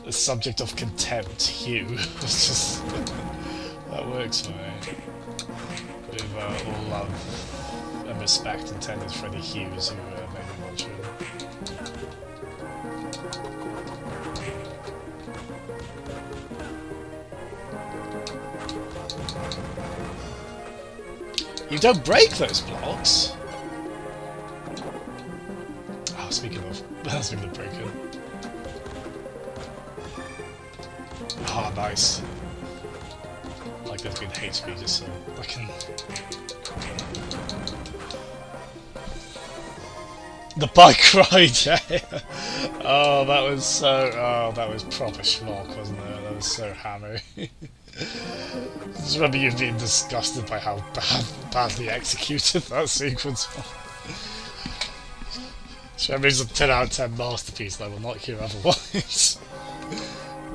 S1: the subject of contempt, Hugh. It's just that works for me. With all love and respect intended for any Hughes who may be watching. You don't break those blocks! Oh, speaking of breaking. Ah, nice. Like there's been HP just so I can... The bike ride, yeah! Oh, that was so... Oh, that was proper schlock, wasn't it? That was so hammy. I just remember you being disgusted by how badly executed that sequence was. Shenmue's a 10 out of 10 masterpiece, and I will not hear otherwise.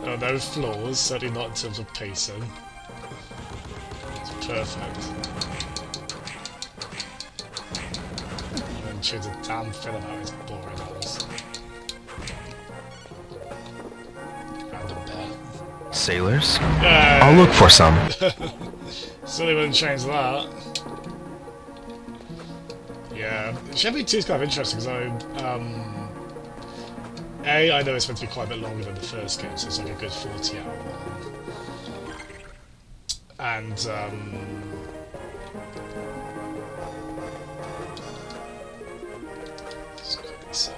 S1: There are no flaws, certainly not in terms of pacing. It's perfect. Even choose a damn film out is boring as. Random bear.
S3: Sailors? I'll look for some.
S1: Certainly wouldn't change that. Yeah, Shenmue 2 is kind of interesting because I know it's meant to be quite a bit longer than the first game, so it's like a good 40-hour one. And just quickly save.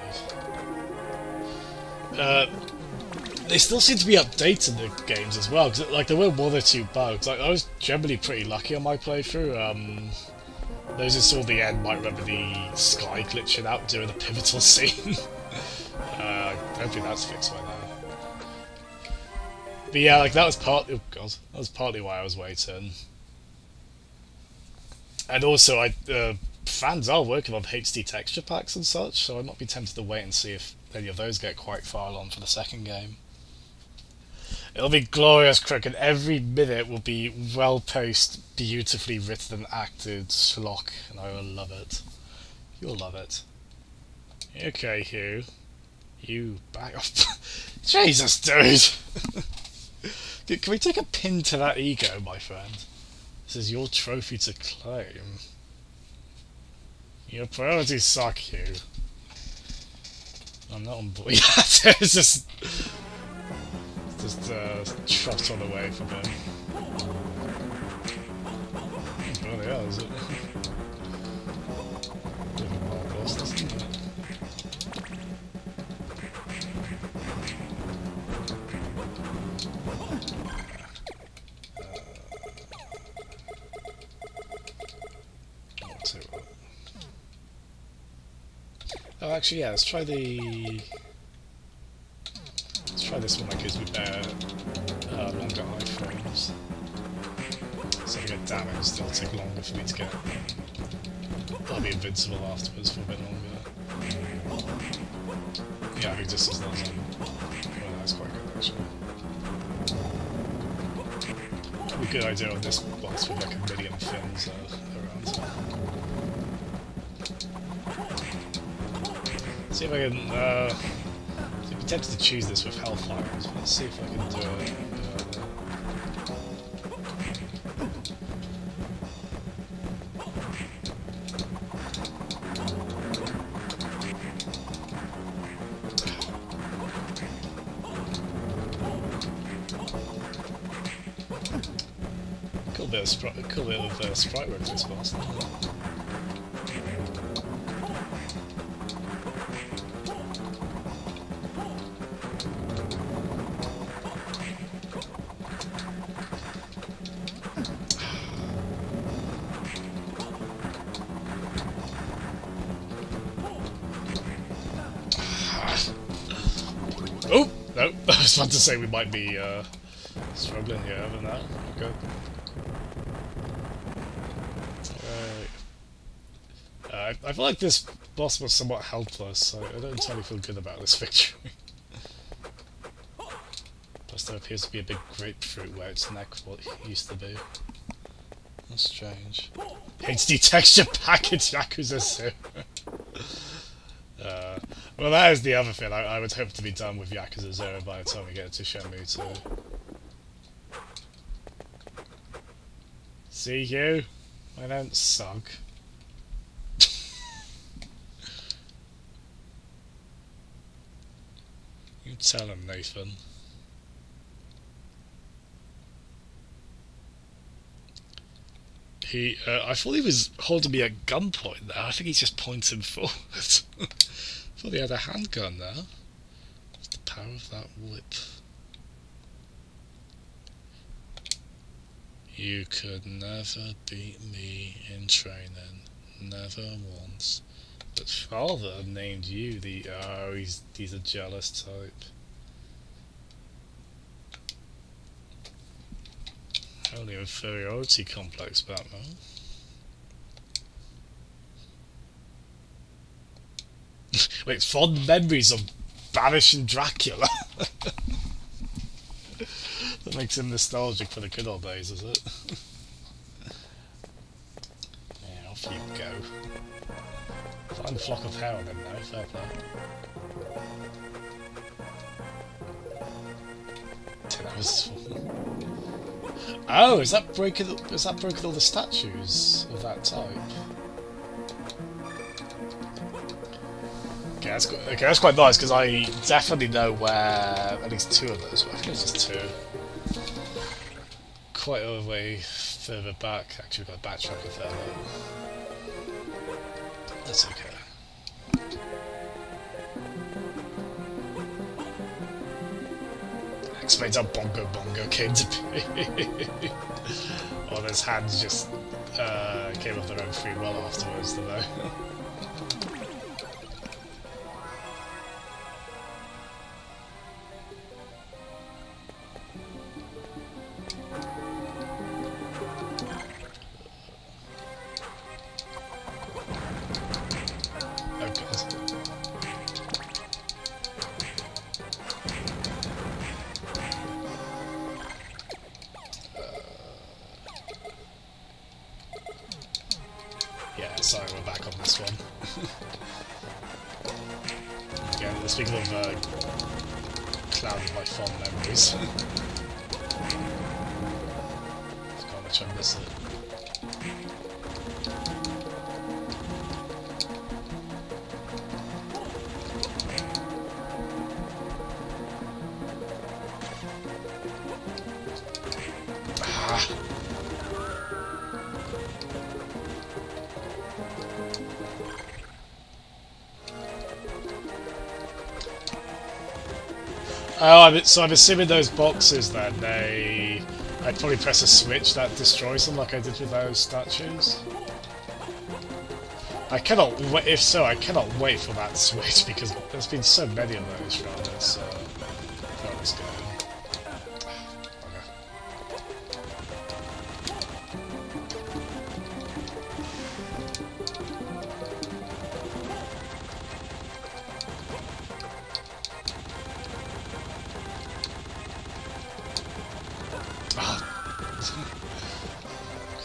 S1: They still seem to be updating the games as well, because like there were one or two bugs. Like, I was generally pretty lucky on my playthrough. Those who saw the end might remember the sky glitching out during the pivotal scene. Hopefully that's fixed by now. But yeah, like that was partly why I was waiting. And also, fans are working on HD texture packs and such, so I might be tempted to wait and see if any of those get quite far along for the second game. It'll be glorious, Crook, and every minute will be well-paced, beautifully written and acted schlock, and I will love it. You'll love it. Okay, Hugh. You back up. Jesus, dude! Can we take a pin to that ego, my friend? This is your trophy to claim. Your priorities suck, Hugh. I'm not on board. It's just trot on away from him. Oh, bloody hell, is it? Bit of a wild boss, isn't it? Oh, actually, yeah. Let's try this one that gives me better, longer iframes. So if I get damaged, it'll take longer for me to get. I'll be invincible afterwards for a bit longer. Yeah, I think just as long as well, that's quite good actually. Probably a good idea on this boss with like a million fins around. See if I can, so I'm tempted to choose this with Hellfire, so let's see if I can do it. Cool bit of sprite work this boss. Oh! No, I was about to say we might be struggling here other than that. Okay. I feel like this boss was somewhat helpless, so I don't entirely feel good about this victory. Plus there appears to be a big grapefruit where its neck used to be. That's strange. HD texture package Yakuza 0. Well, that is the other thing. I would hope to be done with Yakuza 0 by the time we get to Shenmue 2. See you? I don't suck. You tell him, Nathan. I thought he was holding me at gunpoint there. I think he's just pointing forward. I thought he had a handgun there. What's the power of that whip? You could never beat me in training. Never once. But father named you the... Oh, he's a jealous type. Only inferiority complex, Batman. Wait, fond memories of banishing Dracula. That makes him nostalgic for the good old days, is it? Yeah, off you go. Find a flock of heron then, now, fair play. 10 hours. Oh, is that broken all the statues of that type? Okay, that's quite nice, because I definitely know where at least 2 of those were. I think it was just 2. Quite a way further back. Actually, we've got to backtrack a fair bit. That's okay. Explains how Bongo came to be. Or his hands just came off their own free will afterwards, didn't they? Sorry, we're back on this one. Yeah, speaking of clouded by fond memories. Forgot how much I miss it. Oh, so I'm assuming those boxes then, I'd probably press a switch that destroys them like I did with those statues. I cannot wait, if so, I cannot wait for that switch because there's been so many of those throughout this game.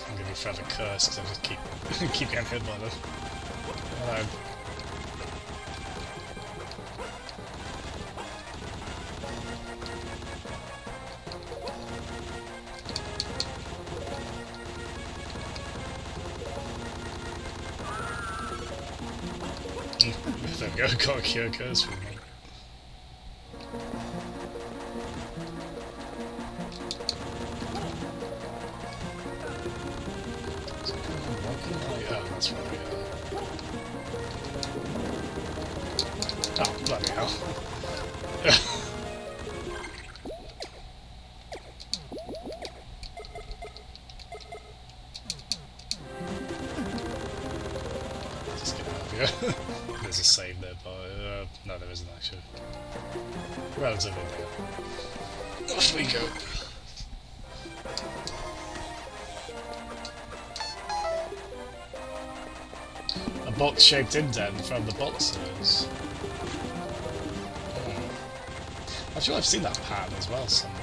S1: I'm gonna be forever cursed because I just keep getting hit by them. Hello. There we go, got a cure curse from me. Oh, that's right, oh, bloody hell. Just get out of here. There's a save there, but no, there isn't actually. Relatively there. Off we go. A box-shaped indent from the boxes. I'm sure I've seen that pattern as well somewhere.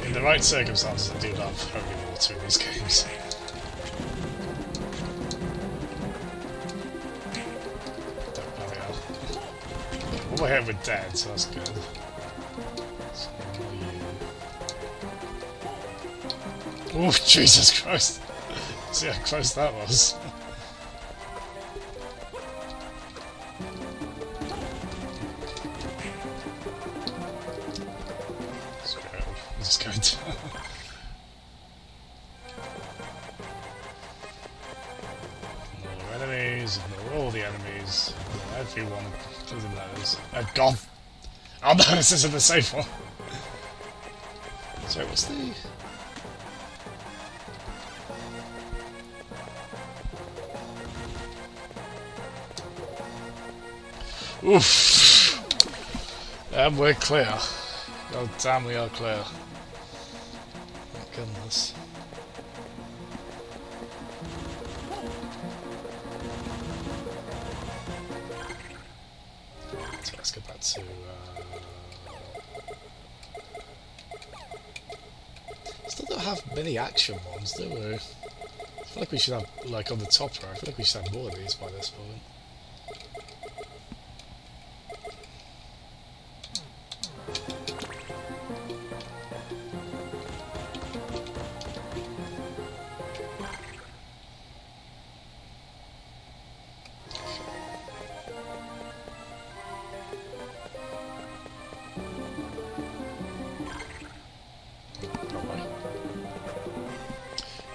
S1: In the right circumstances, I do love holy water in these games. Bloody hell. All my head were dead, so that's good. Oh, Jesus Christ! See how close that was. Just going to ignore enemies, ignore all the enemies, ignore everyone, including those. Oh god! Oh no, this isn't the safe one! Sorry, what's the... Oof! And we're clear. God damn, we are clear. Goodness. So let's get back to still don't have many action ones, do we? I feel like we should have, like on the top row, I feel like we should have more of these by this point.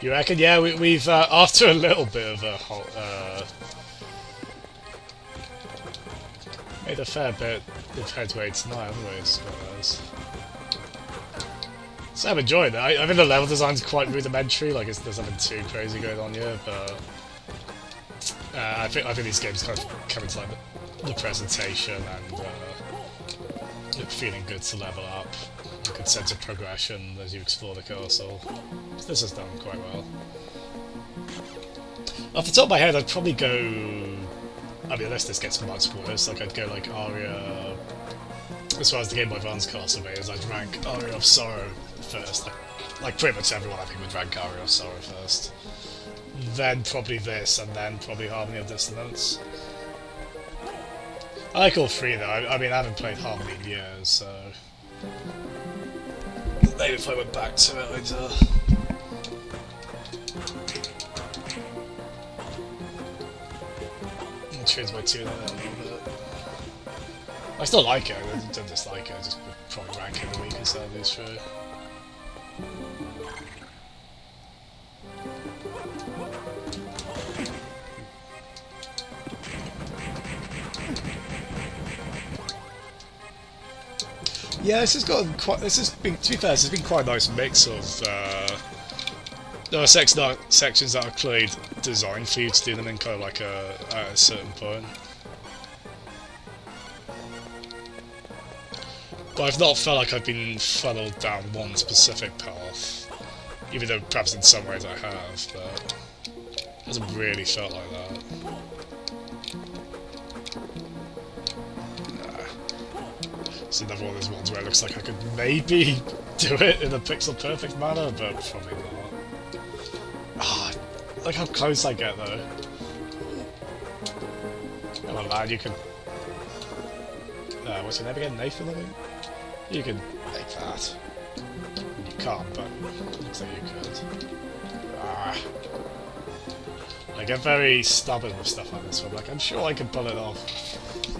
S1: You reckon? Yeah, we've after a little bit of a made a fair bit of headway tonight, haven't we? I suppose. So I'm enjoying it. I think the level design's quite rudimentary. Like there's nothing too crazy going on here, but I think these games kind of come into like the presentation and feeling good to level up. A good sense of progression as you explore the castle. This is done quite well. Off the top of my head, I'd probably go... I mean, unless this gets much worse, like I'd go like Aria... As far as the Game Boy Advance Castlevania, I'd rank Aria of Sorrow first. Like pretty much everyone I think would rank Aria of Sorrow first. Then probably this, and then probably Harmony of Dissonance. I like all three though. I mean, I haven't played Harmony in years, so... Maybe if I went back to it, I'd change my tune a little bit. I still like it, I don't dislike it, I just would probably rank it the weakest out of these three. Yeah, this has got quite. This has been, to be fair, this has been quite a nice mix of. There are sections that are clearly designed for you to do them in kind of like at a certain point. But I've not felt like I've been funneled down one specific path, even though perhaps in some ways I have, but it hasn't really felt like that. It's another one of those ones where it looks like I could maybe do it in a pixel-perfect manner, but probably not. Ah, look how close I get, though. Come on, lad, you can... what's your name again? Nathan, I think? You can make that. You can't, but it looks like you could. Ah. I get very stubborn with stuff like this one. Like, I'm sure I can pull it off.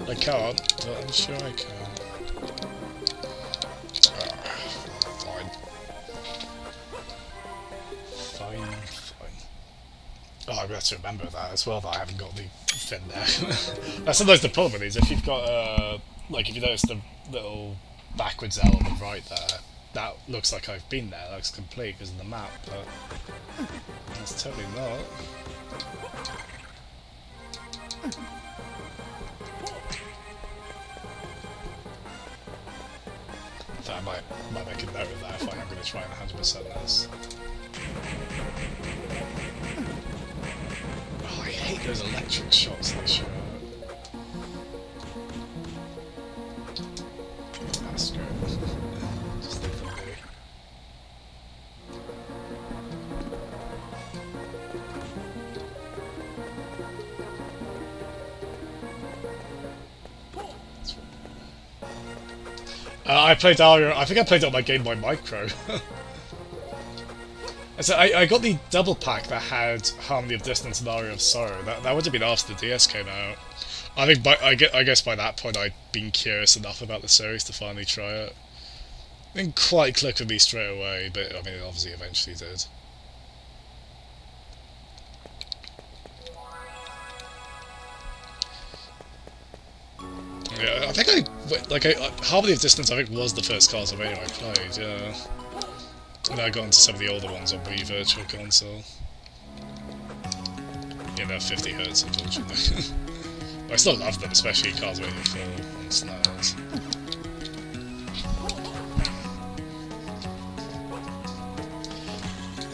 S1: I can't, but I'm sure I can. Oh, I've got to remember that as well, that I haven't got the thing there. That's sometimes the problem with these. If you've got, like, if you notice the little backwards L on the right there, that looks like I've been there, that looks complete because of the map, but that's totally not. In fact, I might make a note of that if I am going to try and 100% this. Oh, I hate those electric shots they show. That's good. Just leave them be. I played Aria. I think I played it on my Game Boy Micro. So I got the double pack that had Harmony of Dissonance and Aria of Sorrow. That would have been after the DS came out. I think I guess by that point I'd been curious enough about the series to finally try it. It didn't quite click with me straight away, but I mean it obviously eventually did. Yeah, I think Harmony of Dissonance I think was the first Castlevania I played, yeah. And then I got into some of the older ones on Wii Virtual Console. Yeah, they're 50 Hz unfortunately. I still love them, especially Castlevania 4 on SNES.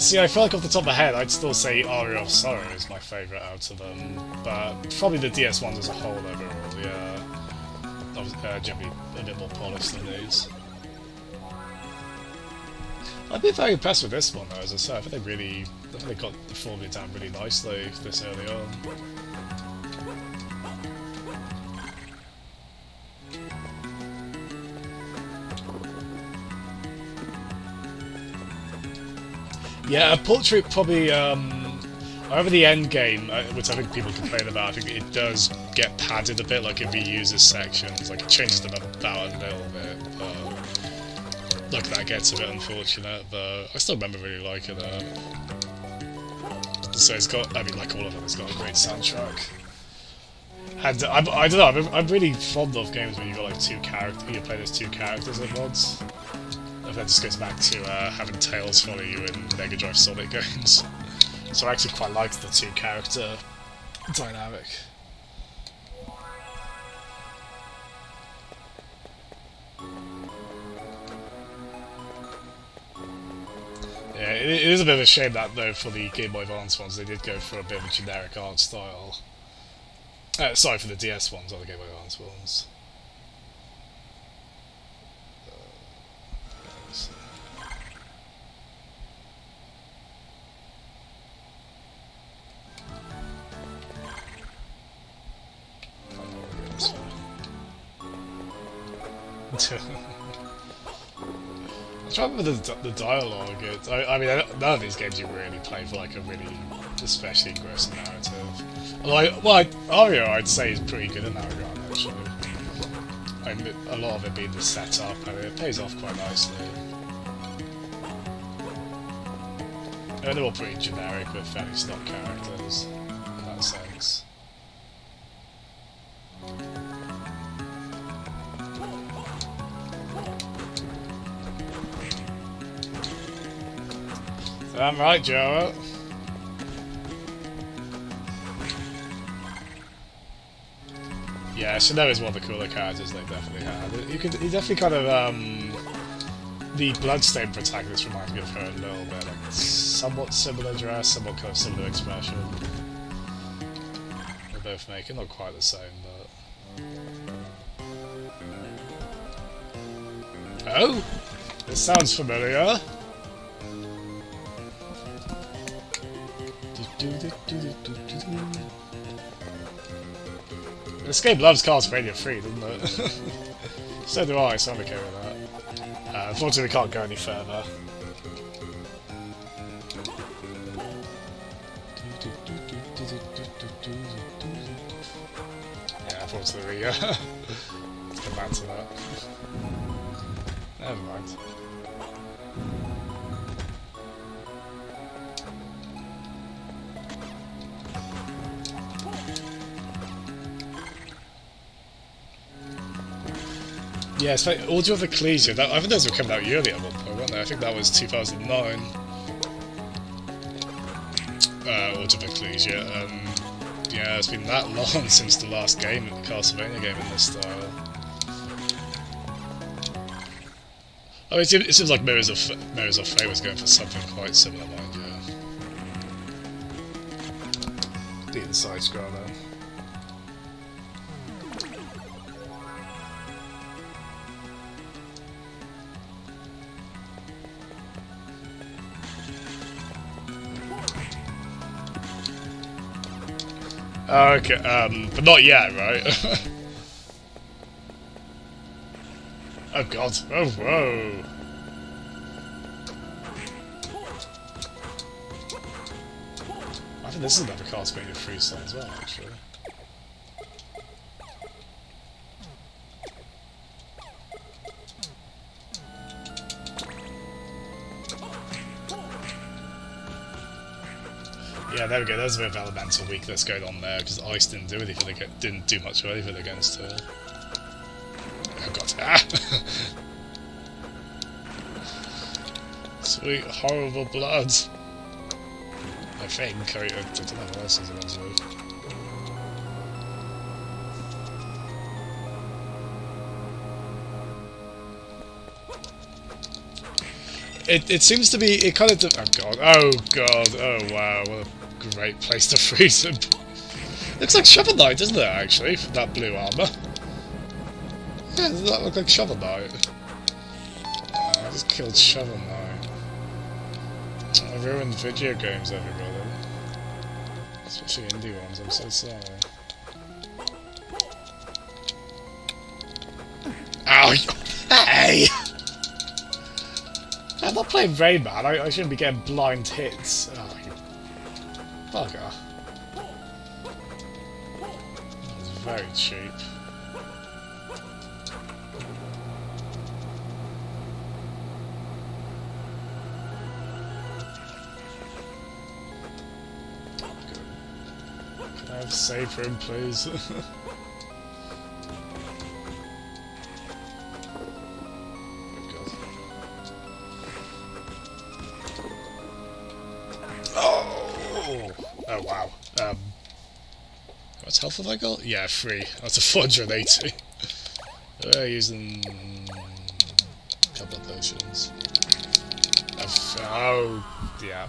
S1: See, I feel like off the top of my head, I'd still say Aria of Sorrow is my favourite out of them, but probably the DS ones as a whole overall, yeah. Generally a bit more polished than these. I've been very impressed with this one though, as I said. I think they got the formula down really nicely this early on. Yeah, a portrait probably, over the end game, which I think people complain about, I think it does get padded a bit, like it reuses sections, like it changes them about a little bit, but look, that gets a bit unfortunate, but I still remember really liking it. So it's got, I mean, like all of them, it's got a great soundtrack. And I don't know, I'm really fond of games where you got like two characters, you play as two characters at once. If that just goes back to having Tails follow you in Mega Drive Sonic games. So I actually quite liked the two character dynamic. Yeah, it is a bit of a shame that, though, for the Game Boy Advance ones, they did go for a bit of a generic art style. Sorry, for the DS ones, or the Game Boy Advance ones. I'm trying to remember the dialogue. I mean, none of these games you really play for like a really especially engrossing narrative. Ario, I'd say, is pretty good in that regard, actually. I mean, a lot of it being the setup, and it pays off quite nicely. I mean, they're all pretty generic, but fairly stock characters in that sense. I'm right, Joe. Yeah, Chanel is one of the cooler characters they definitely had. He definitely kind of, the Bloodstained protagonist reminds me of her a little bit, like somewhat similar dress, somewhat kind of similar expression. They're both making not quite the same, but... Oh! This sounds familiar. This game loves Castlevania 3, doesn't it? So do I, so I'm okay with that. Unfortunately, we can't go any further. Yeah, unfortunately, let's come back to that. Never mind. Yeah, it's like Order of Ecclesia. I think those were coming out yearly at one point, weren't they? I think that was 2009. Order of Ecclesia. Yeah, it's been that long since the last game, Castlevania game in this style. I mean, it seems like Mirrors of Fate was going for something quite similar, mind you. The inside scroller. Okay, but not yet, right? Oh god, oh whoa! I think this is another Castlevania freestyle as well, actually. Yeah, there we go. There's a bit of elemental weakness going on there because Ice didn't do anything. Didn't do much of anything against her. Oh god! Ah! Sweet horrible blood. I think. I don't know what else is around to. It seems to be. It kind of. Oh god! Oh god! Oh wow! What a great place to freeze him. Looks like Shovel Knight, doesn't it? Actually, for that blue armor. Yeah, doesn't that look like Shovel Knight? Oh, I just killed Shovel Knight. I ruined video games, everybody. Especially indie ones. I'm so sorry. Ow! Hey! I'm not playing Rayman, I shouldn't be getting blind hits. Oh, you bugger. That was very cheap. Have save room, please. Oh! Oh wow. What health have I got? Yeah, 3. That's a 480. Using a couple of potions. Oh, yeah.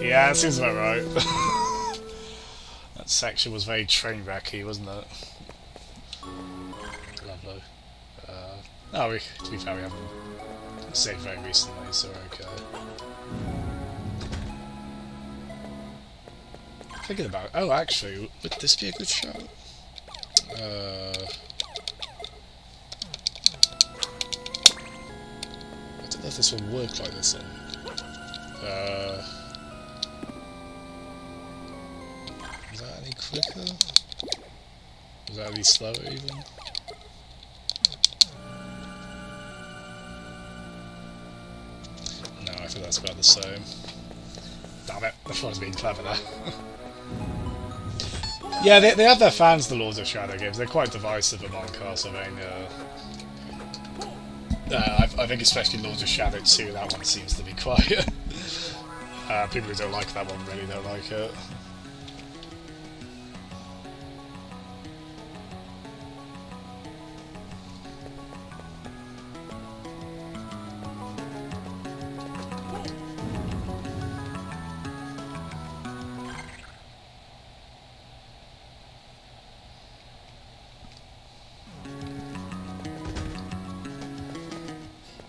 S1: Yeah, that seems about right. That section was very train wrecky, wasn't it? Lovely. Oh, to be fair, we haven't saved very recently, so we're okay. Thinking about. Oh, actually, would this be a good shot? I don't know if this will work like this. Is that any quicker? Is that any slower even? No, I think that's about the same. Damn it, I thought I was being clever there. Yeah, they have their fans, the Lords of Shadow games. They're quite divisive among Castlevania. I think especially Lords of Shadow 2, that one seems to be quite... people who don't like that one really don't like it.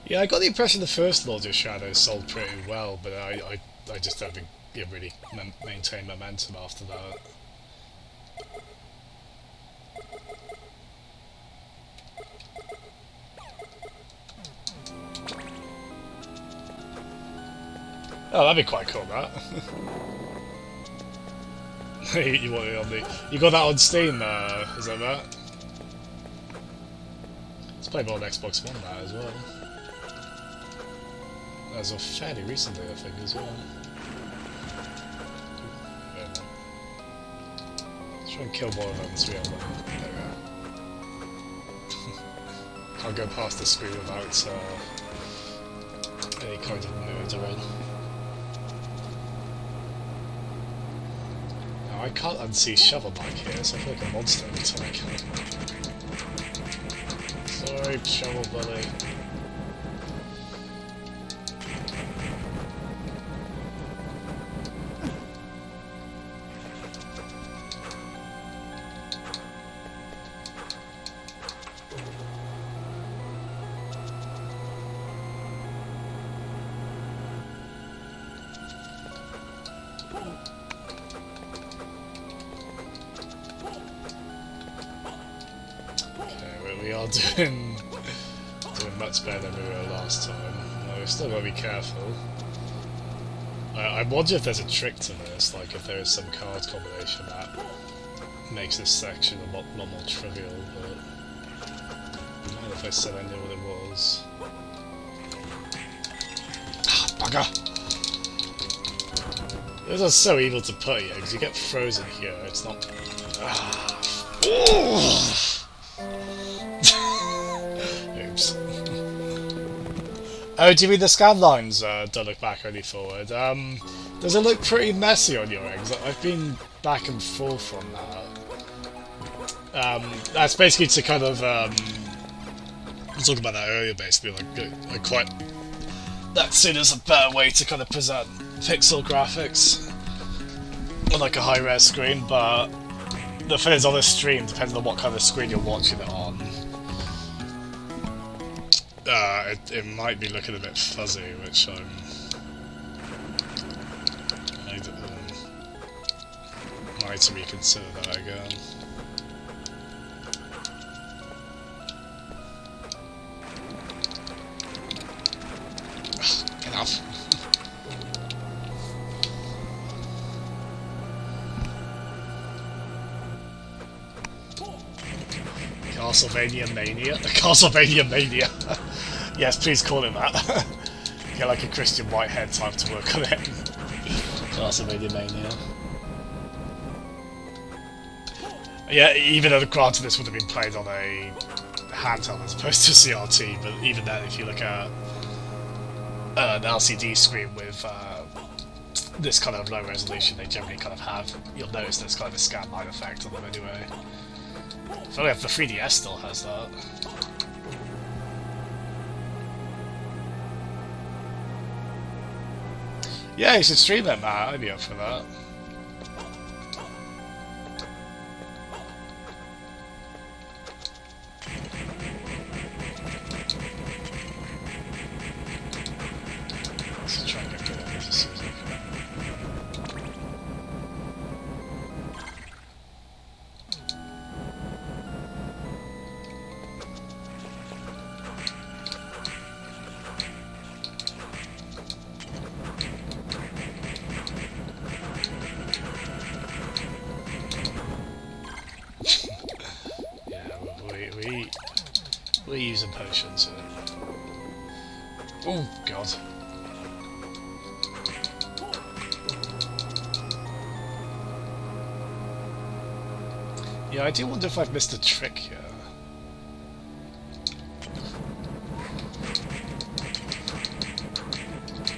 S1: Yeah, I got the impression the first Lords of Shadow sold pretty well, but I just don't think it really maintained momentum after that. Oh, that'd be quite cool, that. You want it on the... You got that on Steam, is that that? It's playable on Xbox One, that as well. As of fairly recently, I think, as well. Let's try and kill one of them so we have one. There we go. Can't go past the screen without any kind of murdering. Now, I can't unsee Shovel Knight here, so I feel like a monster every time I kill him. Sorry, Shovel Buddy. We are doing much better than we were last time. We've still got to be careful. I wonder if there's a trick to this, like if there is some card combination that makes this section a lot more trivial, but I don't know if I said I knew what it was. Ah, bugger! Those are so evil to put here, because you get frozen here, it's not... Ah. Oops. Oh, do you mean the scan lines don't look back only forward? Does it look pretty messy on your eggs? I've been back and forth on that. That's basically to kind of... I was talking about that earlier, basically, like quite... That seen as a better way to kind of present pixel graphics on like a high-res screen, but the thing is on this stream, depending on what kind of screen you're watching it on, it might be looking a bit fuzzy, which might reconsider that again. Enough. Castlevania Mania? Castlevania Mania! Yes, please call it that. Get like a Christian Whitehead type to work on it. Castlevania Mania. Yeah, even though granted this would have been played on a handheld as opposed to CRT, but even then, if you look at an LCD screen with this kind of low resolution, they generally kind of have, you'll notice there's kind of a scan line effect on them anyway. So yeah, the 3DS still has that. Yeah, you should stream that, Matt. I'd be up for that. Let's try and get good at this as soon as I can. We're using potions here. Oh god. Yeah, I do wonder if I've missed a trick here.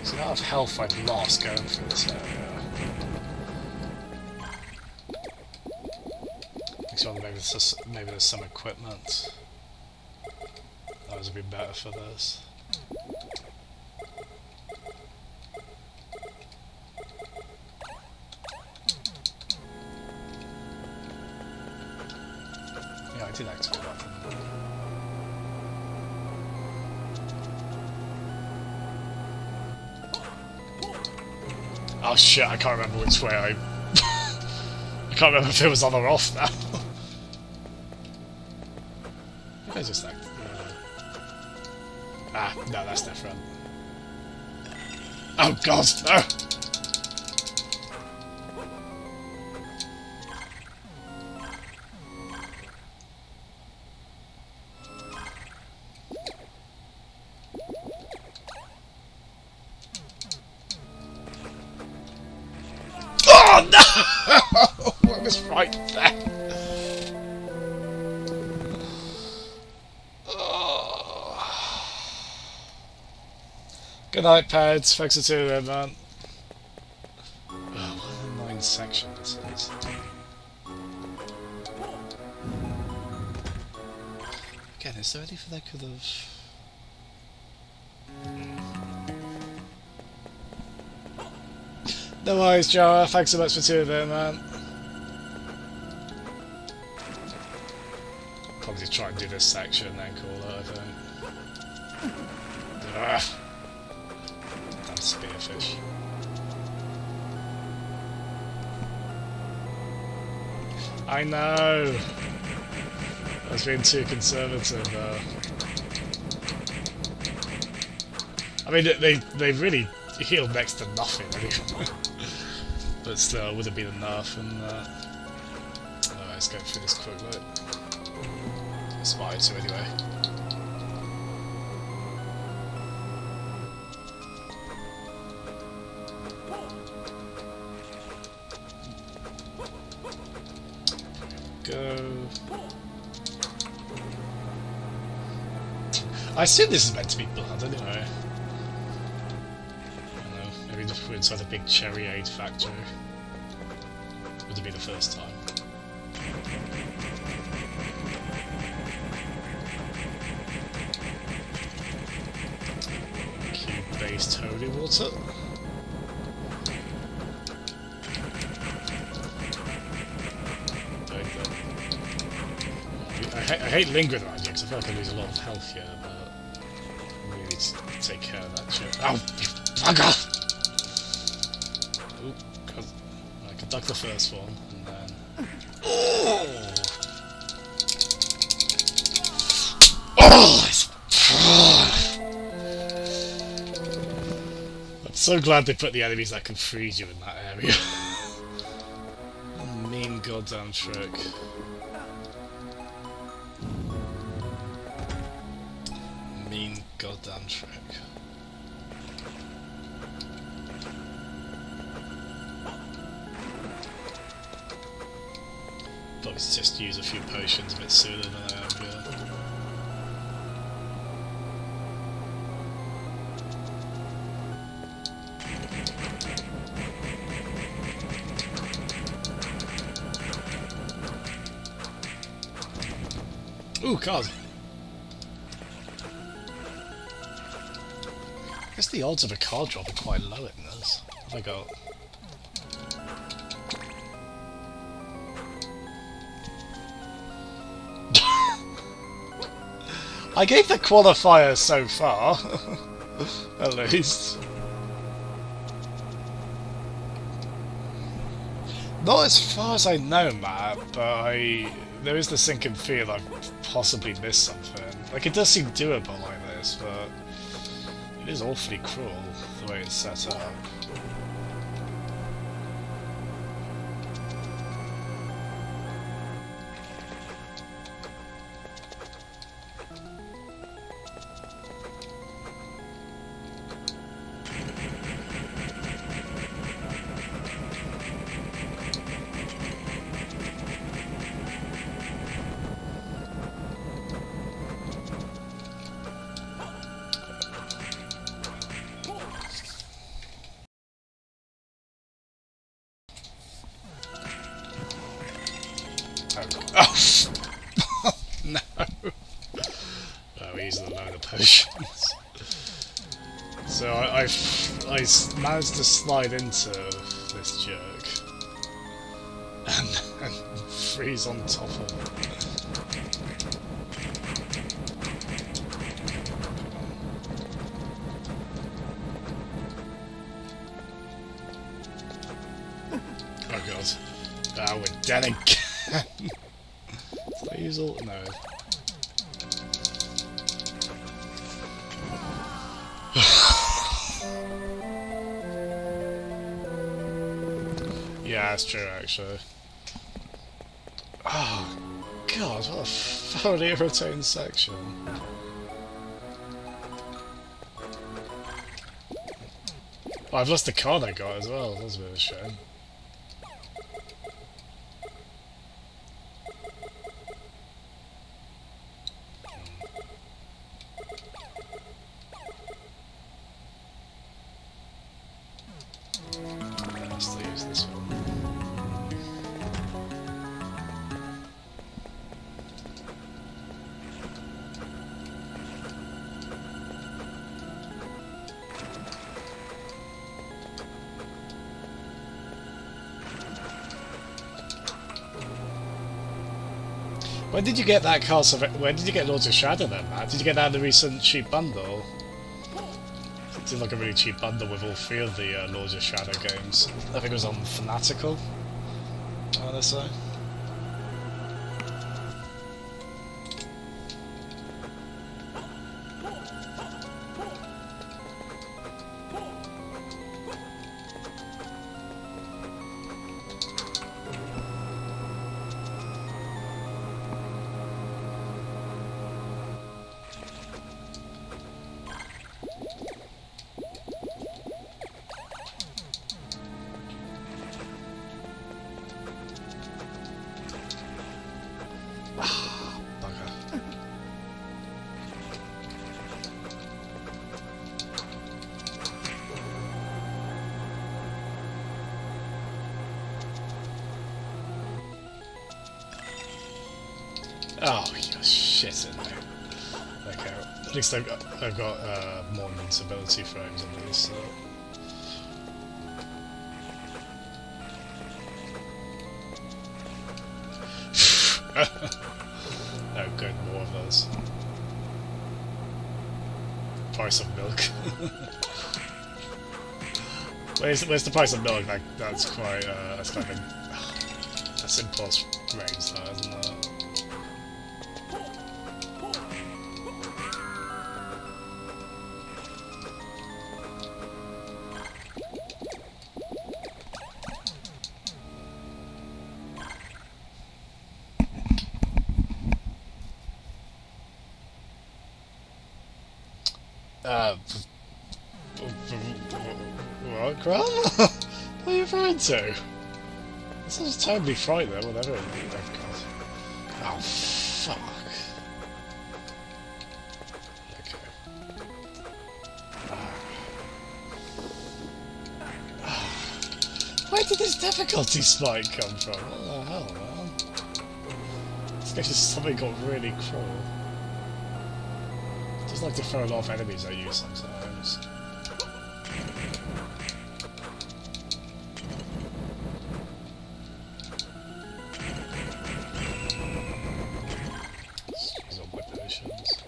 S1: So the amount of health I've lost going through this area. Makes me wonder maybe there's some equipment that would be better for this. Yeah, I did activate that. Oh shit, I can't remember which way I can't remember if it was on or off now. I just like... Ah, no, that's different. Oh god, no! Oh no! What was right there? Good night, Pads. Thanks for tuning in, man. Oh, what an annoying section this is. Again, is there anything I could have... No worries, Joe. Thanks so much for tuning in, man. Probably try and do this section and then call it, I think. Ugh. Damn spearfish. I know! I was being too conservative, I mean, they really healed next to nothing, anyway. But still, it would have been enough, and let's go through this quickly. Inspired to, anyway. Go. I assume this is meant to be blood, anyway. Maybe just put inside a big cherry aid factory. Would it be the first time? Cube-based holy water. I hate lingering around here because I feel like I lose a lot of health here, but I really need to take care of that shit. Ow! You bugger! Oh, God. I can duck the first one, and then... Oh! I'm so glad they put the enemies that can freeze you in that area. Mean goddamn trick. Mean goddamn trick. Let's just use a few potions a bit sooner than I am here. Ooh, card! I guess the odds of a card drop are quite low in this. What have I got? I gave the qualifier so far, at least. Not as far as I know, Matt, but there is the sinking feel I've possibly missed something. Like, it does seem doable like this, but it is awfully cruel the way it's set up. Oh no! Oh, we're using a load of potions. So I managed to slide into this jerk and freeze on top of it. Oh god. Ah, we're dead again. Did I use all? No. Yeah, that's true actually. Oh god, what a thoroughly irritating section. Oh, I've lost the card I got as well, that's a bit of a shame. Let's use this one. When did you get that Castle? When did you get Lords of Shadow then, Matt? Did you get that in the recent cheap bundle? It seemed like a really cheap bundle with all three of the Lords of Shadow games. I think it was on Fanatical, I want to say. Oh, you're shitting me. Okay, at least I've got more invincibility frames on these, so... Oh good, more of those. Price of milk. Where's the price of milk? That's quite, that's kind of... That's impulse range though, isn't it? What, Graham? What are you referring to? This is terribly frightening, whatever. Oh, God. Oh, fuck. Okay. Where did this difficulty spike come from? What the hell, man? This game just suddenly got really cruel. Just like to throw a lot of enemies at you sometimes. These are whip potions.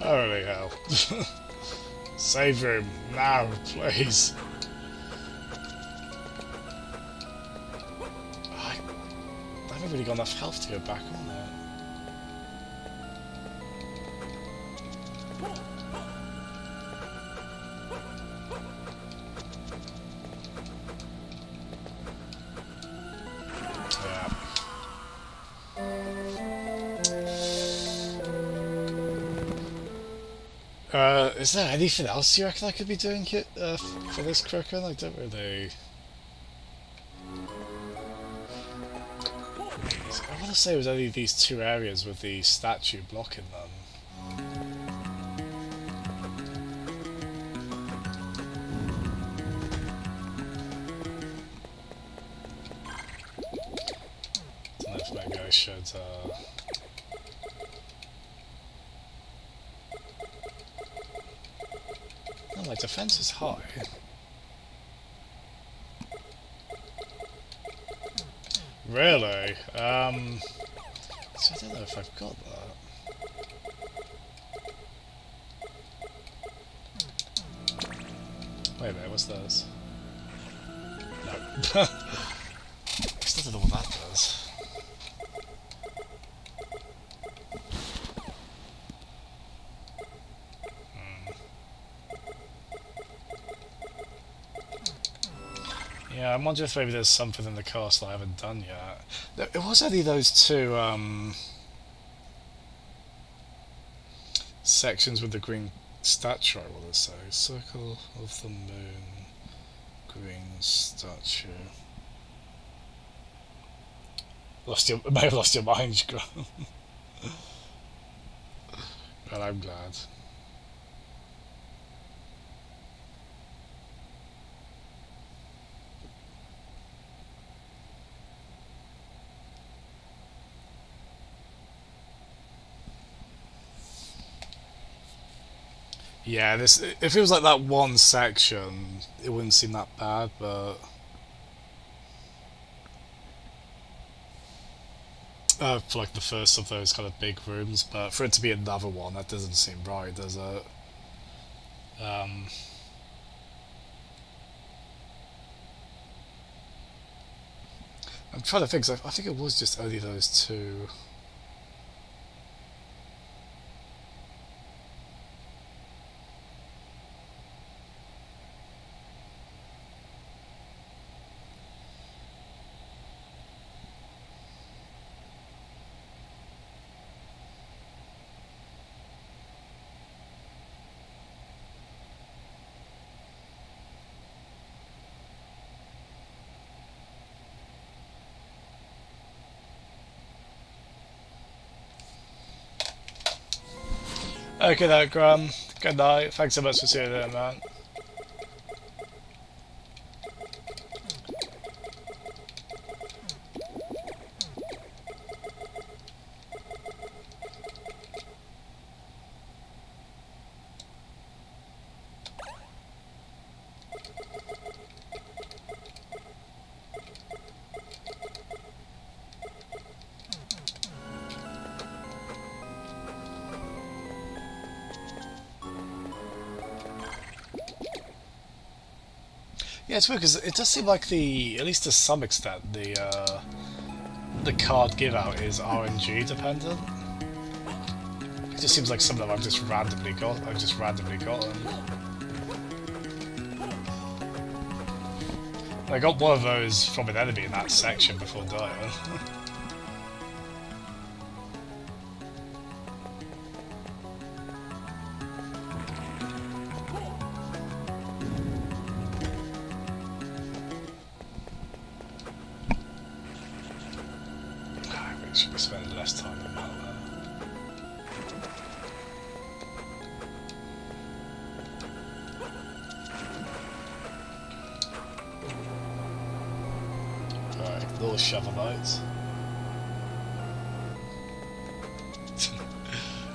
S1: Holy hell. Save room now, please. I haven't really got enough health to go back on there. Is there anything else you reckon I could be doing here, for this quick run? I don't really... I want to say it was only these two areas with the statue blocking them. I don't know if maybe I should... Oh, my defense is high. Really? So I don't know if I've got that. Wait a minute, what's this? No. I still don't know what that does. Yeah, I'm wondering if maybe there's something in the castle I haven't done yet. It was only those two sections with the green statue, I want to say. Circle of the Moon, green statue. May have lost your mind, Graham. Well, I'm glad. Yeah, this, if it was like that one section, it wouldn't seem that bad, but... for like the first of those kind of big rooms, but for it to be another one, that doesn't seem right, does it? I'm trying to think, 'cause I think it was just only those two. Okay, then, Graham. Good night. Thanks so much for seeing it, man. Yeah, it's weird because it does seem like at least to some extent, the card give out is RNG dependent. It just seems like some of them I've just randomly gotten. I got one of those from an enemy in that section before dying. I should be spending less time on that. Little shovel lights.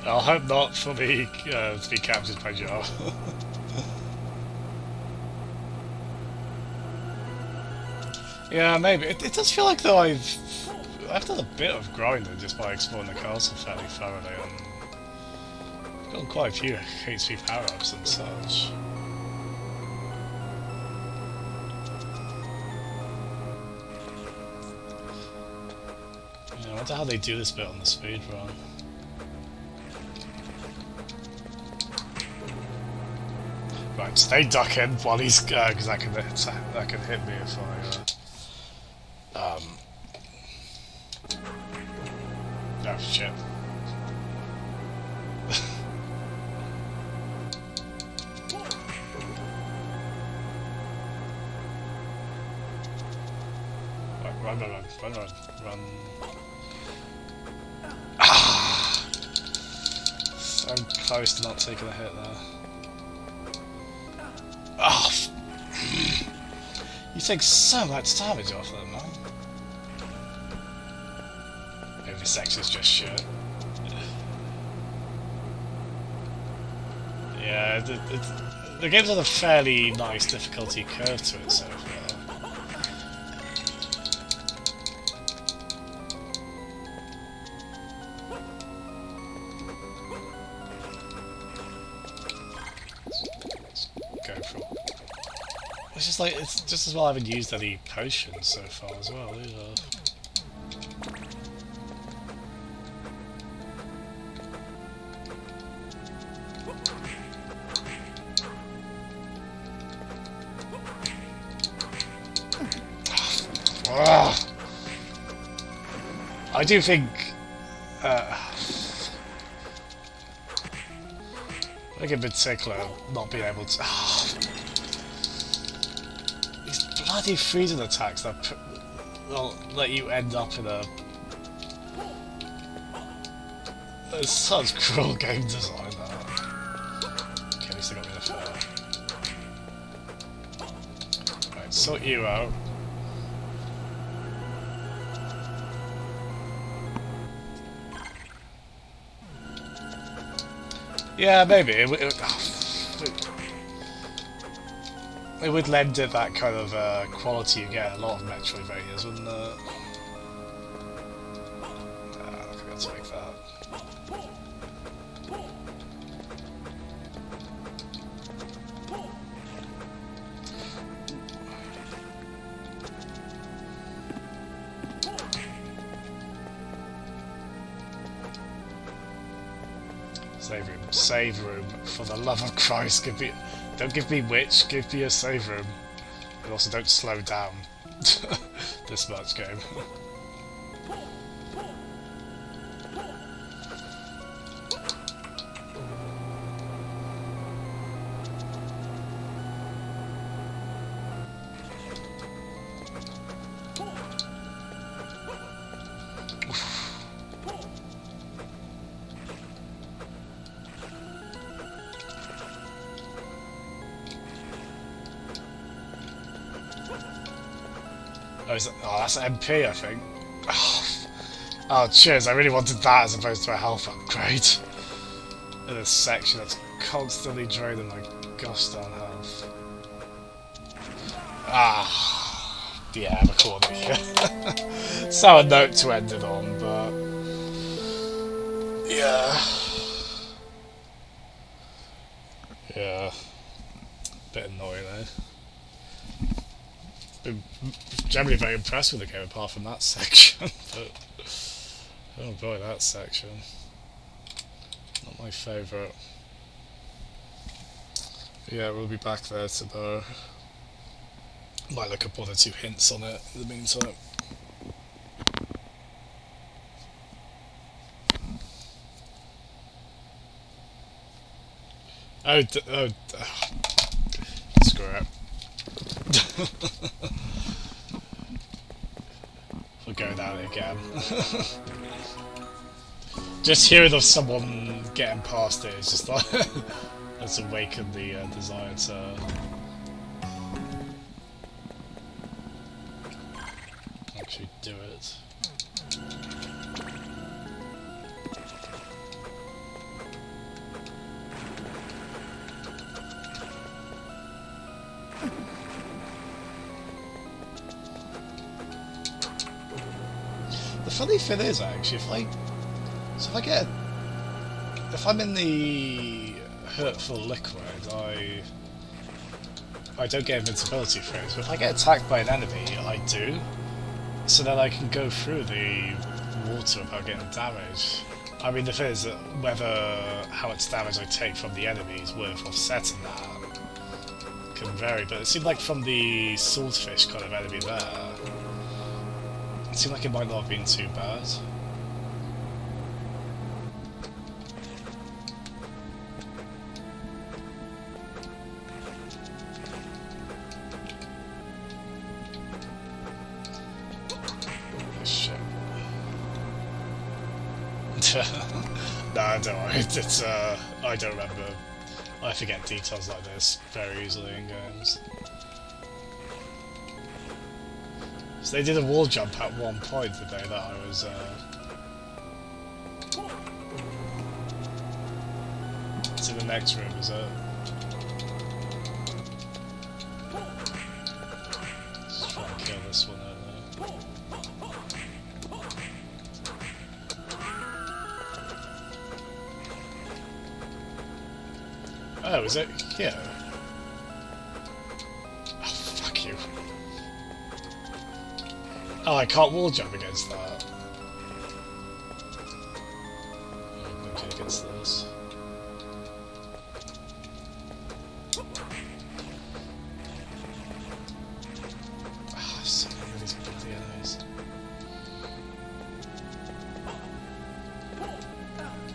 S1: I hope not for me to be captured by Jar. Yeah, maybe. It does feel like though I've done a bit of grinding just by exploring the castle fairly thoroughly and got quite a few HP power-ups and such. I wonder how they do this bit on the speed run. Right, stay ducking while he's because that can hit me if I oh shit. Right, run. So close to not taking a hit there. Oh, you take so much damage off them, man. Maybe this section's just shit. Yeah, the game's had a fairly nice difficulty curve to it so far. It's just like, it's just as well I haven't used any potions so far as well, either. I do think like in particular not being able to these bloody freezing attacks that will let you end up in a there's such cruel game design there. Okay, at least I got rid of her. Right, sort you out. Yeah, maybe. It would lend it that kind of quality you get in a lot of Metroidvanias, wouldn't it? I forgot to make that. Save room, for the love of Christ, don't give me witch, give me a save room. And also don't slow down this much, game. Oh, that's MP, I think. Oh, cheers, I really wanted that as opposed to a health upgrade. In this section that's constantly draining my gosh darn health. Yeah, I'm a corner here. Sour note to end it on, but... yeah. Yeah. Bit annoying, eh? been generally very impressed with the game apart from that section. But oh boy, that section. Not my favourite. Yeah, we'll be back there tomorrow. Might look up 1 or 2 hints on it in the meantime. Screw it. We'll go down again. Just hearing of someone getting past it is just like that's awakened the desire to actually do it. The funny thing is, actually, if I'm in the hurtful liquid, I don't get invincibility for it. But if I get attacked by an enemy, I do. So then I can go through the water without getting damage. I mean, the thing is that how much damage I take from the enemy is worth offsetting that can vary. But it seemed like from the swordfish kind of enemy there, it seemed like it might not have been too bad. Oh, shit. Nah, don't worry. It's I don't remember. I forget details like this very easily in games. So they did a wall jump at one point, did they? That I was. It's in the next room, is it? Just try and kill this one over there. Oh, is it here? Oh, fuck you. Oh, I can't wall jump against that. Oh, okay, against this. Ah, so many of these bloody enemies.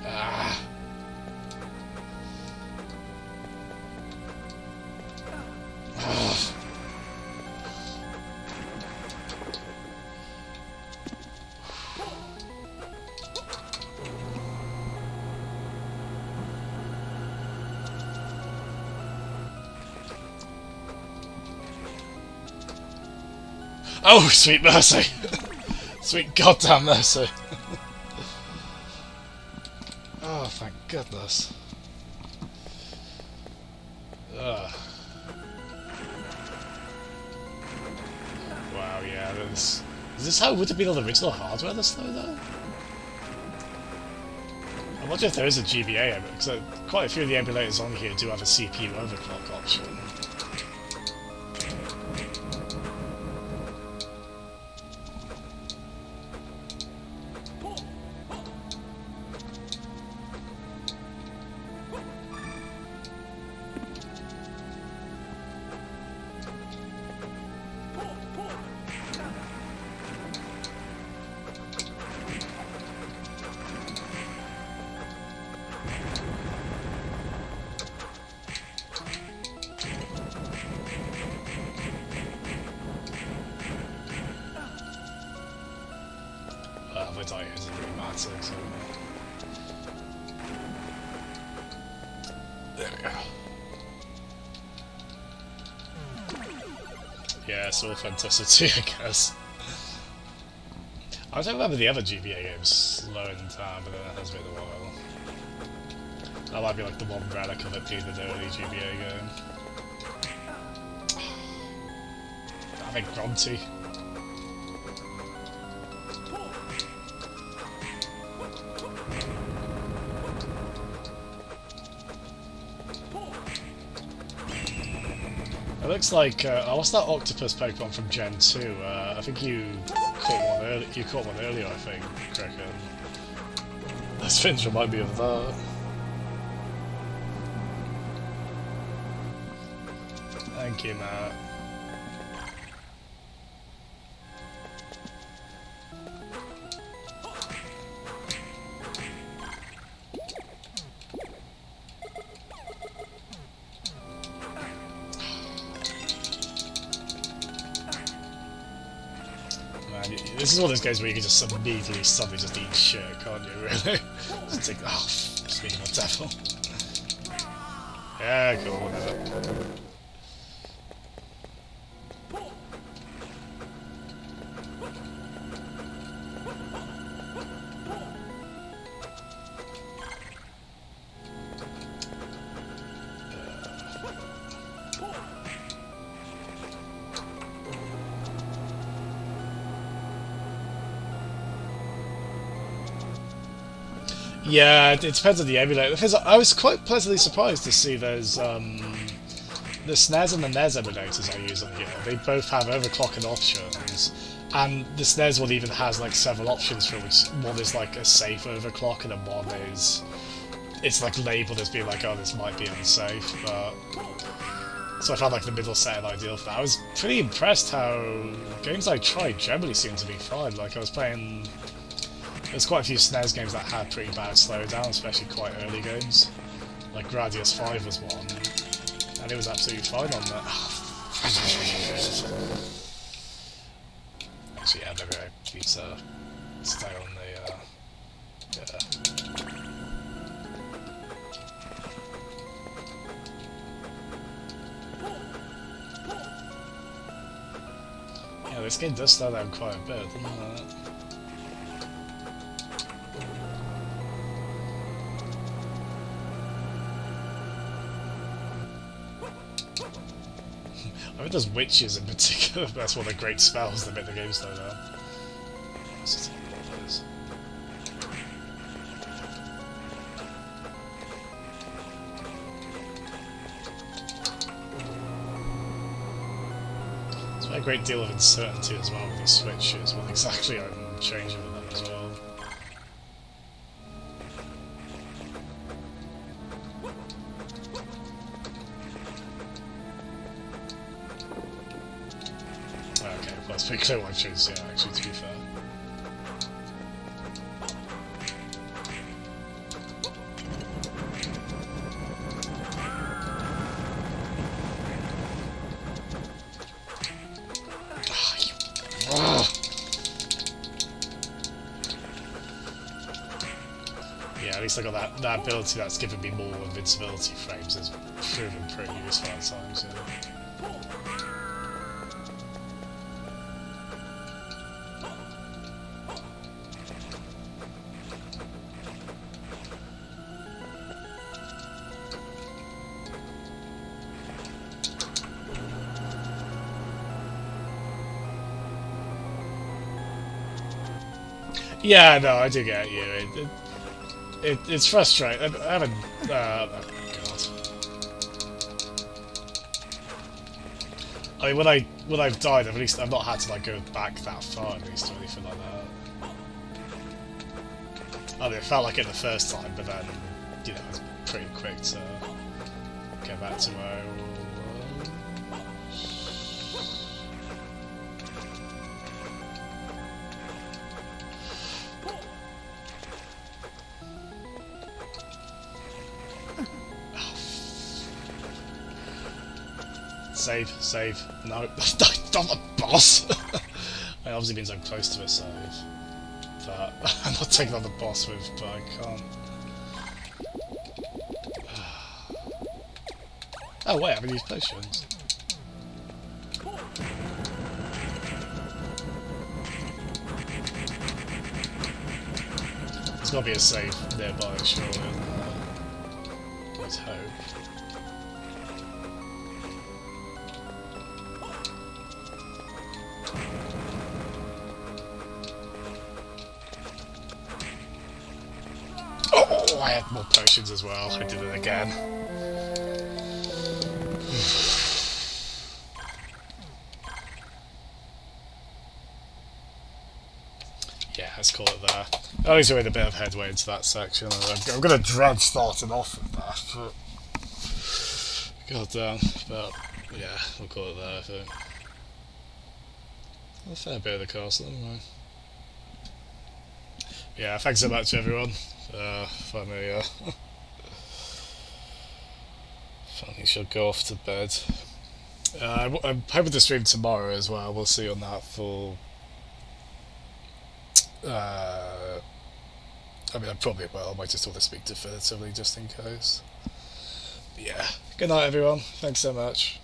S1: Ah. Oh, sweet mercy! Sweet goddamn mercy! Oh, thank goodness. Ugh. Wow, yeah, is this how it would have been on the original hardware, the slow though? I wonder if there is a GBA, because quite a few of the emulators on here do have a CPU overclock option. My diet isn't really matter, so... There we go. Yeah, it's all fantasticity, I guess. I don't remember the other GBA games slowing down, but then it has been a while. That might be like the one relic of it being an early GBA game. Damn it, Grunty. It looks like what's that octopus Pokemon from Gen 2? I think you caught one early. You caught one earlier, I think. I reckon. Those fins remind me of that. Thank you, Matt. This is one of those games where you can just immediately suddenly just eat shit, can't you, really? Just think, oh, speaking of devil. Yeah, cool, whatever. Yeah, it depends on the emulator. I was quite pleasantly surprised to see there's the SNES and the NES emulators I use on here. They both have overclocking options, and the SNES one even has like several options for which one is like a safe overclock and then one is it's like labelled as being like, oh, this might be unsafe. But so I found like the middle setting ideal for that. I was pretty impressed how games I tried generally seemed to be fine. Like I was playing. There's quite a few SNES games that had pretty bad slowdown, especially quite early games. Like Gradius 5 was one, and it was absolutely fine on that. Actually, yeah, maybe I need to stay on the, yeah, this game does slow down quite a bit, doesn't it? I think there's witches in particular. That's one of the great spells that make the game slow down. It's a great deal of uncertainty as well with these switches, what exactly I'm changing with them as well. Okay, well, it's pretty clear what I've chosen, yeah, actually, to be fair. Yeah, at least I got that ability that's given me more invincibility frames has proven pretty useful at times, yeah. Yeah, no, I do get you. It's frustrating. I haven't. Oh God. I mean, when I've died, at least I've not had to like go back that far, at least, or anything like that. I mean, it felt like it the first time, but then you know, it was pretty quick to get back to where I was. Save. No, not the boss! It obviously means I'm close to a save. But I'm not taking on the boss with, but I can't. Oh wait, I haven't used potions. There's gotta be a save nearby, surely. Let's hope. Oh, I had more potions as well. I did it again. let's call it there. At least we made a bit of headway into that section. I'm going to dread starting off with that, but god damn. But yeah, we'll call it there. I think a fair bit of the castle, anyway. Yeah, thanks so much, everyone. Finally, finally should go off to bed. I'm hoping to stream tomorrow as well. We'll see on that for. I mean, I probably will. I might just want to speak definitively just in case. But yeah. Good night, everyone. Thanks so much.